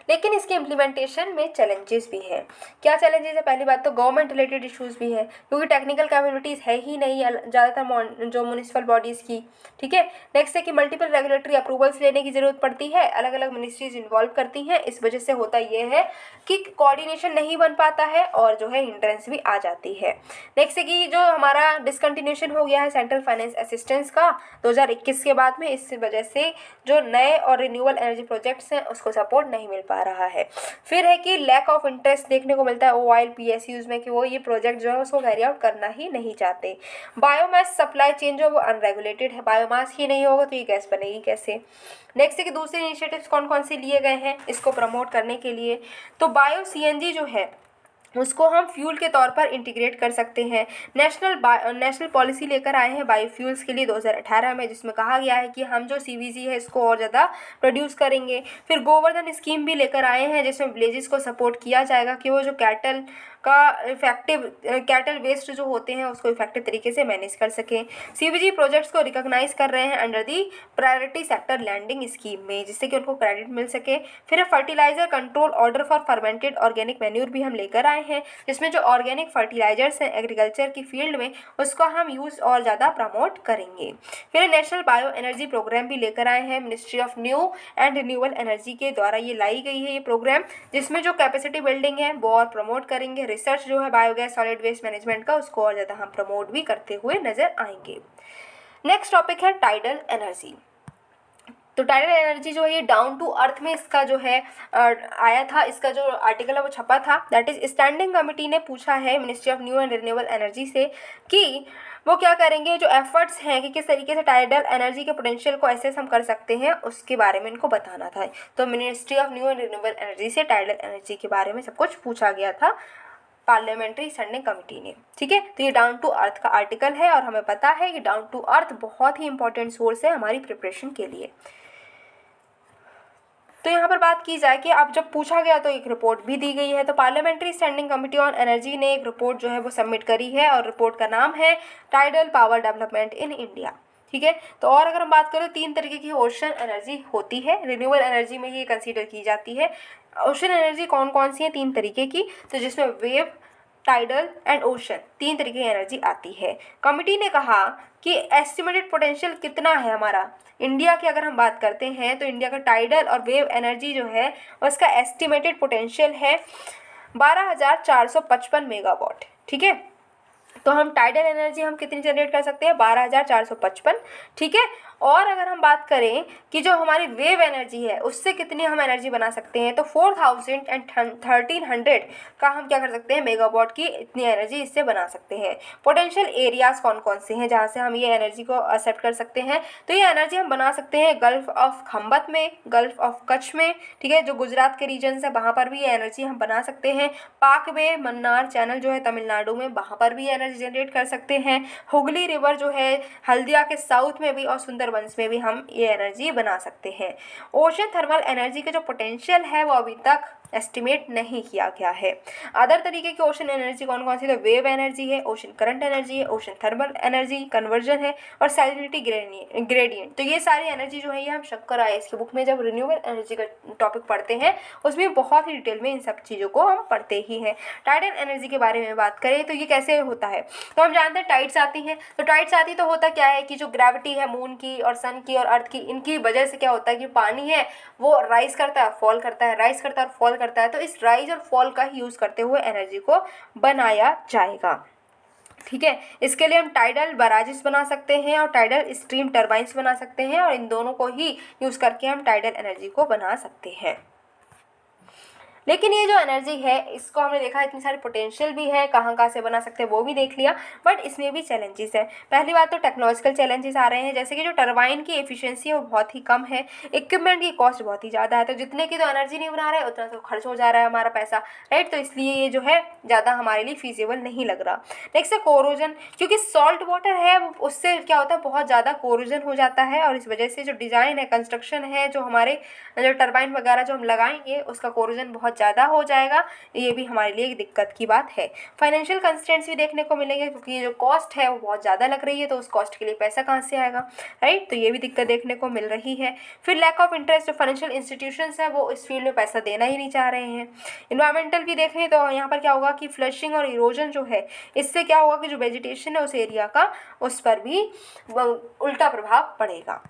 लेकिन इसके इम्प्लीमेंटेशन में चैलेंजेस भी हैं। क्या चैलेंजेस है, पहली बात तो गवर्नमेंट रिलेटेड इश्यूज़ भी हैं, क्योंकि टेक्निकल कैपेबिलिटीज़ है ही नहीं ज़्यादातर जो म्यूनिसिपल बॉडीज़ की, ठीक है। नेक्स्ट है कि मल्टीपल रेगुलेटरी अप्रूवल्स लेने की ज़रूरत पड़ती है, अलग अलग मिनिस्ट्रीज इन्वॉल्व करती हैं, इस वजह से होता ये है कि कोऑर्डिनेशन नहीं बन पाता है और जो है हिंड्रेंस भी आ जाती है। नेक्स्ट है कि जो हमारा डिसकंटिन्यूशन हो गया है सेंट्रल फाइनेंस असिस्टेंस का 2021 के बाद में, इस वजह से जो नए और रिन्यूएबल एनर्जी प्रोजेक्ट्स हैं उसको सपोर्ट नहीं मिल पा रहा है। फिर है कि लैक ऑफ इंटरेस्ट देखने को मिलता है ओआईएल पीएसयूज में कि वो ये प्रोजेक्ट जो है उसको कैरी आउट करना ही नहीं चाहते। बायोमास सप्लाई चेन जो वो अनरेगुलेटेड है, बायोमास ही नहीं होगा तो ये गैस बनेगी कैसे। नेक्स्ट है कि दूसरे इनिशिएटिव्स कौन कौन से लिए गए हैं इसको प्रमोट करने के लिए, तो बायो सीएनजी जो है उसको हम फ्यूल के तौर पर इंटीग्रेट कर सकते हैं। नेशनल पॉलिसी लेकर आए हैं बायोफ्यूल्स के लिए 2018 में, जिसमें कहा गया है कि हम जो सीबीजी है इसको और ज़्यादा प्रोड्यूस करेंगे। फिर गोवर्धन स्कीम भी लेकर आए हैं जिसमें विलेजेस को सपोर्ट किया जाएगा कि वो जो कैटल वेस्ट जो होते हैं उसको इफेक्टिव तरीके से मैनेज कर सकें। सीबीजी प्रोजेक्ट्स को रिकॉग्नाइज कर रहे हैं under the priority sector lending scheme में, जिससे कि उनको क्रेडिट मिल सके। फिर fertiliser control order for fermented organic manure भी हम लेकर आए हैं, जिसमें जो ऑर्गेनिक फर्टिलाइजर्स हैं एग्रीकल्चर की फील्ड में उसको हम यूज़ और ज़्यादा प्रमोट करेंगे। फिर नेशनल बायो एनर्जी प्रोग्राम भी लेकर आए हैं, ministry of new and renewable energy के द्वारा ये लाई गई है ये प्रोग्राम, जिसमें जो कैपेसिटी बिल्डिंग है वो और प्रमोट करेंगे। रिसर्च जो है बायोगैस सॉलिड वेस्ट मैनेजमेंट का उसको और ज़्यादा हम प्रमोट भी करते हुए नजर आएंगे। नेक्स्ट टॉपिक है टाइडल एनर्जी। तो टाइडल एनर्जी जो है ये डाउन टू अर्थ में इसका जो है आया था, इसका जो आर्टिकल है वो छपा था। दैट इज स्टैंडिंग कमेटी ने पूछा है ministry of new and renewable energy से कि वो क्या करेंगे, जो एफर्ट्स हैं कि किस तरीके से टाइडल एनर्जी के पोटेंशियल को एसेस हम कर सकते हैं उसके बारे में इनको बताना था। तो ministry of new and renewable energy से टाइडल एनर्जी के बारे में सब कुछ पूछा गया था पार्लियामेंट्री स्टैंडिंग कमेटी ने। ठीक है, तो ये डाउन टू अर्थ का आर्टिकल है और हमें पता है कि डाउन टू अर्थ बहुत ही इंपॉर्टेंट सोर्स है हमारी प्रिपरेशन के लिए। तो यहाँ पर बात की जाए कि अब जब पूछा गया तो एक रिपोर्ट भी दी गई है। तो parliamentary standing committee on energy ने एक रिपोर्ट जो है वो सबमिट करी है और रिपोर्ट का नाम है tidal power development in India. ठीक है, तो और अगर हम बात करें 3 तरीके की ओशन एनर्जी होती है, रिन्यूएबल एनर्जी में ये कंसीडर की जाती है। ओशन एनर्जी कौन कौन सी है? 3 तरीके की, तो जिसमें वेव, टाइडल एंड ओशन 3 तरीके की एनर्जी आती है। कमिटी ने कहा कि एस्टिमेटेड पोटेंशियल कितना है हमारा इंडिया की, अगर हम बात करते हैं तो इंडिया का टाइडल और वेव एनर्जी जो है उसका एस्टिमेटेड पोटेंशियल है 12,455 मेगावाट। ठीक है, तो हम टाइडल एनर्जी हम कितनी जनरेट कर सकते हैं? 12,455। ठीक है, और अगर हम बात करें कि जो हमारी वेव एनर्जी है उससे कितनी हम एनर्जी बना सकते हैं, तो 4,000 एंड 1,300 का हम क्या कर सकते हैं? मेगावाट की इतनी एनर्जी इससे बना सकते हैं। पोटेंशियल एरियाज कौन कौन से हैं जहाँ से हम ये एनर्जी को एक्सेप्ट कर सकते हैं? तो ये एनर्जी हम बना सकते हैं गल्फ ऑफ खंबत में, गल्फ ऑफ कच्छ में। ठीक है, जो गुजरात के रीजन है वहाँ पर भी ये एनर्जी हम बना सकते हैं। पाक में मन्नार चैनल जो है तमिलनाडु में, वहाँ पर भी एनर्जी जनरेट कर सकते हैं। हुगली रिवर जो है हल्दिया के साउथ में भी और सुंदरबंस में भी हम ये एनर्जी बना सकते हैं। ओशन थर्मल एनर्जी का जो पोटेंशियल है वो अभी तक एस्टिमेट नहीं किया गया है। अदर तरीके की ओशन एनर्जी कौन कौन सी? तो वेव एनर्जी है, ओशन करंट एनर्जी है, ओशन थर्मल एनर्जी कन्वर्जन है और सैलिनिटी ग्रेडियंट। तो ये सारी एनर्जी जो है ये हम शंकर आईएएस की बुक में जब रिन्यूएबल एनर्जी का टॉपिक पढ़ते हैं उसमें बहुत ही डिटेल में इन सब चीज़ों को हम पढ़ते ही हैं। टाइडल एनर्जी के बारे में बात करें तो ये कैसे होता है, तो हम जानते हैं टाइड्स आती हैं। तो टाइड्स आती तो होता क्या है कि जो ग्रेविटी है मून की और सन की और अर्थ की, इनकी वजह से क्या होता है कि पानी है वो राइज करता है, फॉल करता है, राइज करता है और फॉल करता है। तो इस राइज और फॉल का ही यूज़ करते हुए एनर्जी को बनाया जाएगा। ठीक है, इसके लिए हम टाइडल बराजेस बना सकते हैं और टाइडल स्ट्रीम टर्बाइंस बना सकते हैं और इन दोनों को ही यूज़ करके हम टाइडल एनर्जी को बना सकते हैं। लेकिन ये जो एनर्जी है इसको हमने देखा इतनी सारी पोटेंशियल भी है, कहाँ कहाँ से बना सकते हैं वो भी देख लिया, बट इसमें भी चैलेंजेस है। पहली बात तो टेक्नोलॉजिकल चैलेंजेस आ रहे हैं, जैसे कि जो टरबाइन की एफिशिएंसी है वो बहुत ही कम है, इक्विपमेंट की कॉस्ट बहुत ही ज़्यादा है। तो जितने की तो एनर्जी नहीं बना रहे उतना तो खर्च हो जा रहा है हमारा पैसा, राइट। तो इसलिए ये जो है ज़्यादा हमारे लिए फीजिबल नहीं लग रहा। नेक्स्ट है कोरोजन, क्योंकि सॉल्ट वाटर है उससे क्या होता है बहुत ज़्यादा कोरोजन हो जाता है और इस वजह से जो डिज़ाइन है, कंस्ट्रक्शन है, जो हमारे जो टरबाइन वगैरह जो हम लगाएंगे उसका कोरोजन बहुत ज़्यादा हो जाएगा। ये भी हमारे लिए एक दिक्कत की बात है। फाइनेंशियल कंस्ट्रेंट्स भी देखने को मिलेंगे क्योंकि ये जो कॉस्ट है वो बहुत ज़्यादा लग रही है, तो उस कॉस्ट के लिए पैसा कहाँ से आएगा, राइट। तो ये भी दिक्कत देखने को मिल रही है। फिर लैक ऑफ इंटरेस्ट, जो फाइनेंशियल इंस्टीट्यूशंस है वो इस फील्ड में पैसा देना ही नहीं चाह रहे हैं। इन्वायरमेंटल भी देखें तो यहाँ पर क्या होगा कि फ्लशिंग और इरोजन जो है इससे क्या होगा कि जो वेजिटेशन है उस एरिया का उस पर भी उल्टा प्रभाव पड़ेगा।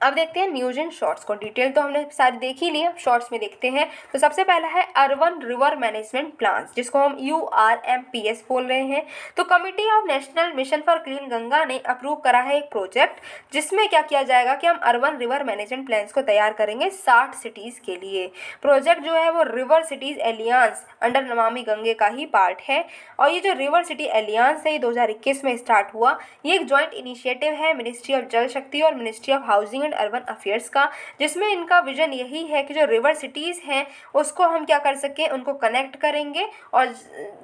अब देखते हैं न्यूज इन शॉर्ट्स को। डिटेल तो हमने सारी देख ही ली है, शॉर्ट्स में देखते हैं। तो सबसे पहला है अर्बन रिवर मैनेजमेंट प्लान, जिसको हम URMPS बोल रहे हैं। तो committee of national mission for clean Ganga ने अप्रूव करा है एक प्रोजेक्ट, जिसमें क्या किया जाएगा कि हम अर्बन रिवर मैनेजमेंट प्लान्स को तैयार करेंगे 60 सिटीज़ के लिए। प्रोजेक्ट जो है वो river cities aliens under Namami Gange का ही पार्ट है। और ये जो रिवर सिटी एलियंस है ये 2021 में स्टार्ट हुआ। ये एक जॉइंट इनिशिएटिव है मिनिस्ट्री ऑफ जल शक्ति और ministry of housing urban affairs का, जिसमें इनका विजन यही है कि जो रिवर सिटीज़ हैं उसको हम क्या कर सकें, उनको कनेक्ट करेंगे और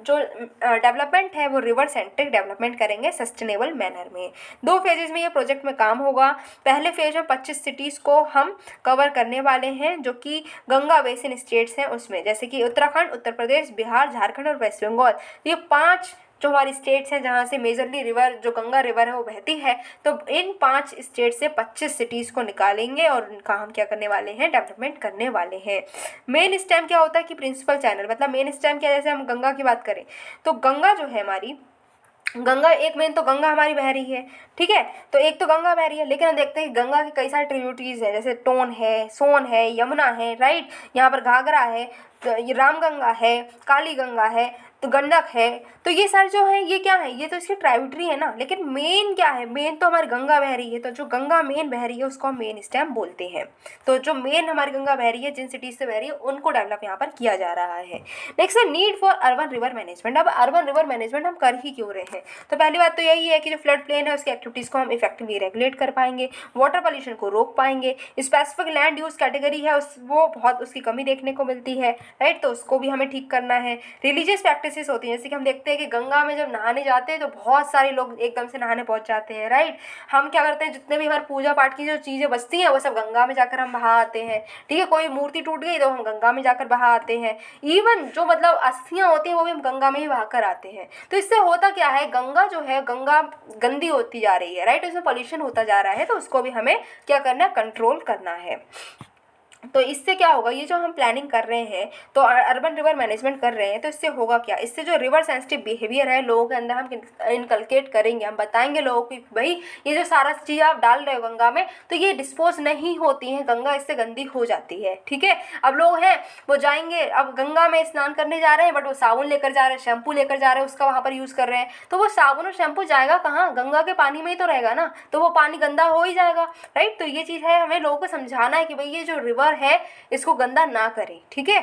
जो डेवलपमेंट है वो रिवर सेंट्रिक डेवलपमेंट करेंगे सस्टेनेबल मैनर में। 2 फेजेस में ये प्रोजेक्ट में काम होगा। पहले फेज में 25 सिटीज़ को हम कवर करने वाले हैं जो कि गंगा बेसिन स्टेट्स हैं उसमें, जैसे कि उत्तराखंड, उत्तर प्रदेश, बिहार, झारखंड और वेस्ट बंगाल। ये 5 जो हमारी स्टेट्स हैं जहाँ से मेजरली रिवर जो गंगा रिवर है वो बहती है। तो इन 5 स्टेट से 25 सिटीज़ को निकालेंगे और उनका हम क्या करने वाले हैं, डेवलपमेंट करने वाले हैं। मेन स्टेम क्या होता है कि प्रिंसिपल चैनल, मतलब मेन स्टेम क्या, जैसे हम गंगा की बात करें तो गंगा जो है हमारी गंगा एक मेन तो गंगा हमारी बह रही है, ठीक है। तो एक तो गंगा बह रही है, लेकिन हम देखते हैं कि गंगा के कई सारे ट्रिब्यूटरीज है, जैसे टोन है, सोन है, यमुना है, राइट। यहाँ पर घाघरा है, तो ये रामगंगा है, काली गंगा है, तो गंडक है। तो ये सारे जो है ये क्या है, ये तो इसकी ट्राइब्यूटरी है ना, लेकिन मेन क्या है, मेन तो हमारी गंगा बह रही है। तो जो गंगा मेन बह रही है उसको हम मेन स्टेम बोलते हैं। तो जो मेन हमारी गंगा बह रही है, जिन सिटीज़ से बह रही है, उनको डेवलप यहाँ पर किया जा रहा है। नेक्स्ट है need for urban river management. अब अर्बन रिवर मैनेजमेंट हम कर ही क्यों रहे हैं, तो पहली बात तो यही है कि जो फ्लड प्लेन है उसकी एक्टिविटीज़ को हम इफेक्टिवली रेगुलेट कर पाएंगे, वाटर पॉल्यूशन को रोक पाएंगे। स्पेसिफिक लैंड यूज़ कैटेगरी है वो बहुत उसकी कमी देखने को मिलती है, राइट। तो उसको भी हमें ठीक करना है। रिलीजियस प्रैक्टिस प्रैक्टिसेस होती हैं, जैसे कि हम देखते हैं कि गंगा में जब नहाने जाते हैं तो बहुत सारे लोग एकदम से नहाने पहुंच जाते हैं, राइट। हम क्या करते हैं, जितने भी हमारे पूजा पाठ की जो चीज़ें बचती हैं वो सब गंगा में जाकर हम बहा आते हैं, ठीक है। कोई मूर्ति टूट गई तो हम गंगा में जाकर बहा आते हैं, इवन जो मतलब अस्थियाँ होती हैं वो भी हम गंगा में ही बहा कर आते हैं। तो इससे होता क्या है, गंगा जो है, गंगा गंदी होती जा रही है, राइट। इसमें पॉल्यूशन होता जा रहा है, तो उसको भी हमें क्या करना है, कंट्रोल करना है। तो इससे क्या होगा, ये जो हम प्लानिंग कर रहे हैं, तो अर्बन रिवर मैनेजमेंट कर रहे हैं, तो इससे होगा क्या, इससे जो रिवर सेंसिटिव बिहेवियर है लोगों के अंदर हम इनकलकेट करेंगे, हम बताएंगे लोगों को भाई ये जो सारा चीज़ आप डाल रहे हो गंगा में तो ये डिस्पोज नहीं होती है, गंगा इससे गंदी हो जाती है, ठीक है। अब लोग हैं वो जाएंगे, अब गंगा में स्नान करने जा रहे हैं बट वो साबुन लेकर जा रहे हैं, शैम्पू लेकर जा रहे हैं, उसका वहाँ पर यूज़ कर रहे हैं, तो वो साबुन और शैम्पू जाएगा कहाँ, गंगा के पानी में ही तो रहेगा ना, तो वो पानी गंदा हो ही जाएगा, राइट। तो ये चीज़ है, हमें लोगों को समझाना है कि भाई ये जो रिवर है इसको गंदा ना करें, ठीक है।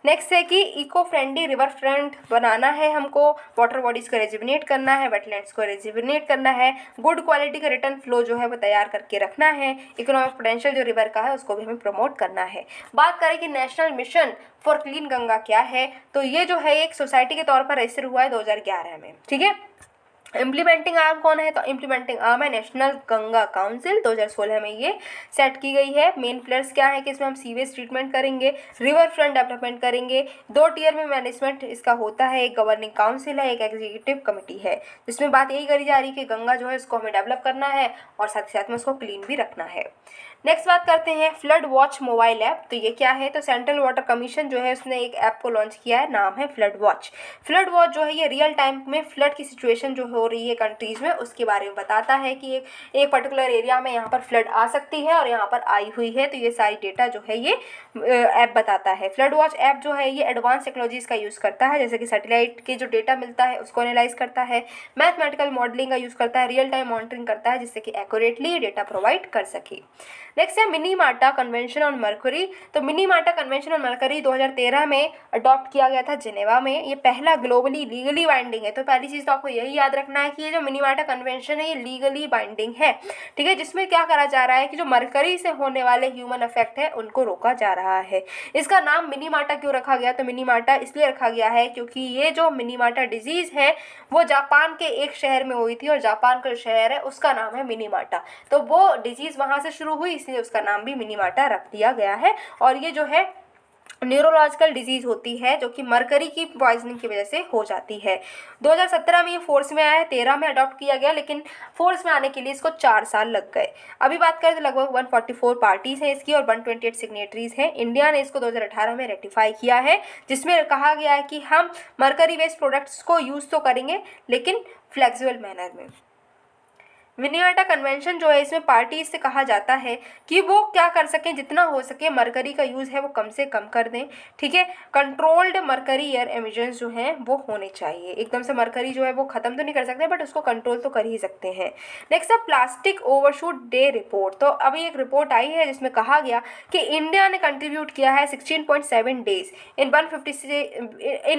नेक्स्ट है कि इको फ्रेंडली रिवर फ्रंट बनाना है हमको, वाटर बॉडीज को रेजिविनेट करना है, वेटलैंड्स को रेजिविनेट करना है, गुड क्वालिटी का रिटर्न फ्लो जो है वो तैयार करके रखना है, इकोनॉमिक पोटेंशियल जो रिवर का है उसको भी हमें प्रमोट करना है। बात करें कि national mission for clean Ganga क्या है, तो ये जो है एक सोसाइटी के तौर पर रजिस्टर हुआ है 2011 में, ठीक है। इम्प्लीमेंटिंग आर्म कौन है, तो इम्प्लीमेंटिंग आर्म है नेशनल गंगा काउंसिल, 2016 में ये सेट की गई है। मेन पिलर्स क्या है कि इसमें हम सीवेज ट्रीटमेंट करेंगे, रिवर फ्रंट डेवलपमेंट करेंगे, 2 टियर में मैनेजमेंट इसका होता है, एक गवर्निंग काउंसिल है, एक एग्जीक्यूटिव कमेटी है, जिसमें बात यही करी जा रही है कि गंगा जो है इसको हमें डेवलप करना है और साथ ही साथ में उसको क्लीन भी रखना है। नेक्स्ट बात करते हैं फ्लड वॉच मोबाइल ऐप, तो ये क्या है, तो सेंट्रल वाटर कमीशन जो है उसने एक ऐप को लॉन्च किया है, नाम है फ्लड वॉच। फ्लड वॉच जो है ये रियल टाइम में फ्लड की सिचुएशन जो हो रही है कंट्रीज़ में उसके बारे में बताता है कि एक पर्टिकुलर एरिया में यहाँ पर फ्लड आ सकती है और यहाँ पर आई हुई है, तो ये सारी डेटा जो है ये ऐप बताता है। फ्लड वॉच ऐप जो है ये एडवांस टेक्नोलॉजीज़ का यूज़ करता है, जैसे कि सैटेलाइट के जो डेटा मिलता है उसको एनालाइज करता है, मैथमेटिकल मॉडलिंग का यूज़ करता है, रियल टाइम मॉनिटरिंग करता है जिससे कि एक्यूरेटली डेटा प्रोवाइड कर सके। नेक्स्ट है मिनीमाटा कन्वेंशन ऑन मरकरी, तो मिनीमाटा कन्वेंशन ऑन मरकरी 2013 में अडॉप्ट किया गया था जिनेवा में, ये पहला ग्लोबली लीगली बाइंडिंग है। तो पहली चीज़ तो आपको यही याद रखना है कि ये जो मिनीमाटा कन्वेंशन है ये लीगली बाइंडिंग है, ठीक है, जिसमें क्या करा जा रहा है कि जो मरकरी से होने वाले ह्यूमन इफेक्ट है उनको रोका जा रहा है। इसका नाम मिनीमाटा क्यों रखा गया, तो मिनीमाटा इसलिए रखा गया है क्योंकि ये जो मिनीमाटा डिजीज़ है वो जापान के एक शहर में हुई थी और जापान का जो शहर है उसका नाम है मिनीमाटा, तो वो डिजीज़ वहाँ से शुरू हुई इसलिए उसका नाम भी मिनीमाटा रख दिया गया है। और ये जो है न्यूरोलॉजिकल डिजीज़ होती है जो कि मरकरी की पॉइजनिंग की वजह से हो जाती है। 2017 में ये फोर्स में आया है, 13 में अडॉप्ट किया गया, लेकिन फोर्स में आने के लिए इसको 4 साल लग गए। अभी बात करें तो लगभग 144 पार्टीज़ हैं इसकी और 128 सिग्नेटरीज हैं। इंडिया ने इसको 2018 में रेटिफाई किया है, जिसमें कहा गया है कि हम मरकरी वेस्ट प्रोडक्ट्स को यूज़ तो करेंगे लेकिन फ्लेक्सिबल मैनर में। मिनीमाटा कन्वेंशन जो है इसमें पार्टी से कहा जाता है कि वो क्या कर सकें, जितना हो सके मरकरी का यूज़ है वो कम से कम कर दें, ठीक है। कंट्रोल्ड मरकरी एयर एमिशंस जो हैं वो होने चाहिए, एकदम से मरकरी जो है वो ख़त्म तो नहीं कर सकते बट उसको कंट्रोल तो कर ही सकते हैं। नेक्स्ट है प्लास्टिक ओवरशूट डे रिपोर्ट, तो अभी एक रिपोर्ट आई है जिसमें कहा गया कि इंडिया ने कंट्रीब्यूट किया है 16.7 days in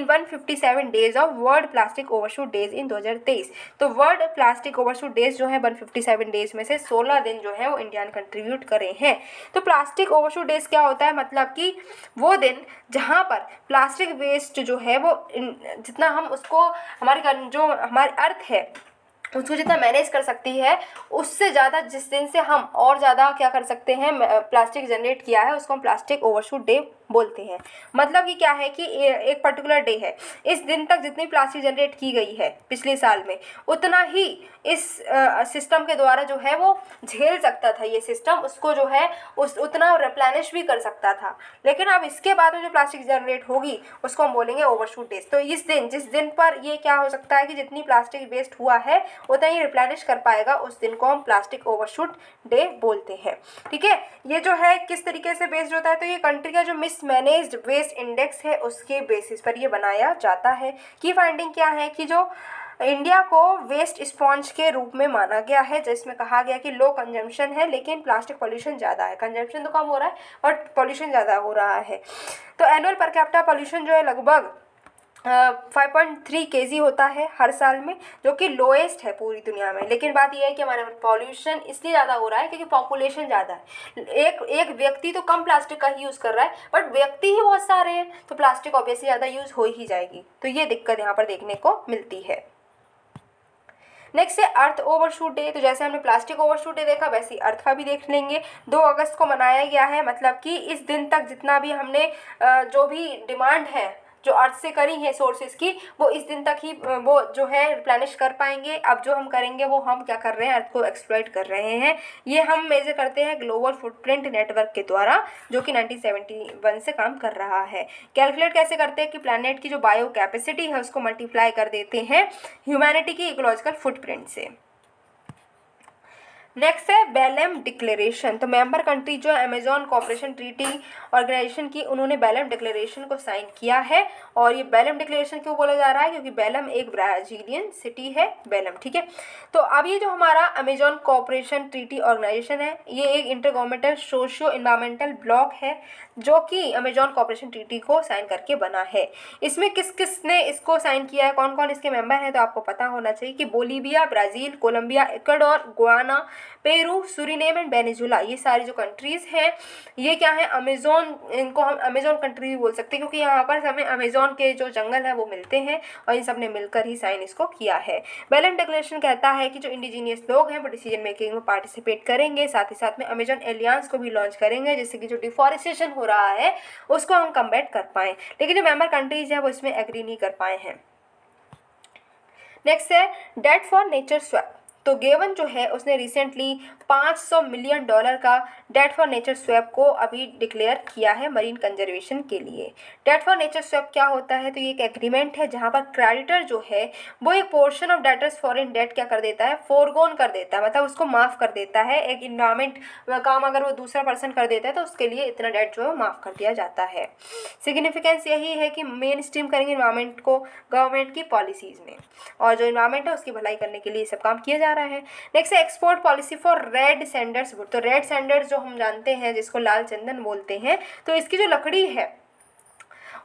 157 days of world plastic overshoot days in 2023। तो वर्ल्ड प्लास्टिक ओवरशूट डेज जो है 157 डेज में से 16 दिन जो है वो इंडिया ने कंट्रीब्यूट करे हैं। तो प्लास्टिक ओवरशूट डेज क्या होता है, मतलब कि वो दिन जहाँ पर प्लास्टिक वेस्ट जो है वो जितना हम उसको जो हमारी अर्थ है उसको जितना मैनेज कर सकती है उससे ज़्यादा जिस दिन से हम और ज़्यादा क्या कर सकते हैं प्लास्टिक जनरेट किया है उसको हम प्लास्टिक ओवरशूट डे बोलते हैं। मतलब कि क्या है कि एक पर्टिकुलर डे है, इस दिन तक जितनी प्लास्टिक जनरेट की गई है पिछले साल में उतना ही इस सिस्टम के द्वारा जो है वो झेल सकता था, ये सिस्टम उसको जो है उतना रिप्लेनिश भी कर सकता था। लेकिन अब इसके बाद में जो प्लास्टिक जनरेट होगी उसको हम बोलेंगे ओवरशूट डेज। तो इस दिन जिस दिन पर ये क्या हो सकता है कि जितनी प्लास्टिक वेस्ट हुआ है उतना ही रिप्लेनिश कर पाएगा, उस दिन को हम प्लास्टिक ओवरशूट डे बोलते हैं, ठीक है। ये जो है किस तरीके से बेस्ड होता है, तो ये कंट्री का जो मिसमैनेज्ड वेस्ट इंडेक्स है उसके बेसिस पर ये बनाया जाता है। की फाइंडिंग क्या है कि जो इंडिया को वेस्ट स्पॉन्ज के रूप में माना गया है, जिसमें कहा गया कि लो कंजम्पशन है लेकिन प्लास्टिक पॉल्यूशन ज़्यादा है, कंजम्पशन तो कम हो रहा है बट पॉल्यूशन ज़्यादा हो रहा है। तो एनुअल पर कैपिटा पॉल्यूशन जो है लगभग 5.3 kg होता है हर साल में, जो कि लोएस्ट है पूरी दुनिया में। लेकिन बात यह है कि हमारे पॉल्यूशन इसलिए ज़्यादा हो रहा है क्योंकि पॉपुलेशन ज़्यादा है। एक एक व्यक्ति तो कम प्लास्टिक का ही यूज़ कर रहा है, बट व्यक्ति ही बहुत सारे हैं, तो प्लास्टिक ऑब्वियसली ज़्यादा यूज़ हो ही जाएगी। तो ये दिक्कत यहाँ पर देखने को मिलती है। नेक्स्ट है अर्थ ओवरशूट डे। तो जैसे हमने प्लास्टिक ओवरशूट डे देखा, वैसे ही अर्थ का भी देख लेंगे। 2 अगस्त को मनाया गया है, मतलब कि इस दिन तक जितना भी हमने जो भी डिमांड है जो अर्थ से करी है सोर्सेज की, वो इस दिन तक ही वो जो है रिप्लेनिश कर पाएंगे। अब जो हम करेंगे वो हम क्या कर रहे हैं, अर्थ को एक्सप्लॉइट कर रहे हैं। ये हम मेजर करते हैं ग्लोबल फुटप्रिंट नेटवर्क के द्वारा, जो कि 1971 से काम कर रहा है। कैलकुलेट कैसे करते हैं कि प्लैनेट की जो बायो कैपेसिटी है उसको मल्टीप्लाई कर देते हैं ह्यूमैनिटी की इकोलॉजिकल फुटप्रिंट से। नेक्स्ट है बेलम डिक्लेरेशन। तो मेंबर कंट्री जो है अमेजॉन कोऑपरेशन ट्रीटी ऑर्गेनाइजेशन की, उन्होंने बेलम डिक्लेरेशन को साइन किया है। और ये बेलम डिक्लेरेशन क्यों बोला जा रहा है, क्योंकि बेलम एक ब्राजीलियन सिटी है, बेलम, ठीक है। तो अब ये जो हमारा अमेजॉन कोऑपरेशन ट्रीटी ऑर्गेनाइजेशन है, ये एक इंटरगवर्नमेंटल सोशियो इन्वायरमेंटल ब्लॉक है जो कि अमेजॉन कोऑपरेशन ट्रीटी को साइन करके बना है। इसमें किस किस ने इसको साइन किया है, कौन कौन इसके मेंबर हैं, तो आपको पता होना चाहिए कि Bolivia, Brazil, Colombia, Ecuador, Guyana, Peru, Suriname and Venezuela, ये सारी जो कंट्रीज़ हैं ये क्या है, अमेजोन, इनको हम अमेजोन कंट्री भी बोल सकते हैं क्योंकि यहाँ पर हमें अमेजोन के जो जंगल है वो मिलते हैं और इन सब ने मिलकर ही साइन इसको किया है। बेलम डिक्लेरेशन कहता है कि जो इंडिजीनियस लोग हैं वो डिसीजन मेकिंग में पार्टिसिपेट करेंगे, साथ ही साथ में अमेजोन एलियंस को भी लॉन्च करेंगे जिससे कि जो डिफॉरेस्टेशन हो रहा है उसको हम कम्बैट कर पाएँ। लेकिन जो मेंबर कंट्रीज़ हैं वो इसमें एग्री नहीं कर पाए हैं। नेक्स्ट है डेट फॉर नेचर स्वैप। तो गेवन जो है उसने रिसेंटली $500 मिलियन का डेट फॉर नेचर स्वैप को अभी डिक्लेयर किया है मरीन कंजर्वेशन के लिए। डेट फॉर नेचर स्वैप क्या होता है, तो ये एक एग्रीमेंट है जहाँ पर क्रेडिटर जो है वो एक portion of debtors foreign debt क्या कर देता है, फोरगोन कर देता है, मतलब उसको माफ़ कर देता है। एक इन्वायरमेंट काम अगर वो दूसरा पर्सन कर देता है तो उसके लिए इतना डेट जो है माफ़ कर दिया जाता है। सिग्निफिकेंस यही है कि मेन स्ट्रीम करेंगे इन्वायरमेंट को गवर्नमेंट की पॉलिसीज़ में, और जो इन्वायरमेंट है उसकी भलाई करने के लिए सब काम किया जा रहा है। नेक्स्ट है export policy for red Sanders would. तो रेड सैंडर्स जो हम जानते हैं जिसको लाल चंदन बोलते हैं, तो इसकी जो लकड़ी है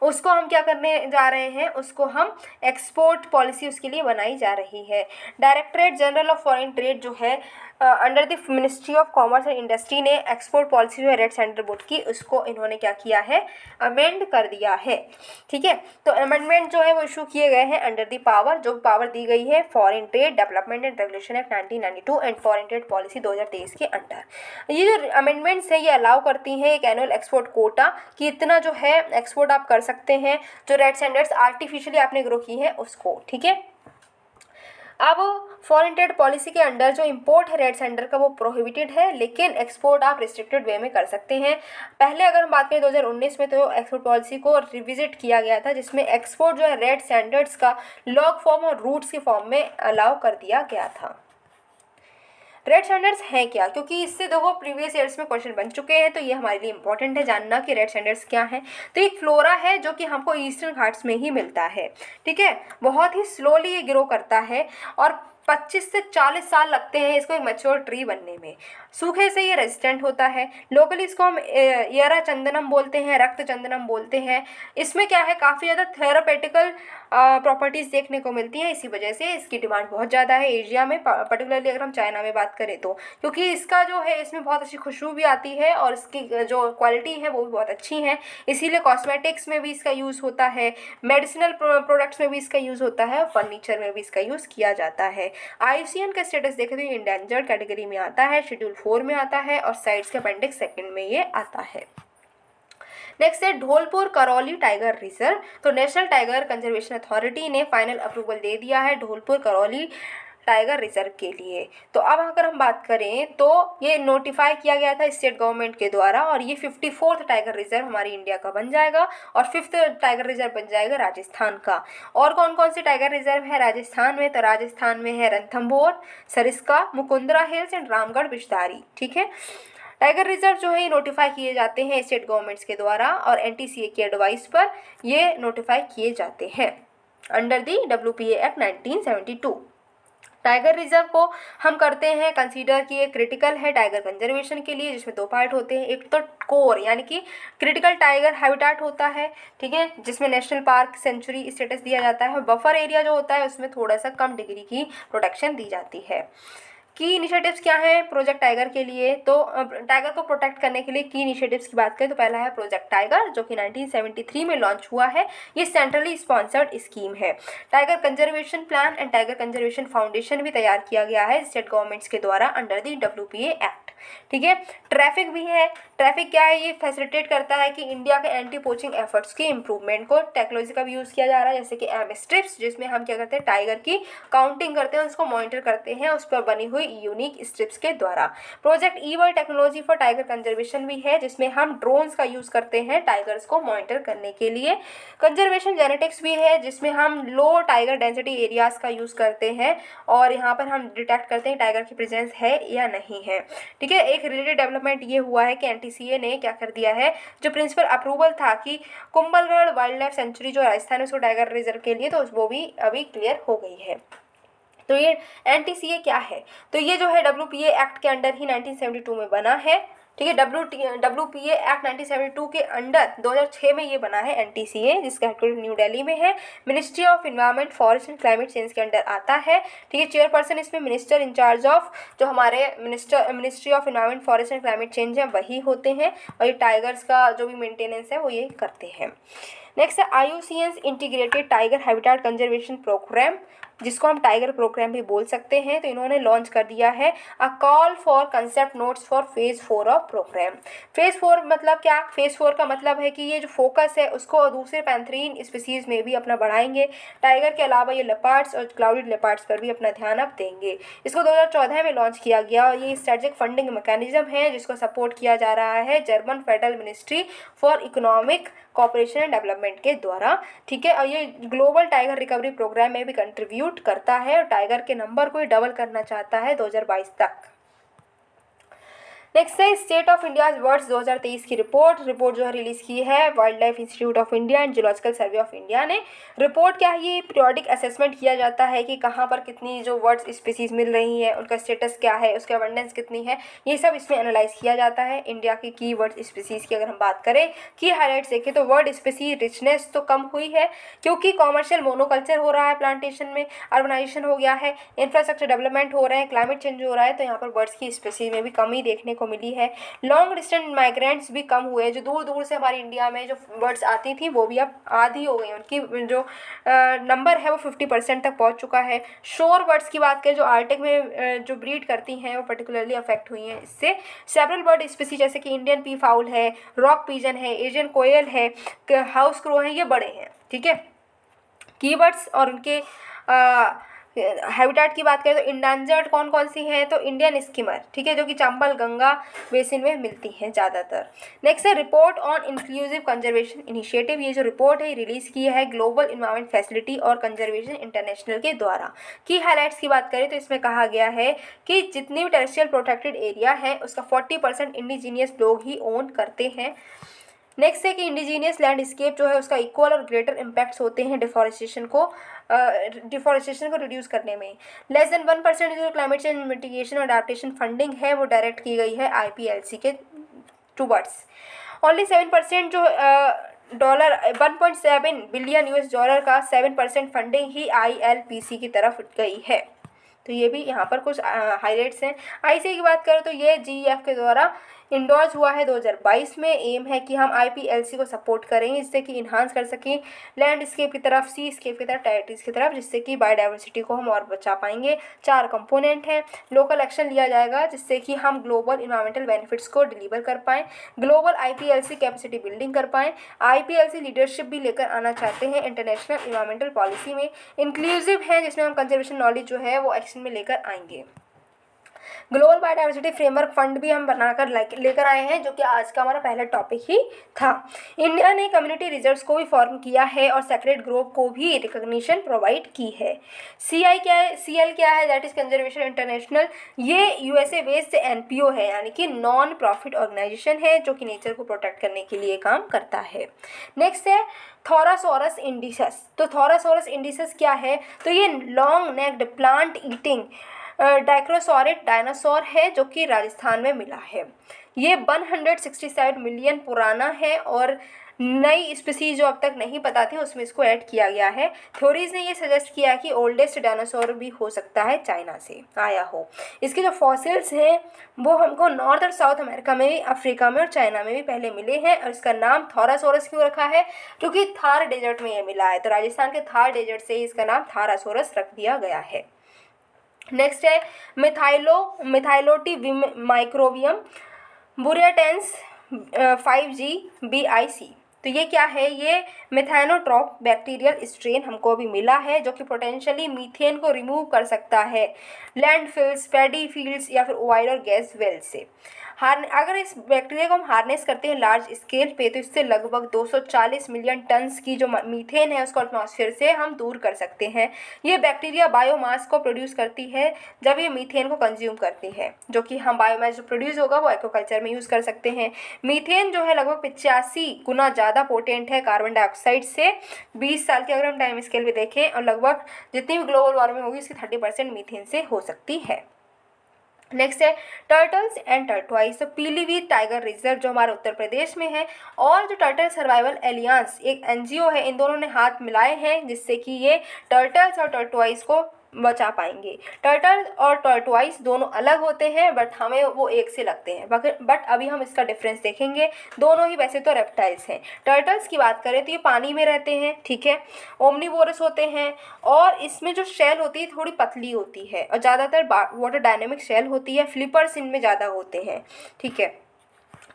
उसको हम क्या करने जा रहे हैं, उसको हम एक्सपोर्ट पॉलिसी उसके लिए बनाई जा रही है। Directorate general of foreign trade जो है under the ministry of commerce and industry ने एक्सपोर्ट पॉलिसी जो है रेड सैंडलवुड की, उसको इन्होंने क्या किया है, अमेंड कर दिया है, ठीक है। तो अमेंडमेंट जो है वो इशू किए गए हैं अंडर द पावर, जो पावर दी गई है foreign trade development and regulation act 1992 and foreign trade policy 2023 के अंडर। ये जो अमेंडमेंट्स है ये अलाउ करती हैं एक एनुअल एक्सपोर्ट कोटा कि इतना जो है एक्सपोर्ट आप कर सकते हैं, जो रेड सैंडर्स आर्टिफिशियली आपने ग्रो की है उसको, ठीक है। अब फॉरेन ट्रेड पॉलिसी के अंडर जो इंपोर्ट है रेड सैंडर का वो प्रोहिबिटेड है, लेकिन एक्सपोर्ट आप रिस्ट्रिक्टेड वे में कर सकते हैं। पहले अगर हम बात करें 2019 में, तो एक्सपोर्ट पॉलिसी को रिविजिट किया गया था जिसमें एक्सपोर्ट जो है रेड सैंडर्स का लॉग फॉर्म और रूट्स के फॉर्म में अलाउ कर दिया गया था। रेड सैंडर्स हैं क्या, क्योंकि इससे देखो प्रीवियस ईयर्स में क्वेश्चन बन चुके हैं, तो ये हमारे लिए इंपॉर्टेंट है जानना कि रेड सैंडर्स क्या है। तो एक फ्लोरा है जो कि हमको ईस्टर्न घाट्स में ही मिलता है, ठीक है। बहुत ही स्लोली ये ग्रो करता है और 25 से 40 साल लगते हैं इसको एक मैच्योर ट्री बनने में। सूखे से ये रेजिस्टेंट होता है। लोकली इसको हम एरा चंदनम बोलते हैं, रक्त चंदनम बोलते हैं। इसमें क्या है, काफ़ी ज़्यादा थेरापेटिकल प्रॉपर्टीज़ देखने को मिलती हैं, इसी वजह से इसकी डिमांड बहुत ज़्यादा है एशिया में, पर्टिकुलरली अगर हम चाइना में बात करें तो, क्योंकि इसका जो है इसमें बहुत अच्छी खुशबू भी आती है और इसकी जो क्वालिटी है वो भी बहुत अच्छी है, इसीलिए कॉस्मेटिक्स में भी इसका यूज़ होता है, मेडिसिनल प्रोडक्ट्स में भी इसका यूज़ होता है और फर्नीचर में भी इसका यूज़ किया जाता है। IUCN का स्टेटस देखें तो ये इंडेंजर्ड कैटेगरी में आता है, शेड्यूल 4 में आता है और साइट्स के अपेंडिक्स 2 में ये आता है। नेक्स्ट है धौलपुर करौली टाइगर रिजर्व। तो नेशनल टाइगर कंजर्वेशन अथॉरिटी ने फाइनल अप्रूवल दे दिया है धौलपुर करौली टाइगर रिजर्व के लिए। तो अब अगर हम बात करें तो ये नोटिफाई किया गया था स्टेट गवर्नमेंट के द्वारा और ये 54th टाइगर रिजर्व हमारी इंडिया का बन जाएगा और 5th टाइगर रिजर्व बन जाएगा राजस्थान का। और कौन कौन से टाइगर रिजर्व है राजस्थान में, तो राजस्थान में है रणथंभौर, सरिस्का, मुकुंदरा हिल्स एंड रामगढ़ बिजदारी, ठीक है। टाइगर रिजर्व जो है ये नोटिफाई किए जाते हैं स्टेट गवर्नमेंट्स के द्वारा और NTCA की एडवाइस पर ये नोटिफाई किए जाते हैं अंडर दी WPA एक्ट 1972। टाइगर रिजर्व को हम करते हैं कंसीडर कि ये क्रिटिकल है टाइगर कंजर्वेशन के लिए, जिसमें 2 पार्ट होते हैं। एक तो कोर यानी कि क्रिटिकल टाइगर हैबिटाट होता है, ठीक है, जिसमें नेशनल पार्क सेंचुरी स्टेटस दिया जाता है। बफर एरिया जो होता है उसमें थोड़ा सा कम डिग्री की प्रोटेक्शन दी जाती है। की इनिशिएटिव्स क्या हैं प्रोजेक्ट टाइगर के लिए? तो टाइगर को प्रोटेक्ट करने के लिए की इनिशिएटिव्स की बात करें तो पहला है प्रोजेक्ट टाइगर, जो कि 1973 में लॉन्च हुआ है। ये सेंट्रली स्पॉन्सर्ड स्कीम है। Tiger conservation plan and tiger conservation foundation भी तैयार किया गया है स्टेट गवर्नमेंट्स के द्वारा अंडर द WPA एक्ट, ठीक है। ट्रैफिक भी है। ट्रैफिक क्या है? ये फैसिलिटेट करता है कि इंडिया के एंटी पोचिंग एफर्ट्स की इंप्रूवमेंट को। टेक्नोलॉजी का भी यूज़ किया जा रहा है, जैसे कि एम स्ट्रिप्स, जिसमें हम क्या करते हैं टाइगर की काउंटिंग करते हैं, उसको मॉनिटर करते हैं उस पर बनी हुई यूनिक स्ट्रिप्स के द्वारा। Project evil technology for tiger conservation भी है, जिसमें हम ड्रोन्स का यूज़ करते हैं टाइगर्स को मॉनिटर करने के लिए। कंजर्वेशन जेनेटिक्स भी है, जिसमें हम लो टाइगर डेंसिटी एरियाज का यूज़ करते हैं और यहाँ पर हम डिटेक्ट करते हैं टाइगर की प्रेजेंस है या नहीं है, ठीक है। एक रिलेटेड डेवलपमेंट ये हुआ है कि NTCA ने क्या कर दिया है, जो प्रिंसिपल अप्रूवल था कि कुंभलगढ़ वाइल्ड लाइफ सेंचुरी जो राजस्थान है उसको टाइगर रिजर्व के लिए, तो वो भी अभी क्लियर हो गई है। तो ये NTCA क्या है? तो ये जो है WPA एक्ट के अंडर ही 1972 में बना है, ठीक है। WPA एक्ट 1972 के अंडर 2006 में ये बना है NTCA, जिसका हेडक्वार्टर न्यू दिल्ली में है। Ministry of environment forest and climate change के अंडर आता है, ठीक है। चेयरपर्सन इसमें मिनिस्टर इंचार्ज ऑफ, जो हमारे ministry of environment forest and climate change है वही होते हैं, और ये टाइगर्स का जो भी मेंटेनेंस है वो ये करते हैं। नेक्स्ट है IUCN's integrated tiger habitat conservation programme, जिसको हम टाइगर प्रोग्राम भी बोल सकते हैं। तो इन्होंने लॉन्च कर दिया है a call for concept notes for phase 4 of programme. Phase 4 मतलब क्या? फेज 4 का मतलब है कि ये जो फोकस है उसको दूसरे पैंथरीन स्पीसीज में भी अपना बढ़ाएंगे। टाइगर के अलावा ये लेपर्ड्स और क्लाउडेड लेपर्ड्स पर भी अपना ध्यान अब देंगे। इसको 2014 में लॉन्च किया गया और ये स्ट्रेटेजिक फंडिंग मैकेनिज्म है, जिसको सपोर्ट किया जा रहा है German federal ministry for economic cooperation and development के द्वारा, ठीक है। और ये ग्लोबल टाइगर रिकवरी प्रोग्राम में भी कंट्रीब्यूट करता है और टाइगर के नंबर को डबल करना चाहता है 2022 तक। नेक्स्ट है स्टेट ऑफ इंडिया बर्ड्स 2023 की रिपोर्ट जो है रिलीज की है wild life institute of India and geological survey of India ने। रिपोर्ट क्या है? ये पीरियोडिक असेसमेंट किया जाता है कि कहाँ पर कितनी जो बर्ड्स स्पीसीज मिल रही है, उनका स्टेटस क्या है, उसकी अबंडेंस कितनी है, ये सब इसमें एनालाइज किया जाता है। इंडिया की बर्ड स्पीसीज की अगर हम बात करें, की हाईलाइट्स देखें तो बर्ड स्पीसीज रिचनेस तो कम हुई है, क्योंकि कॉमर्शियल मोनोकल्चर हो रहा है प्लांटेशन में, अर्बनाइजेशन हो गया है, इंफ्रास्ट्रक्चर डेवलपमेंट हो रहे हैं, क्लाइमेट चेंज हो रहा है, तो यहाँ पर बर्ड्स की स्पीसीज में भी कमी देखने को मिली है। लॉन्ग डिस्टेंस माइग्रेंट्स भी कम हुए, जो दूर दूर से हमारी इंडिया में जो बर्ड्स आती थी वो भी अब आधी हो गई, उनकी जो नंबर है वो 50% तक पहुंच चुका है। शोर बर्ड्स की बात करें, जो आर्टिक में जो ब्रीड करती हैं वो पर्टिकुलरली अफेक्ट हुई हैं इससे। सेवरल बर्ड स्पीसीज जैसे कि इंडियन पी फाउल है, रॉक पीजन है, एशियन कोयल है, हाउस क्रो है, ये बड़े हैं, ठीक है। कीबर्ड्स और उनके हैबिटाट की बात करें तो इंडेंजर्ड कौन कौन सी हैं? तो इंडियन स्किमर, ठीक है, जो कि चंबल गंगा बेसिन में मिलती हैं ज़्यादातर। नेक्स्ट है report on inclusive conservation initiative. ये जो रिपोर्ट है रिलीज़ की है ग्लोबल इन्वायरमेंट फैसिलिटी और कंजर्वेशन इंटरनेशनल के द्वारा। की हाईलाइट्स की बात करें तो इसमें कहा गया है कि जितनी भी टेरेस्ट्रियल प्रोटेक्टेड एरिया है उसका 40% इंडिजीनियस लोग ही ओन करते हैं। नेक्स्ट है कि इंडिजीनियस लैंडस्केप जो है उसका इक्वल और ग्रेटर इम्पैक्ट्स होते हैं डिफॉरेस्टेशन को रिड्यूस करने में। लेस देन 1% जो क्लाइमेट चेंज मिटिगेशन और अडेप्टेशन फंडिंग है वो डायरेक्ट की गई है IPLC के टूवर्ड्स। ओनली 7% जो $1.7 बिलियन US का 7% फंडिंग ही ILPC की तरफ गई है। तो ये भी यहाँ पर कुछ हाईलाइट्स हैं। ICA की बात करें तो ये GEF के द्वारा इंडोर्स हुआ है 2022 में। एम है कि हम IPLC को सपोर्ट करेंगे जिससे कि इन्हांस कर सकें लैंडस्केप की तरफ, सी स्केप की तरफ, टेरिटरीज की तरफ, जिससे कि बायोडाइवर्सिटी को हम और बचा पाएंगे। 4 कंपोनेंट हैं। लोकल एक्शन लिया जाएगा जिससे कि हम ग्लोबल इन्वायरमेंटल बेनिफिट्स को डिलीवर कर पाएँ, ग्लोबल IPLC कैपेसिटी बिल्डिंग कर पाएँ। IPLC लीडरशिप भी लेकर आना चाहते हैं इंटरनेशनल इन्वायरमेंटल पॉलिसी में। इंक्लूसिव है जिसमें हम कंजर्वेशन नॉलेज जो है वो एक्शन में लेकर आएंगे। ग्लोबल बायोडाइवर्सिटी फ्रेमवर्क फंड भी हम बनाकर लेकर आए हैं, जो कि आज का हमारा पहला टॉपिक ही था। इंडिया ने कम्युनिटी रिजर्व्स को भी फॉर्म किया है और सेक्रेड ग्रोव को भी रिकॉग्निशन प्रोवाइड की है। CI क्या है, CL क्या है, दैट इज कंजर्वेशन इंटरनेशनल। ये USA बेस्ड NPO है, यानी कि नॉन प्रॉफिट ऑर्गेनाइजेशन है, जो कि नेचर को प्रोटेक्ट करने के लिए काम करता है। नेक्स्ट है थोरासोरस इंडिसस। तो थोरासोरस इंडिसस क्या है, तो ये long necked plant eating dicraeosaurid dinosaur है, जो कि राजस्थान में मिला है। ये 167 मिलियन पुराना है और नई स्पीसीज जो अब तक नहीं पता थी उसमें इसको ऐड किया गया है। थ्योरीज ने ये सजेस्ट किया कि ओल्डेस्ट डायनासोर भी हो सकता है चाइना से आया हो। इसके जो फॉसिल्स हैं वो हमको नॉर्थ और साउथ अमेरिका में, अफ्रीका में और चाइना में भी पहले मिले हैं। और इसका नाम थोरासोरस क्यों रखा है, क्योंकि थार डेजर्ट में ये मिला है, तो राजस्थान के थार डेजर्ट से ही इसका नाम थारासोरस रख दिया गया है। नेक्स्ट है मिथाइलोटी माइक्रोवियम बुरेटेंस 5G BIC। तो ये क्या है, ये मेथानोट्रॉप बैक्टीरियल स्ट्रेन हमको अभी मिला है, जो कि पोटेंशियली मीथेन को रिमूव कर सकता है लैंडफिल्स, पैडी फील्ड्स या फिर ऑयल और गैस वेल से। अगर इस बैक्टीरिया को हम हार्नेस करते हैं लार्ज स्केल पे, तो इससे लगभग 240 मिलियन टन्स की जो मीथेन है उसको एटमॉस्फेयर से हम दूर कर सकते हैं। ये बैक्टीरिया बायोमास को प्रोड्यूस करती है जब ये मीथेन को कंज्यूम करती है, जो कि हम बायोमास जो प्रोड्यूस होगा वो एक्वाकल्चर में यूज़ कर सकते हैं। मीथेन जो है लगभग 85 गुना ज़्यादा पोटेंट है कार्बन डाइऑक्साइड से। 20 साल के अगर हम टाइम स्केल पे देखें, और लगभग जितनी भी ग्लोबल वार्मिंग होगी उसकी 30% मीथेन से हो सकती है। नेक्स्ट है टर्टल्स एंड टर्टवाइज। तो पीलीभीत टाइगर रिजर्व जो हमारे उत्तर प्रदेश में है, और जो टर्टल सर्वाइवल एलियंस एक NGO है, इन दोनों ने हाथ मिलाए हैं जिससे कि ये टर्टल्स और टर्टवाइज को बचा पाएंगे। टर्टल और टर्टवाइज दोनों अलग होते हैं, बट हमें वो एक से लगते हैं, बट अभी हम इसका डिफरेंस देखेंगे। दोनों ही वैसे तो रेप्टाइल्स हैं। टर्टल्स की बात करें तो ये पानी में रहते हैं, ठीक है, ओमनीवोरस होते हैं, और इसमें जो शेल होती है थोड़ी पतली होती है और ज़्यादातर वाटर डायनेमिक शेल होती है। फ्लिपर्स इनमें ज़्यादा होते हैं, ठीक है।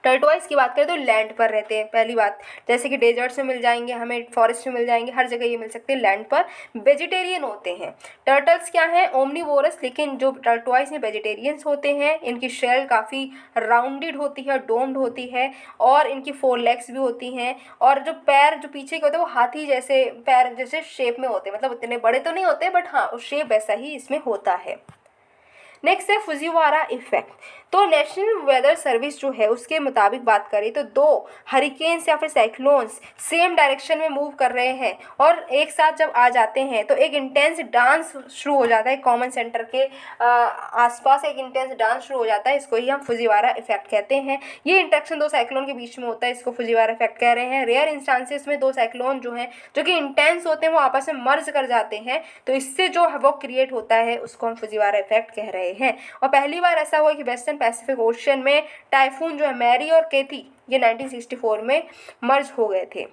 टर्टवाइज की बात करें तो लैंड पर रहते हैं, पहली बात, जैसे कि डेजर्ट्स में मिल जाएंगे, हमें फॉरेस्ट में मिल जाएंगे, हर जगह ये मिल सकते हैं लैंड पर। वेजिटेरियन होते हैं। टर्टल्स क्या है, ओमनीवोरस, लेकिन जो टर्टवाइज में वेजिटेरियंस होते हैं, इनकी शेल काफ़ी राउंडेड होती है, डोम्ड होती है, और इनकी 4 लेग्स भी होती हैं, और जो पैर जो पीछे के होते हैं वो हाथी जैसे पैर जैसे शेप में होते हैं, मतलब इतने बड़े तो नहीं होते, बट हाँ उस शेप वैसा ही इसमें होता है। नेक्स्ट है फुजीवारा इफेक्ट। तो नेशनल वेदर सर्विस जो है उसके मुताबिक बात करें तो 2 हरिकेन्स या फिर साइक्लोन्स सेम डायरेक्शन में मूव कर रहे हैं, और एक साथ जब आ जाते हैं तो एक इंटेंस डांस शुरू हो जाता है। कॉमन सेंटर के आसपास एक इंटेंस डांस शुरू हो जाता है, इसको ही हम फुजीवारा इफेक्ट कहते हैं। ये इंटरेक्शन 2 साइक्लोन के बीच में होता है, इसको फुजीवारा इफेक्ट कह रहे हैं। रेयर इंस्टांसेस में 2 साइक्लोन जो हैं जो कि इंटेंस होते हैं वो आपस में मर्ज कर जाते हैं, तो इससे जो हैवॉक क्रिएट होता है उसको हम फुजीवारा इफेक्ट कह रहे हैं। और पहली बार ऐसा हुआ कि वेस्टर्न पैसिफिक ओशन में टाइफून जो है मैरी और केती, ये 1964 में मर्ज हो गए थे,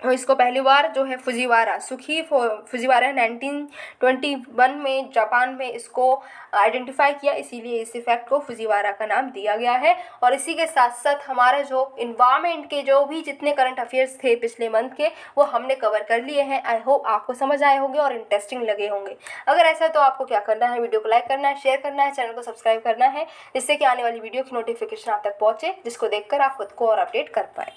और इसको पहली बार जो है फुजीवारा फुजीवारा 1921 में जापान में इसको आइडेंटिफाई किया, इसीलिए इस इफेक्ट को फुजीवारा का नाम दिया गया है। और इसी के साथ साथ हमारे जो इन्वायरमेंट के जो भी जितने करंट अफेयर्स थे पिछले मंथ के, वो हमने कवर कर लिए हैं। आई होप आपको समझ आए होंगे और इंटरेस्टिंग लगे होंगे। अगर ऐसा है तो आपको क्या करना है, वीडियो को लाइक करना है, शेयर करना है, चैनल को सब्सक्राइब करना है, जिससे कि आने वाली वीडियो की नोटिफिकेशन आप तक पहुँचे, जिसको देखकर आप खुद को और अपडेट कर पाए।